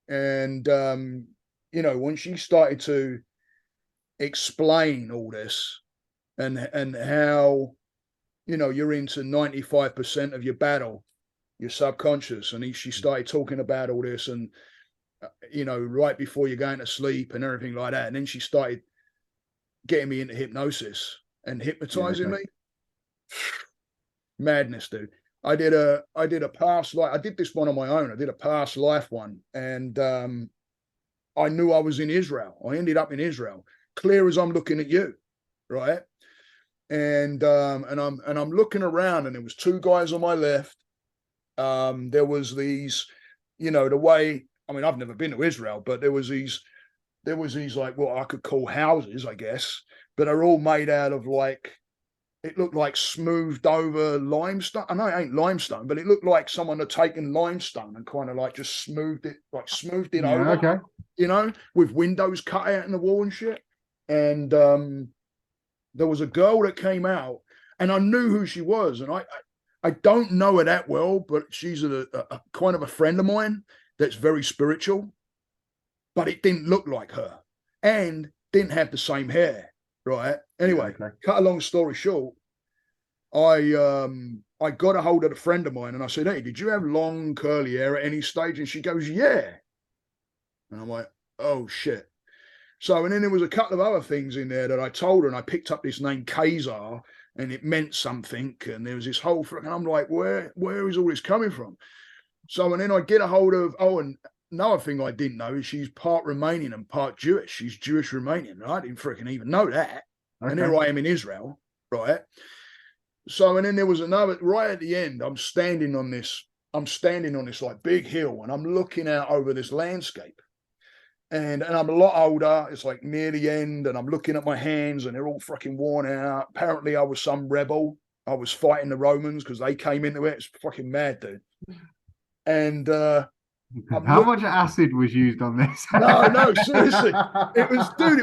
And when she started to explain all this and how you're into 95% of your battle, your subconscious, and she started talking about all this, and right before you're going to sleep and everything like that, and then she started getting me into hypnosis and hypnotizing me. Madness, dude. I did a past life. I did this one on my own. I did a past life one, and I knew I was in Israel. I ended up in Israel, clear as I'm looking at you, right? And I'm looking around, and there was two guys on my left. There was these, the way. I mean, I've never been to Israel, but there was these like what I could call houses, I guess, but they're all made out of like. It looked like smoothed over limestone. I know it ain't limestone, but it looked like someone had taken limestone and kind of like just smoothed it over, Okay. With windows cut out in the wall and shit. And there was a girl that came out, and I knew who she was. And I don't know her that well, but she's a kind of a friend of mine that's very spiritual, but it didn't look like her and didn't have the same hair. Right. Anyway, cut a long story short, I got a hold of a friend of mine and I said, "Hey, did you have long curly hair at any stage?" And she goes, "Yeah." And I'm like, "Oh shit." So, and then there was a couple of other things in there that I told her, and I picked up this name Kazar, and it meant something. And there was this whole, and I'm like, where is all this coming from? So, and then I get a hold of, and another thing I didn't know is she's part Romanian and part Jewish. She's Jewish Romanian. I didn't freaking even know that. Okay. And here I am in Israel, right? So, and then there was another, right at the end, I'm standing on this like big hill, and I'm looking out over this landscape. And I'm a lot older. It's like near the end, and I'm looking at my hands, and they're all fucking worn out. Apparently, I was some rebel. I was fighting the Romans because they came into it. It's fucking mad, dude. And how much acid was used on this? No, seriously, it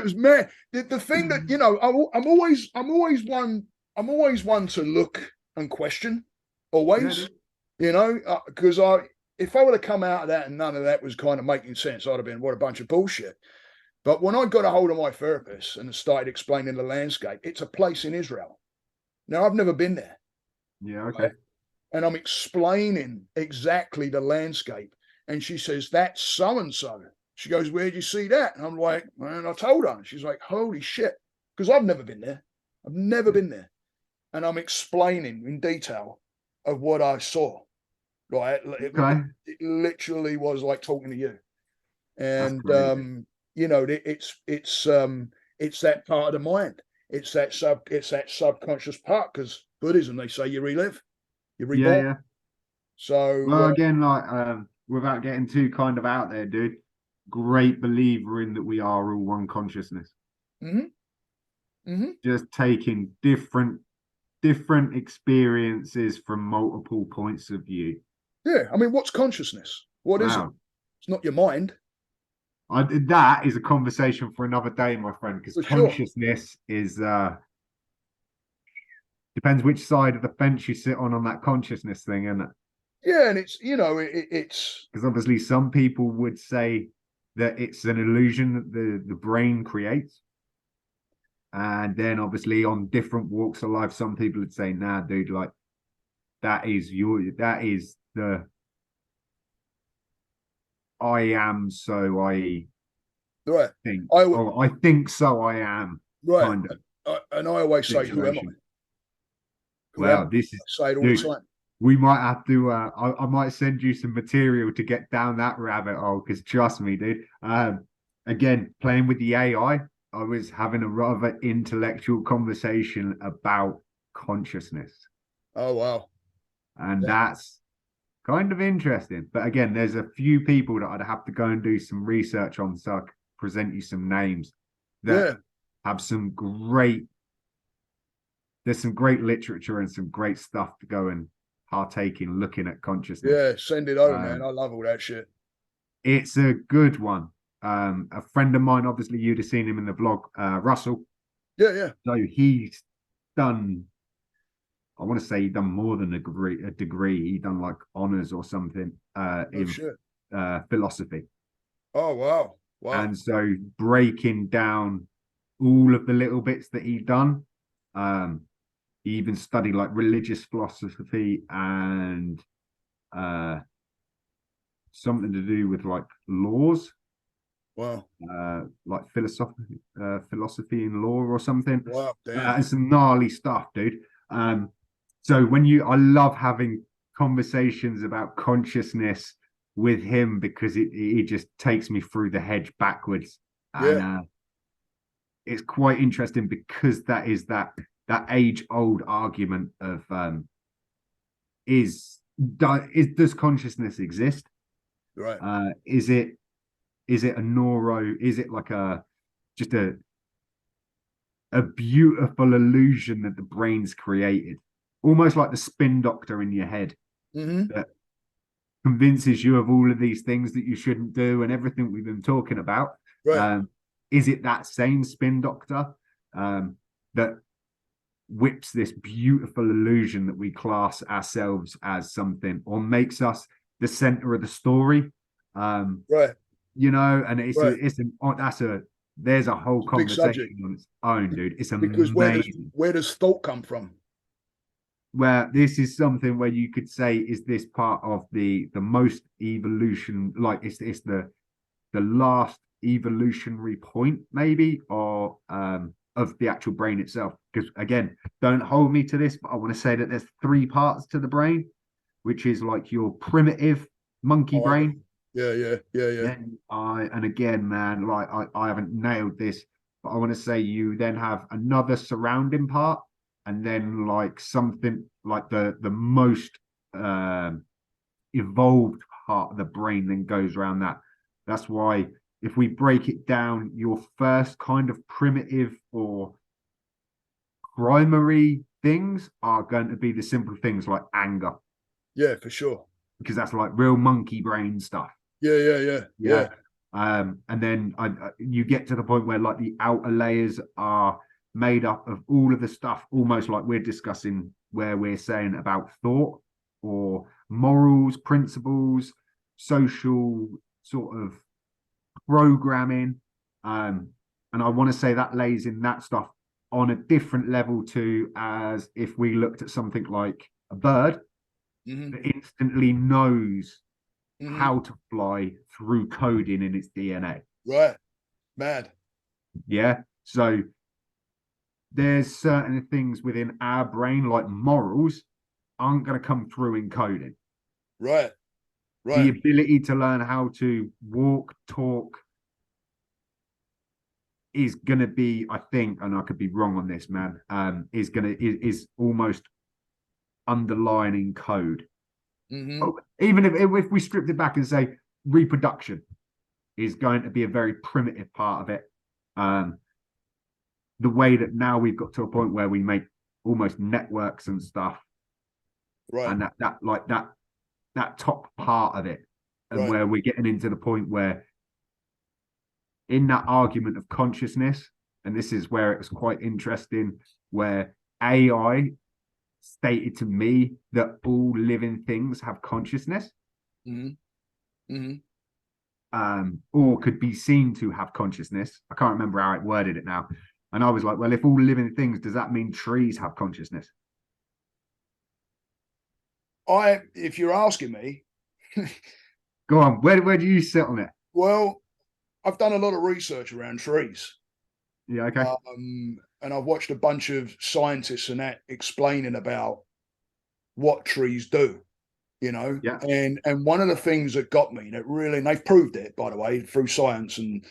was mad. The thing that I'm always one to look and question, always, because if I would have come out of that and none of that was kind of making sense, I'd have been, what a bunch of bullshit. But when I got a hold of my therapist and started explaining the landscape, it's a place in Israel. Now, I've never been there. Yeah, okay. Right? And I'm explaining exactly the landscape. And she says, "That's so-and-so." She goes, "Where'd you see that?" And I'm like, and I told her. She's like, "Holy shit." Because I've never been there. I've never been there. And I'm explaining in detail of what I saw. Right. It literally was like talking to you. And it's that part of the mind. It's that subconscious part, because Buddhism, they say you relive. You're reborn. Yeah. So again, like without getting too kind of out there, dude, great believer in that we are all one consciousness. Just taking different experiences from multiple points of view. Yeah, I mean, what's consciousness? What is it? It's not your mind. That is a conversation for another day, my friend, because consciousness is depends which side of the fence you sit on that consciousness thing, isn't it? Yeah, and it's it's because obviously some people would say that it's an illusion that the brain creates, and then obviously on different walks of life, some people would say, "Nah, dude, like that is the I am, so I right think, I think so I am." Right, kind of and I always say, "Who am I?" This is, I say it all the time. We might have to. I might send you some material to get down that rabbit hole, because trust me, dude. Again, playing with the AI, I was having a rather intellectual conversation about consciousness. Oh wow! And that's kind of interesting. But again, there's a few people that I'd have to go and do some research on, so I could present you some names that have some great there's some great literature and some great stuff to go and partake in looking at consciousness. Yeah, send it over, man. I love all that shit. It's a good one. A friend of mine, obviously you'd have seen him in the vlog, Russell. Yeah. So he's done, I want to say he's done more than a degree. He done like honors or something in philosophy. Oh, wow. And so breaking down all of the little bits that he'd done, he even studied like religious philosophy and something to do with like laws. Wow. Like philosophy in law or something. Wow, damn. And some gnarly stuff, dude. So I love having conversations about consciousness with him because it just takes me through the hedge backwards. And it's quite interesting because that is that age-old argument of does consciousness exist? Right. Is it a neuro? Is it like just a beautiful illusion that the brain's created, almost like the spin doctor in your head that convinces you of all of these things that you shouldn't do and everything we've been talking about? Right. Is it that same spin doctor that whips this beautiful illusion that we class ourselves as something, or makes us the center of the story? Right. You know, and there's a whole conversation on its own, dude. It's amazing. Because where does thought come from? Where this is something where you could say, is this part of the most evolution? Like it's the last evolutionary point, maybe, or of the actual brain itself. Because again, don't hold me to this, but I want to say that there's 3 parts to the brain, which is like your primitive monkey brain. Yeah. Then and again, man, like I haven't nailed this, but I want to say you then have another surrounding part, and then like something like the most evolved part of the brain then goes around that. That's why if we break it down, your first kind of primitive or primary things are going to be the simple things like anger. Yeah, for sure. Because that's like real monkey brain stuff. Yeah. And then you get to the point where like the outer layers are made up of all of the stuff, almost like we're discussing, where we're saying about thought or morals, principles, social sort of programming. And I want to say that lays in that stuff on a different level to as if we looked at something like a bird that instantly knows how to fly through coding in its DNA. Right. Mad. Yeah. So there's certain things within our brain, like morals, aren't going to come through in coding. Right. The ability to learn how to walk, talk is going to be, I think, and I could be wrong on this, man, is almost underlining code. Even if we stripped it back and say reproduction is going to be a very primitive part of it. The way that now we've got to a point where we make almost networks and stuff, and that top part of it, and where we're getting into the point where in that argument of consciousness, and this is where it was quite interesting, where AI stated to me that all living things have consciousness, or could be seen to have consciousness. I can't remember how it worded it now. And I was like, well, if all living things, does that mean trees have consciousness? If you're asking me, go on. Where do you sit on it? Well, I've done a lot of research around trees. Yeah, okay. And I've watched a bunch of scientists and that explaining about what trees do, you know. Yeah. And one of the things that got me, that really, and they've proved it, by the way, through science and,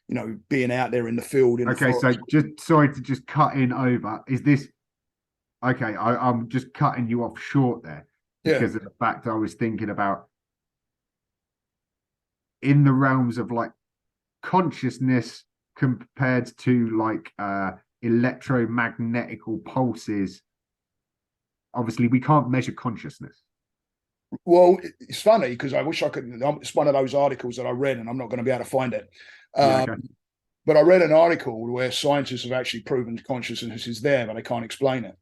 you know, being out there in the field. Okay, so just sorry to just cut in over. Is this okay? I'm just cutting you off short there because of the fact I was thinking about in the realms of like consciousness compared to like electromagnetical pulses obviously we can't measure consciousness. Well, it's funny because I wish I could. It's one of those articles that I read, and I'm not going to be able to find it. Okay. But I read an article where scientists have actually proven consciousness is there, but they can't explain it.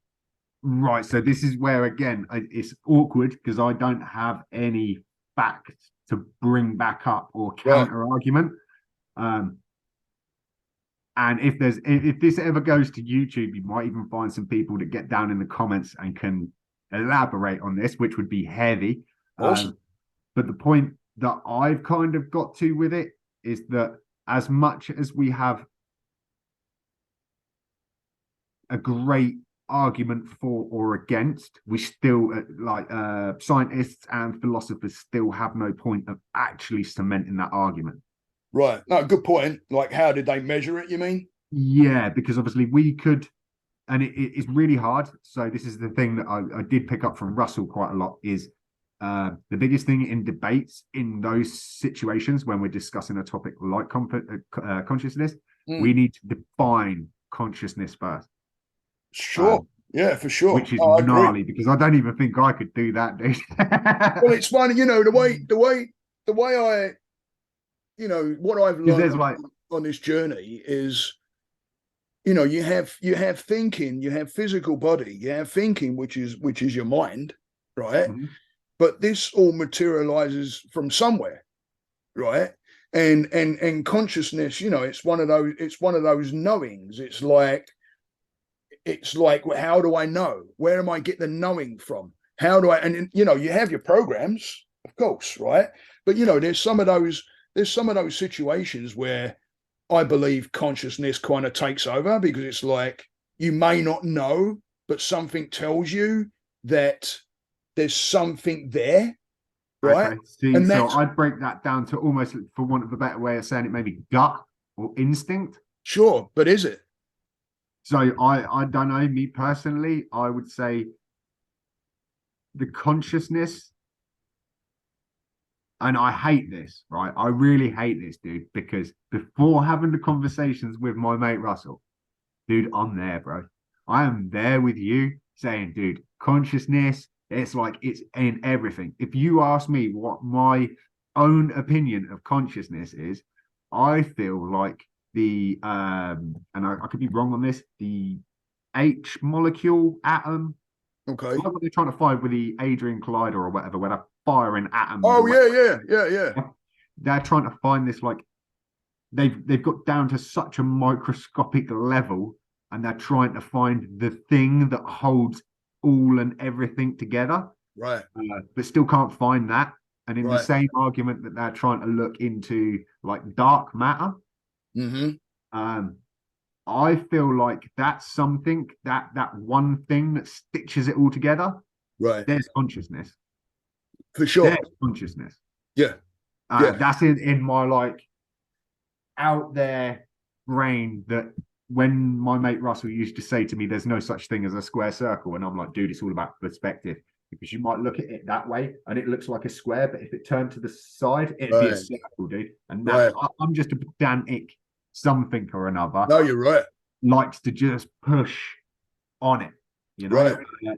Right. So this is where, again, it's awkward because I don't have any facts to bring back up or counter argument. And if this ever goes to YouTube, you might even find some people that get down in the comments and can elaborate on this, which would be heavy. Awesome. But the point that I've kind of got to with it is that as much as we have a great argument for or against, we still scientists and philosophers still have no point of actually cementing that argument. Right. No, good point. Like, how did they measure it, you mean? Yeah, because obviously we could, and it's really hard. So this is the thing that I did pick up from Russell quite a lot is the biggest thing in debates in those situations when we're discussing a topic like consciousness, we need to define consciousness first. Sure. Yeah, for sure. Which is gnarly because I don't even think I could do that, dude. Well, it's funny, the way I, what I've learned on this journey is, you have thinking, you have physical body, you have thinking, which is your mind, right? Mm-hmm. But this all materializes from somewhere, right? And consciousness, it's one of those knowings. It's like, how do I know? Where am I getting the knowing from? How do I? And you have your programs, of course, right? But there's some of those situations where I believe consciousness kind of takes over because it's like you may not know, but something tells you that there's something there, right? Okay. See, so I'd break that down to almost, for want of a better way of saying it, maybe gut or instinct. Sure, but is it? So I don't know. Me personally, I would say the consciousness, and I hate this, right? I really hate this, dude, because before having the conversations with my mate Russell, dude, I'm there, bro. I am there with you saying, dude, consciousness, it's like it's in everything. If you ask me what my own opinion of consciousness is, I feel like and I could be wrong on this, the H molecule atom. Okay. Like what they're trying to find with the Hadron Collider or whatever, where they're firing atoms. Oh, yeah. They're trying to find this, like, they've got down to such a microscopic level, and they're trying to find the thing that holds all and everything together. Right. But still can't find that. And in the same argument that they're trying to look into, like, dark matter, I feel like that's something, that one thing that stitches it all together. Right. There's consciousness. For sure. There's consciousness. Yeah. That's in my, like, out there brain, that when my mate Russell used to say to me, there's no such thing as a square circle. And I'm like, dude, it's all about perspective. Because you might look at it that way and it looks like a square, but if it turned to the side, it'd be a circle, dude. And I'm just a pedantic something or another. No, you're right. Likes to just push on it, Right.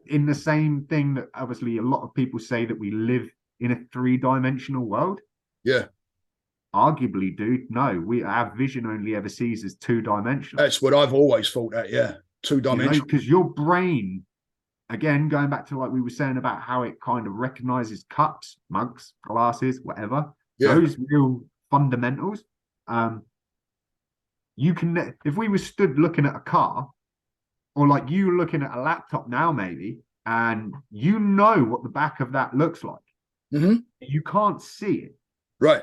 In the same thing that obviously a lot of people say that we live in a 3-dimensional world. Yeah. Arguably, dude, no, our vision only ever sees as 2-dimensional. That's what I've always thought that, 2-dimensional. Because your brain, again, going back to like we were saying about how it kind of recognizes cups, mugs, glasses, whatever, those real fundamentals. You can, if we were stood looking at a car, or like you looking at a laptop now, maybe, and you know what the back of that looks like. You can't see it. Right.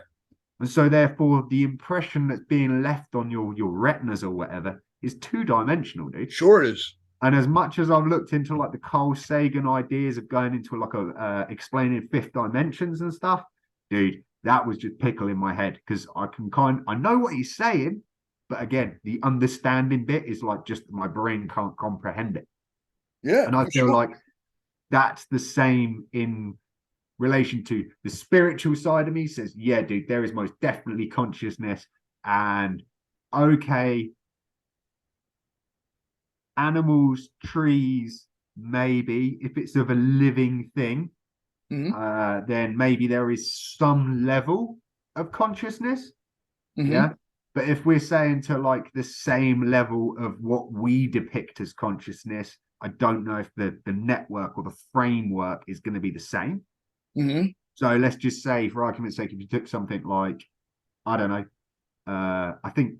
And so therefore the impression that's being left on your retinas or whatever is 2-dimensional, dude. Sure it is. And as much as I've looked into like the Carl Sagan ideas of going into like explaining 5th dimensions and stuff, dude, that was just pickle in my head, because I know what he's saying, but again, the understanding bit is like just my brain can't comprehend it. Yeah. And I feel like that's the same in relation to the spiritual side of me. Says, yeah, dude, there is most definitely consciousness, and okay, animals, trees, maybe if it's of a living thing, then maybe there is some level of consciousness. Yeah. But if we're saying to like the same level of what we depict as consciousness, I don't know if the network or the framework is going to be the same. So let's just say, for argument's sake, if you took something like, I don't know, I think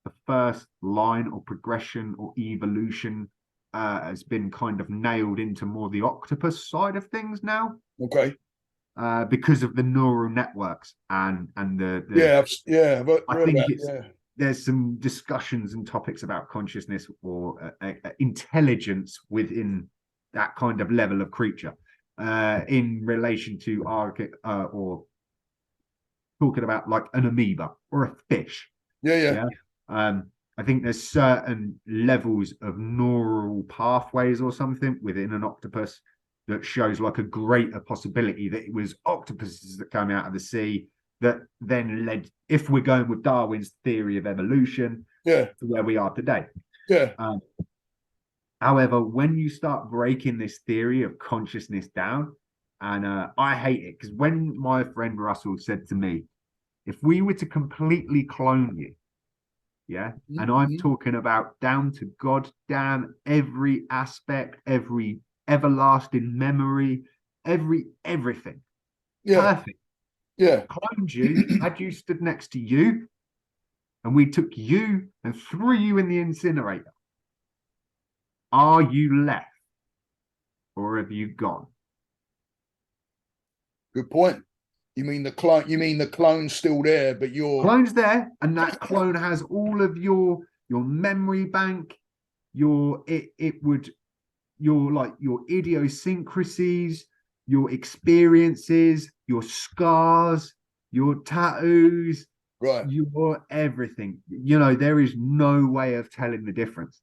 the first line or progression or evolution has been kind of nailed into more the octopus side of things now. Okay. Because of the neural networks and the I think there's some discussions and topics about consciousness or intelligence within that kind of level of creature in relation to or talking about like an amoeba or a fish. I think there's certain levels of neural pathways or something within an octopus that shows like a greater possibility that it was octopuses that came out of the sea that then led, if we're going with Darwin's theory of evolution, to where we are today. However, when you start breaking this theory of consciousness down, and I hate it, because when my friend Russell said to me, if we were to completely clone you, and I'm talking about down to goddamn every aspect, every everlasting memory, everything. Perfect. Cloned you, had you stood next to you, and we took you and threw you in the incinerator. Are you left? Or have you gone? Good point. You mean the clone? You mean the clone's still there, but your clone's there, and that clone has all of your memory bank, your idiosyncrasies, your experiences, your scars, your tattoos, your everything. There is no way of telling the difference.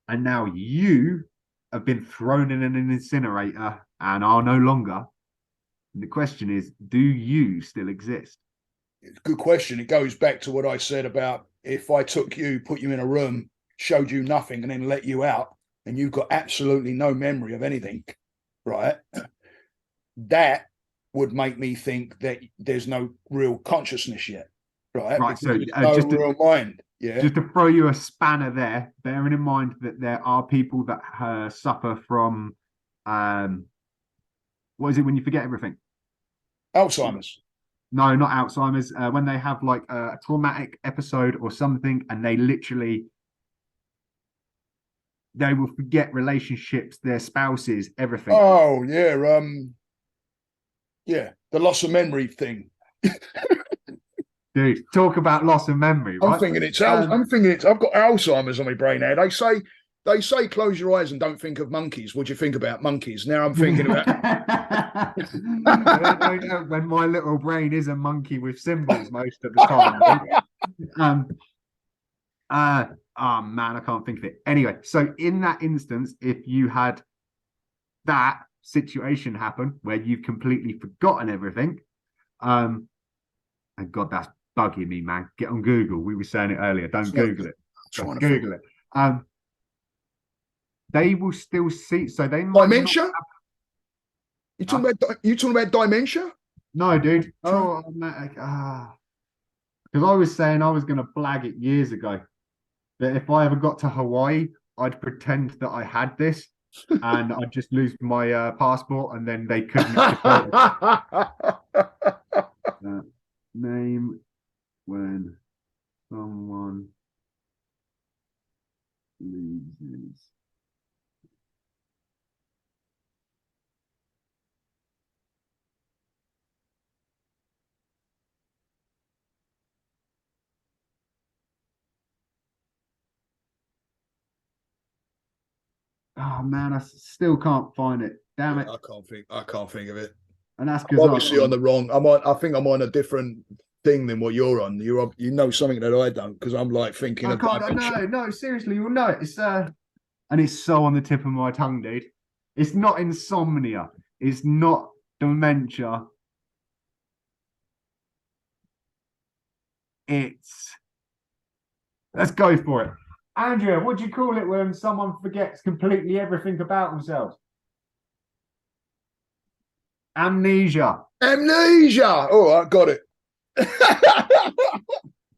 And now you have been thrown in an incinerator and are no longer. And the question is, do you still exist? Good question. It goes back to what I said about if I took you, put you in a room, showed you nothing, and then let you out, and you've got absolutely no memory of anything, right? That would make me think that there's no real consciousness yet, right? Right. So no real mind. Yeah. Just to throw you a spanner there, bearing in mind that there are people that suffer from, what is it when you forget everything? Alzheimer's. No, not Alzheimer's. When they have like a traumatic episode or something, and they will forget relationships, their spouses, everything. Oh yeah, the loss of memory thing. Dude, talk about loss of memory, right? I'm thinking it's. I've got Alzheimer's on my brain now. They say close your eyes and don't think of monkeys. What do you think about monkeys? Now I'm thinking about. When my little brain is a monkey with symbols most of the time. Oh man, I can't think of it. Anyway, so in that instance, if you had that situation happen where you've completely forgotten everything, and God, that's bugging me, man. Get on Google. We were saying it earlier. Don't Google it. Don't Google it. They will still see. So they might dementia. You talking about dementia? No, dude. Because I was saying I was going to blag it years ago that if I ever got to Hawaii, I'd pretend that I had this, and I'd just lose my passport, and then they couldn't. Name when someone loses. Oh man, I still can't find it. Damn it! I can't think of it. And that's because obviously on the wrong. I think I'm on a different thing than what you're on. You know something that I don't, because I'm like thinking. No, seriously, you'll know it. It's and it's so on the tip of my tongue, dude. It's not insomnia. It's not dementia. Let's go for it. Andrea, what do you call it when someone forgets completely everything about themselves? Amnesia. Amnesia. All right, got it.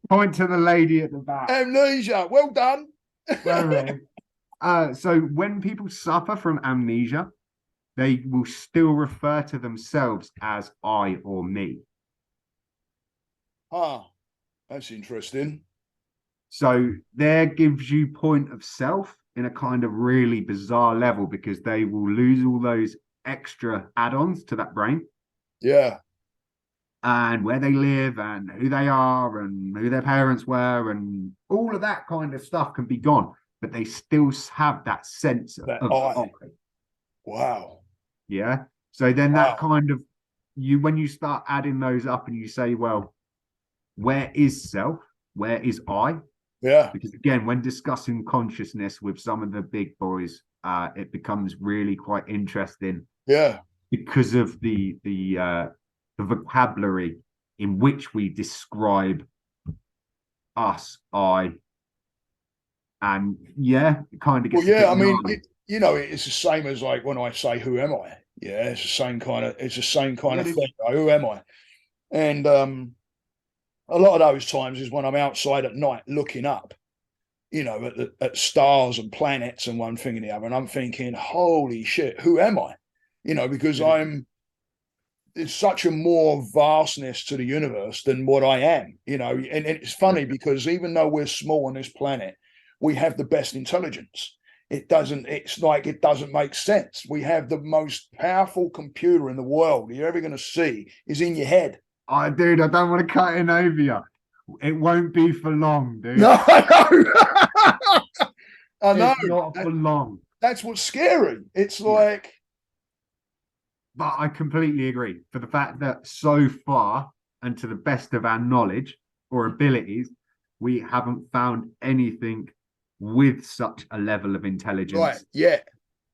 Point to the lady at the back. Amnesia. Well done. So when people suffer from amnesia, they will still refer to themselves as I or me. Ah, that's interesting. So there gives you point of self in a kind of really bizarre level, because they will lose all those extra add-ons to that brain. Yeah. And where they live and who they are and who their parents were and all of that kind of stuff can be gone, but they still have that sense of I. Wow. Yeah. So then that kind of, when you start adding those up and you say, well, where is self? Where is I? Yeah. Because again, when discussing consciousness with some of the big boys, it becomes really quite interesting. Yeah. Because of the vocabulary in which we describe us, I, and yeah, it kind of gets. Well, yeah. I mean, it's the same as like when I say, "Who am I?" Yeah, it's the same kind of. It's the same kind of thing. Like, who am I? And a lot of those times is when I'm outside at night looking up, at stars and planets and one thing and the other, and I'm thinking, "Holy shit, who am I?" Because there's such a more vastness to the universe than what I am, and it's funny because even though we're small on this planet, we have the best intelligence. It's like it doesn't make sense. We have the most powerful computer in the world you're ever going to see is in your head. Dude, I don't want to cut in over you. It won't be for long, dude. No, I know. I know. It's not for long. That's what's scary. It's like... But I completely agree, for the fact that so far, and to the best of our knowledge or abilities, we haven't found anything with such a level of intelligence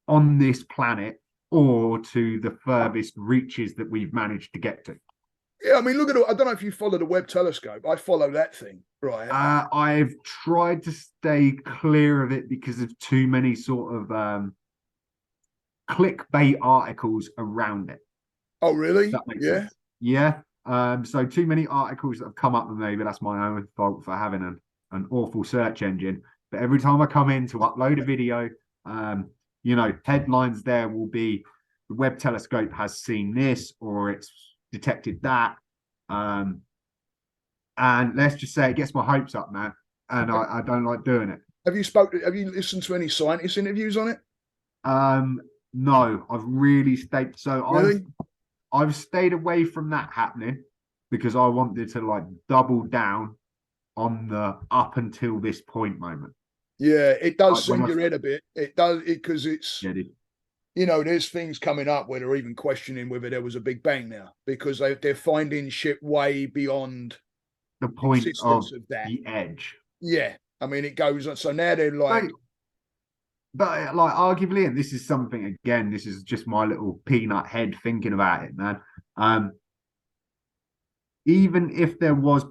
on this planet, or to the furthest reaches that we've managed to get to. Yeah, I mean, look at it. I don't know if you follow the Webb telescope. I follow that thing, right? I've tried to stay clear of it because of too many sort of clickbait articles around it. Oh, really? That makes sense. Yeah. So too many articles that have come up with me, but that's my own fault for having an awful search engine. But every time I come in to upload a video, headlines there will be the Webb telescope has seen this or it's detected that. And let's just say it gets my hopes up, man. And I don't like doing it. Have you listened to any scientist interviews on it? No, I've really stayed. So really? I've stayed away from that happening because I wanted to like double down on the up until this point moment. Yeah, it does send your head a bit. It does, because it's, yeah, there's things coming up where they're even questioning whether there was a Big Bang now, because they're finding shit way beyond the point of that. The edge. Yeah, I mean, it goes on. So now they're like... But like arguably, and this is something, again, this is just my little peanut head thinking about it, man. Even if there was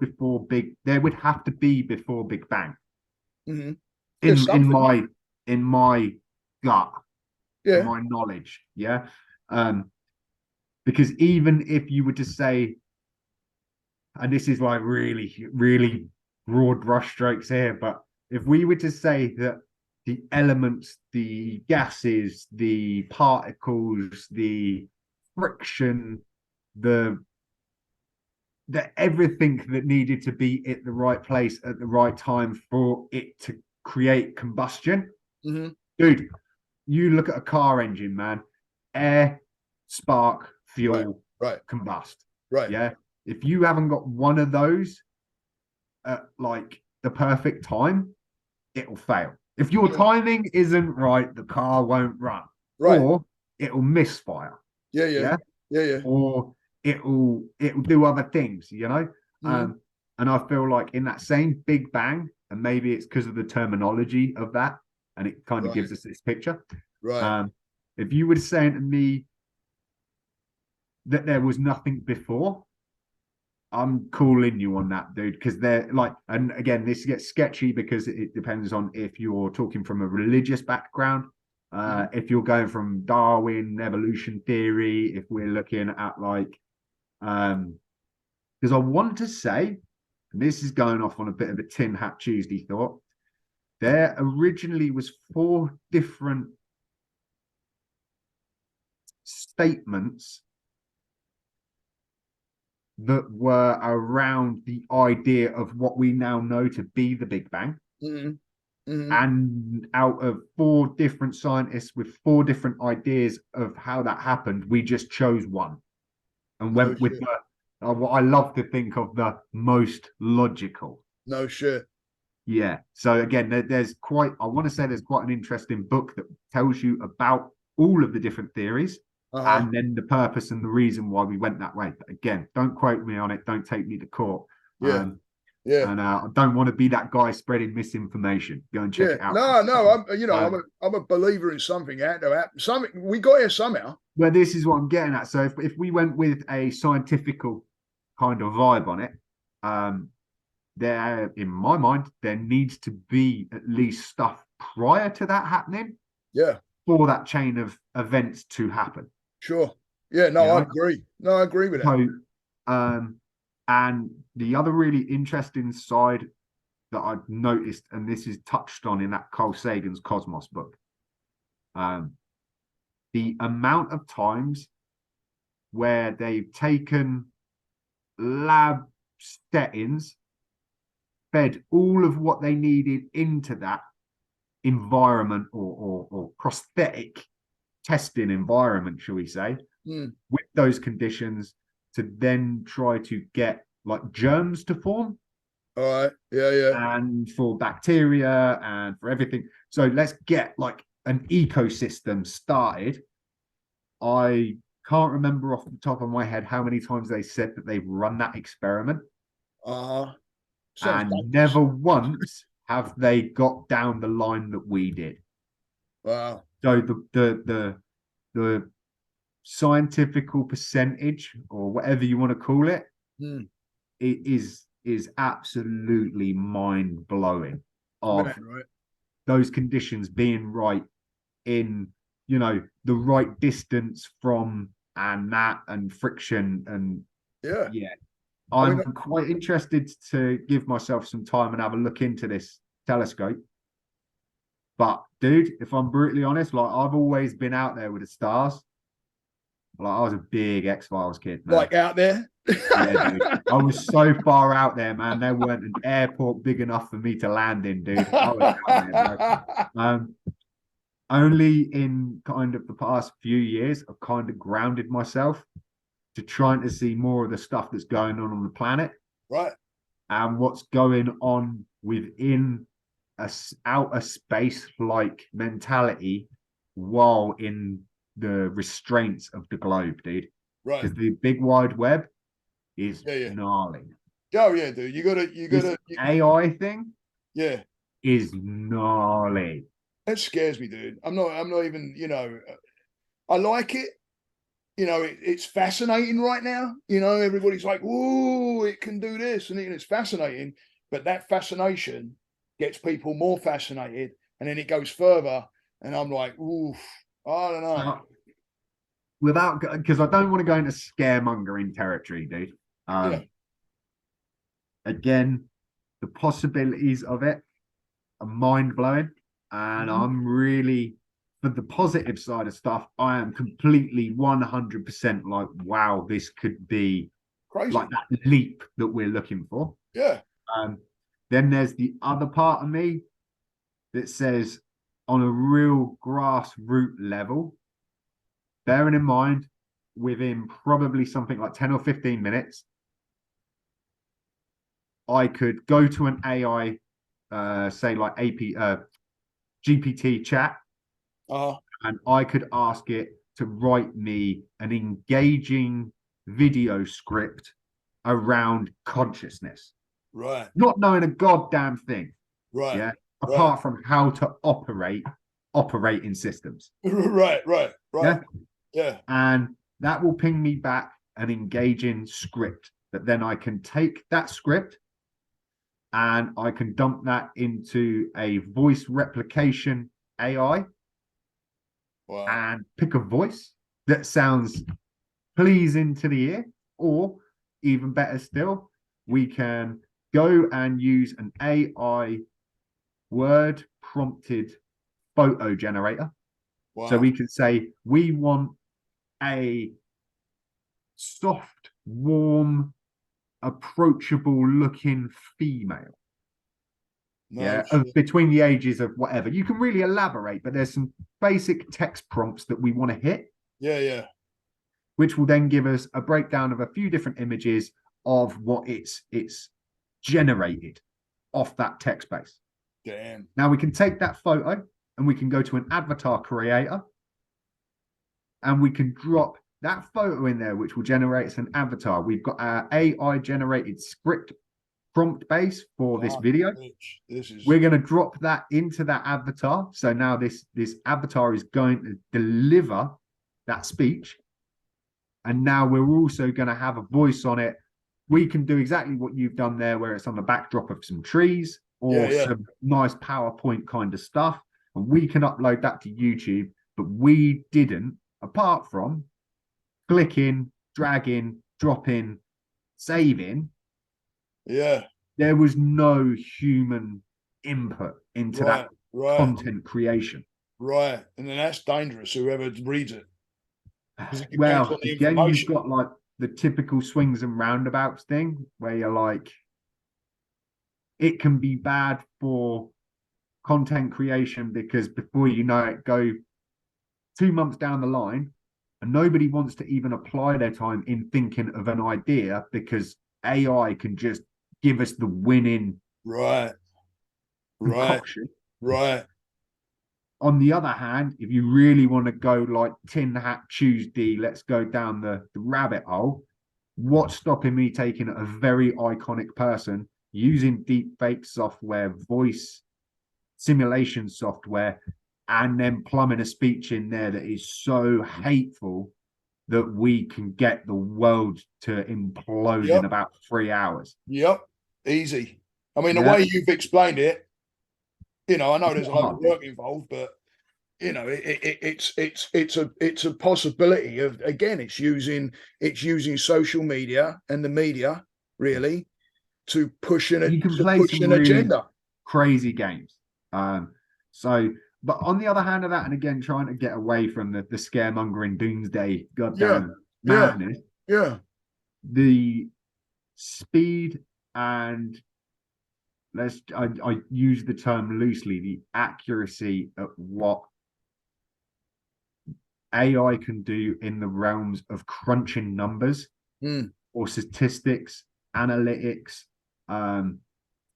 there would have to be before Big Bang. Mm-hmm. In my gut, my knowledge, because even if you were to say, and this is like really, really broad brushstrokes here, but if we were to say that the elements, the gases, the particles, the friction, the everything that needed to be at the right place at the right time for it to create combustion. Mm-hmm. Dude, you look at a car engine, man. Air, spark, fuel, combust. Right. Yeah. If you haven't got one of those at like the perfect time, it'll fail. If your timing isn't right, the car won't run. Right. Or it'll misfire. Yeah. Or it'll do other things, Mm-hmm. And I feel like in that same Big Bang, and maybe it's because of the terminology of that, and it kind of gives us this picture. Right. If you were saying to me that there was nothing before, I'm calling you on that, dude, because they're like, and again, this gets sketchy because it depends on if you're talking from a religious background, if you're going from Darwin, evolution theory, if we're looking at like, because I want to say, and this is going off on a bit of a Tin Hat Tuesday thought, there originally was 4 different statements that were around the idea of what we now know to be the Big Bang. And out of 4 different scientists with 4 different ideas of how that happened, we just chose one and went with what I love to think of the most logical. No shit. Yeah. So again, there's quite, I want to say there's quite an interesting book that tells you about all of the different theories. And then the purpose and the reason why we went that way. But again, don't quote me on it. Don't take me to court. Yeah. And I don't want to be that guy spreading misinformation. Go and check it out. No. I'm a believer in something out there. Something we got here somehow. Well, this is what I'm getting at. So if we went with a scientifical kind of vibe on it, there, in my mind, there needs to be at least stuff prior to that happening. Yeah. For that chain of events to happen. Sure. Yeah, no, I agree. No, I agree with that. So, and the other really interesting side that I've noticed, and this is touched on in that Carl Sagan's Cosmos book, the amount of times where they've taken lab settings, fed all of what they needed into that environment or prosthetic testing environment, shall we say, with those conditions to then try to get like germs to form. All right. Yeah. And for bacteria and for everything. So let's get like an ecosystem started. I can't remember off the top of my head how many times they said that they've run that experiment. And never once have they got down the line that we did. Wow. So the scientific percentage or whatever you want to call it, it is absolutely mind blowing of those conditions being right in, you know, the right distance from and friction and yeah. I'm quite interested to give myself some time and have a look into this telescope. But dude, if I'm brutally honest, like I've always been out there with the stars. Like I was a big X-Files kid, man. Like out there? Yeah, dude. I was so far out there, man. There weren't an airport big enough for me to land in, dude. I was out there, only in kind of the past few years, I've kind of grounded myself to trying to see more of the stuff that's going on the planet. Right. And what's going on within a outer space like mentality while in the restraints of the globe, dude. Right. Because the big wide web is gnarly. Oh yeah, dude. You gotta AI thing. Yeah. Is gnarly. That scares me, dude. I'm not even, I like it. It's fascinating right now. Everybody's like, "Ooh, it can do this," and it's fascinating. But that fascination gets people more fascinated, and then it goes further. And I'm like, "Ooh, I don't know." Because I don't want to go into scaremongering territory, dude. Again, the possibilities of it are mind blowing, and I'm really. For the positive side of stuff, I am completely 100% like, wow, this could be crazy, like that leap that we're looking for. Yeah. Then there's the other part of me that says, on a real grassroots level, bearing in mind, within probably something like 10 or 15 minutes, I could go to an AI, say like GPT chat. And I could ask it to write me an engaging video script around consciousness. Right. Not knowing a goddamn thing. Right. Yeah. Apart from how to operate operating systems. Right. Yeah. Yeah. And that will ping me back an engaging script that then I can take that script and I can dump that into a voice replication AI. Wow. And pick a voice that sounds pleasing to the ear, or even better still, we can go and use an AI word prompted photo generator. Wow. So we can say we want a soft, warm, approachable looking female. Nice. Yeah, between the ages of whatever. You can really elaborate, but there's some basic text prompts that we want to hit. Yeah. Which will then give us a breakdown of a few different images of what it's generated off that text base. Damn. Now we can take that photo and we can go to an avatar creator and we can drop that photo in there, which will generate an avatar. We've got our AI generated script prompt base for this video. We're going to drop that into that avatar. So now this avatar is going to deliver that speech. And now we're also going to have a voice on it. We can do exactly what you've done there, where it's on the backdrop of some trees or some nice PowerPoint kind of stuff. And we can upload that to YouTube. But we didn't, apart from clicking, dragging, dropping, saving. Yeah. There was no human input into that content creation. Right. And then that's dangerous, whoever reads it. Well, again, you've got like the typical swings and roundabouts thing where you're like, it can be bad for content creation because before you know it, go 2 months down the line and nobody wants to even apply their time in thinking of an idea because AI can just give us the winning concoction. Right. On the other hand, if you really want to go like Tin Hat Tuesday, let's go down the rabbit hole. What's stopping me taking a very iconic person using deep fake software, voice simulation software, and then plumbing a speech in there that is so hateful that we can get the world to implode in about 3 hours? Yep. Easy. I mean, the way you've explained it, I know there's a lot of work involved, but it's a possibility of, again, it's using social media and the media really to push an agenda. Crazy games. But on the other hand of that, and again, trying to get away from the scaremongering doomsday goddamn madness. Yeah. The speed and I use the term loosely, the accuracy of what AI can do in the realms of crunching numbers or statistics, analytics,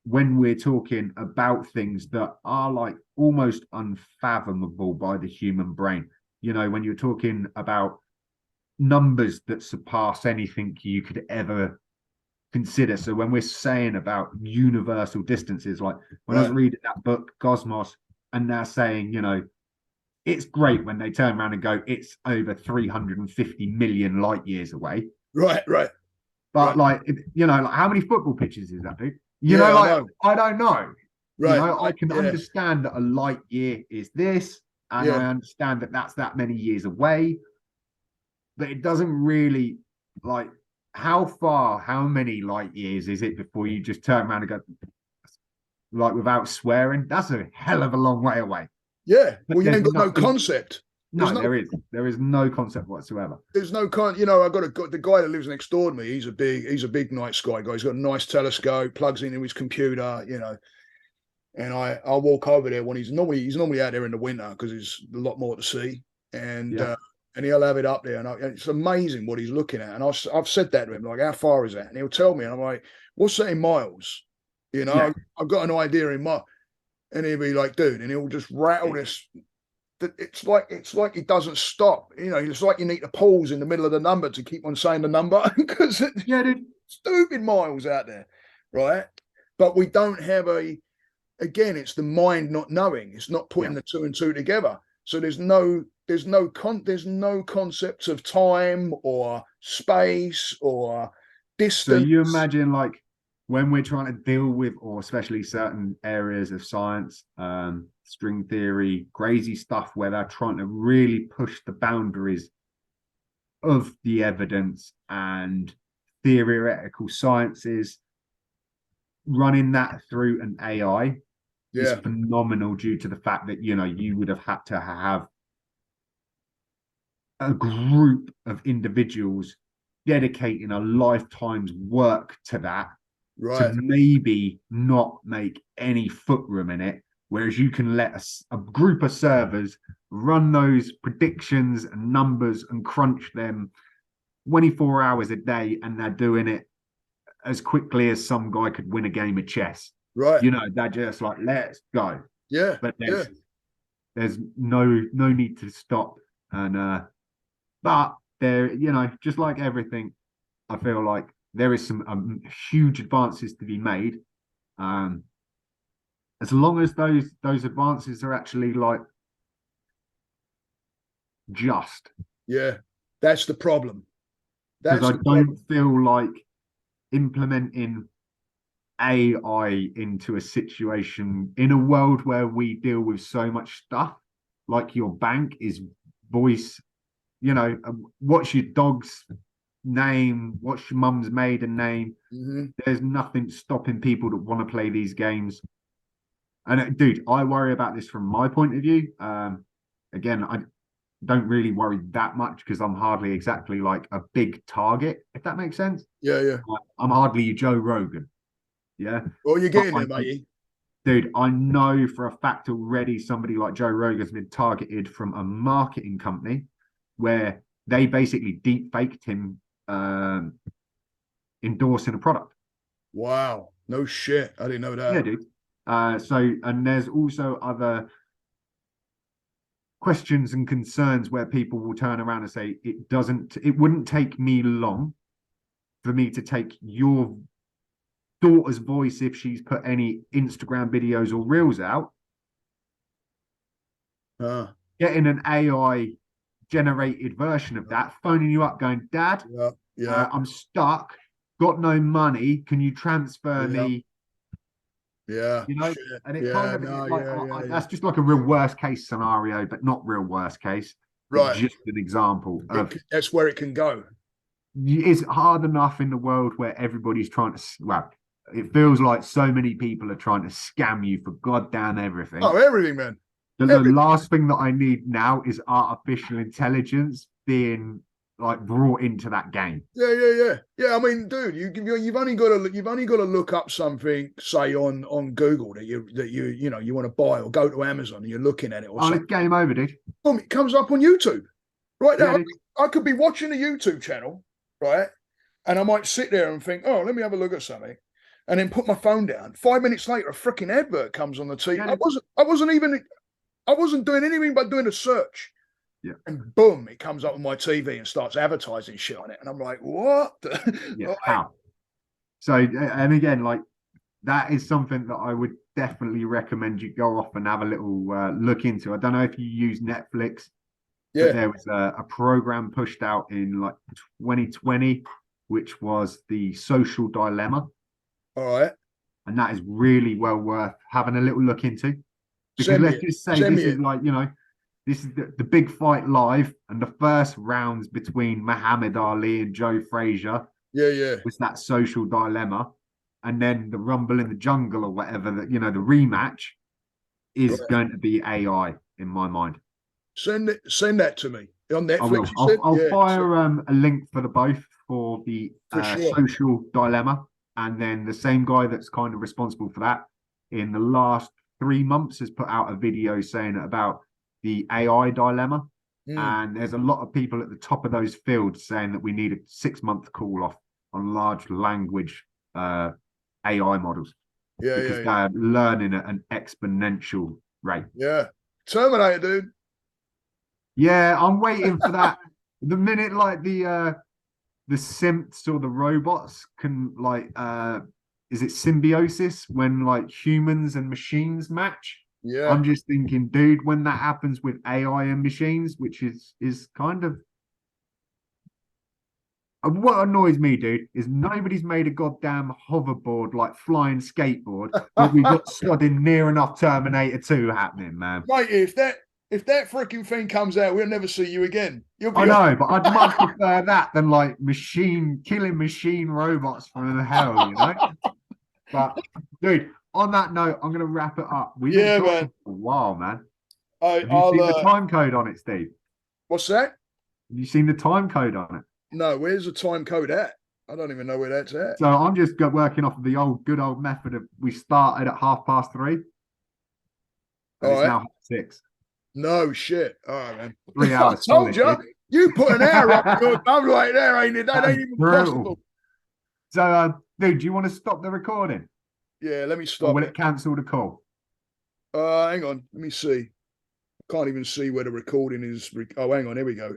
when we're talking about things that are like almost unfathomable by the human brain. When you're talking about numbers that surpass anything you could ever consider. So when we're saying about universal distances, like when I was reading that book Cosmos, and they're saying, it's great when they turn around and go, it's over 350 million light years away. Right. But like how many football pitches is that, dude? I don't know. Right. I can understand that a light year is this, and I understand that that's that many years away, but it doesn't really like how many light years is it before you just turn around and go, like, without swearing, that's a hell of a long way away. Yeah. Well, you ain't got no concept. There is no concept whatsoever. There's no I got the guy that lives next door to me. He's a big night sky guy. He's got a nice telescope, plugs into his computer, and I'll walk over there when he's normally out there in the winter because there's a lot more to see, and he'll have it up there, and it's amazing what he's looking at. And I've said that to him, like, how far is that? And he'll tell me, and I'm like, what's that in miles? I've got an idea in miles, and he'll be like, dude, and he'll just rattle this. It's like he doesn't stop. It's like you need to pause in the middle of the number to keep on saying the number because dude, stupid miles out there, right? But we don't have again, it's the mind not knowing. It's not putting the two and two together. So there's no concept of time or space or So distance. you imagine like when we're trying to deal with, or especially certain areas of science, string theory, crazy stuff where they're trying to really push the boundaries of the evidence and theoretical sciences, running that through an AI is Yeah, phenomenal due to the fact that, you know, you would have had to have a group of individuals dedicating a lifetime's work to that to right, maybe not make any footroom in it. Whereas you can let a group of servers run those predictions and numbers and crunch them 24 hours a day, and they're doing it as quickly as some guy could win a game of chess. right. You know, they're just like, let's go. Yeah, But yeah, there's no need to stop. And but there, you know, just like everything, I feel like there is some huge advances to be made. Um, as long as those advances are actually like just, yeah. That's the problem. because That's I the don't problem. feel like implementing AI into a situation in a world where we deal with so much stuff, like your bank is voice, you know, what's your dog's name, what's your mum's maiden name. Mm-hmm. There's nothing stopping people that want to play these games. And dude, I worry about this from my point of view. Again, I don't really worry that much because I'm hardly exactly like a big target, if that makes sense. Yeah, yeah. I'm hardly Joe Rogan. Yeah. Well, you're But getting there, matey. dude, I know for a fact already somebody like Joe Rogan's been targeted from a marketing company where they basically deep faked him endorsing a product. Wow. No shit. I didn't know Yeah, that. dude. And there's also other questions and concerns where people will turn around and say it wouldn't take me long for me to take your daughter's voice if she's put any Instagram videos or reels out, Uh, getting an AI generated version of that, phoning you up, going, Dad, yeah, yeah, I'm stuck, got no money. Can you transfer yeah, me? yeah. You know, Shit. and it kind Yeah, of no, like yeah, yeah, yeah. that's just like a real worst case scenario, but not real worst case. It's Right. just an example of That's where it can go. it's hard enough in the world where everybody's trying to, well, it feels like so many people are trying to scam you for goddamn everything. Oh, everything, man. The Everything. last thing that I need now is artificial intelligence being like brought into that game. Yeah, yeah, yeah, yeah. I mean, dude, you've only got to look up something, say on Google that you want to buy, or go to Amazon and you're looking at it or Oh, something. it's game over, dude. Boom, it comes up on YouTube right Yeah, now. dude. I could be watching a YouTube channel, right, and I might sit there and think, oh, let me have a look at something, and then put my phone down. 5 minutes later, a freaking advert comes on the TV. Yeah, I dude. wasn't doing anything but doing a search. Yeah. And boom, it comes up on my TV and starts advertising shit on it. And I'm like, what? Yeah. Like, How? So, and again, like that is something that I would definitely recommend you go off and have a little look into. I don't know if you use Netflix, but yeah, there was a program pushed out in like 2020, which was the Social Dilemma. all right. And that is really well worth having a little look into. Because Send me let's it. just say Send this me is it. like, you know, this is the big fight live, and the first rounds between Muhammad Ali and Joe Frazier Yeah, yeah. was that Social Dilemma. And then the Rumble in the Jungle or whatever, that, you know, the rematch is Right. going to be AI in my mind. Send that to me. On I Netflix, will. you I'll, said? I'll Yeah, fire a link for the both for the for sure. Social Dilemma, and then the same guy that's kind of responsible for that in the last 3 months has put out a video saying about the AI dilemma. Mm. And there's a lot of people at the top of those fields saying that we need a 6 month call off on large language AI models Yeah, yeah, because yeah. they're learning at an exponential rate. Yeah. Terminator, dude. Yeah, I'm waiting for that. The minute like the synths or the robots can like is it symbiosis when like humans and machines match? Yeah. I'm just thinking, dude, when that happens with AI and machines, which is kind of And what annoys me, dude, is nobody's made a goddamn hoverboard like flying skateboard, but we've got sodding near enough Terminator 2 happening, man. Mate, if that freaking thing comes out, we'll never see you again. You'll be I know, but I'd much prefer that than like killing machine robots from hell, you know? But dude, on that note, I'm gonna wrap it up. We've been talking for a while, man. Have you seen the time code on it, Steve? What's that? Have you seen the time code on it? No, where's the time code at? I don't even know where that's at. So I'm just working off of the good old method of we started at 3:30. And it's now 6. No shit. All right, man. 3 hours. I told you. You put an hour up. I'm like, that ain't even possible. So, dude, do you want to stop the recording? Yeah, let me stop. Or will it cancel the call? Hang on. Let me see. I can't even see where the recording is. Oh, hang on. Here we go.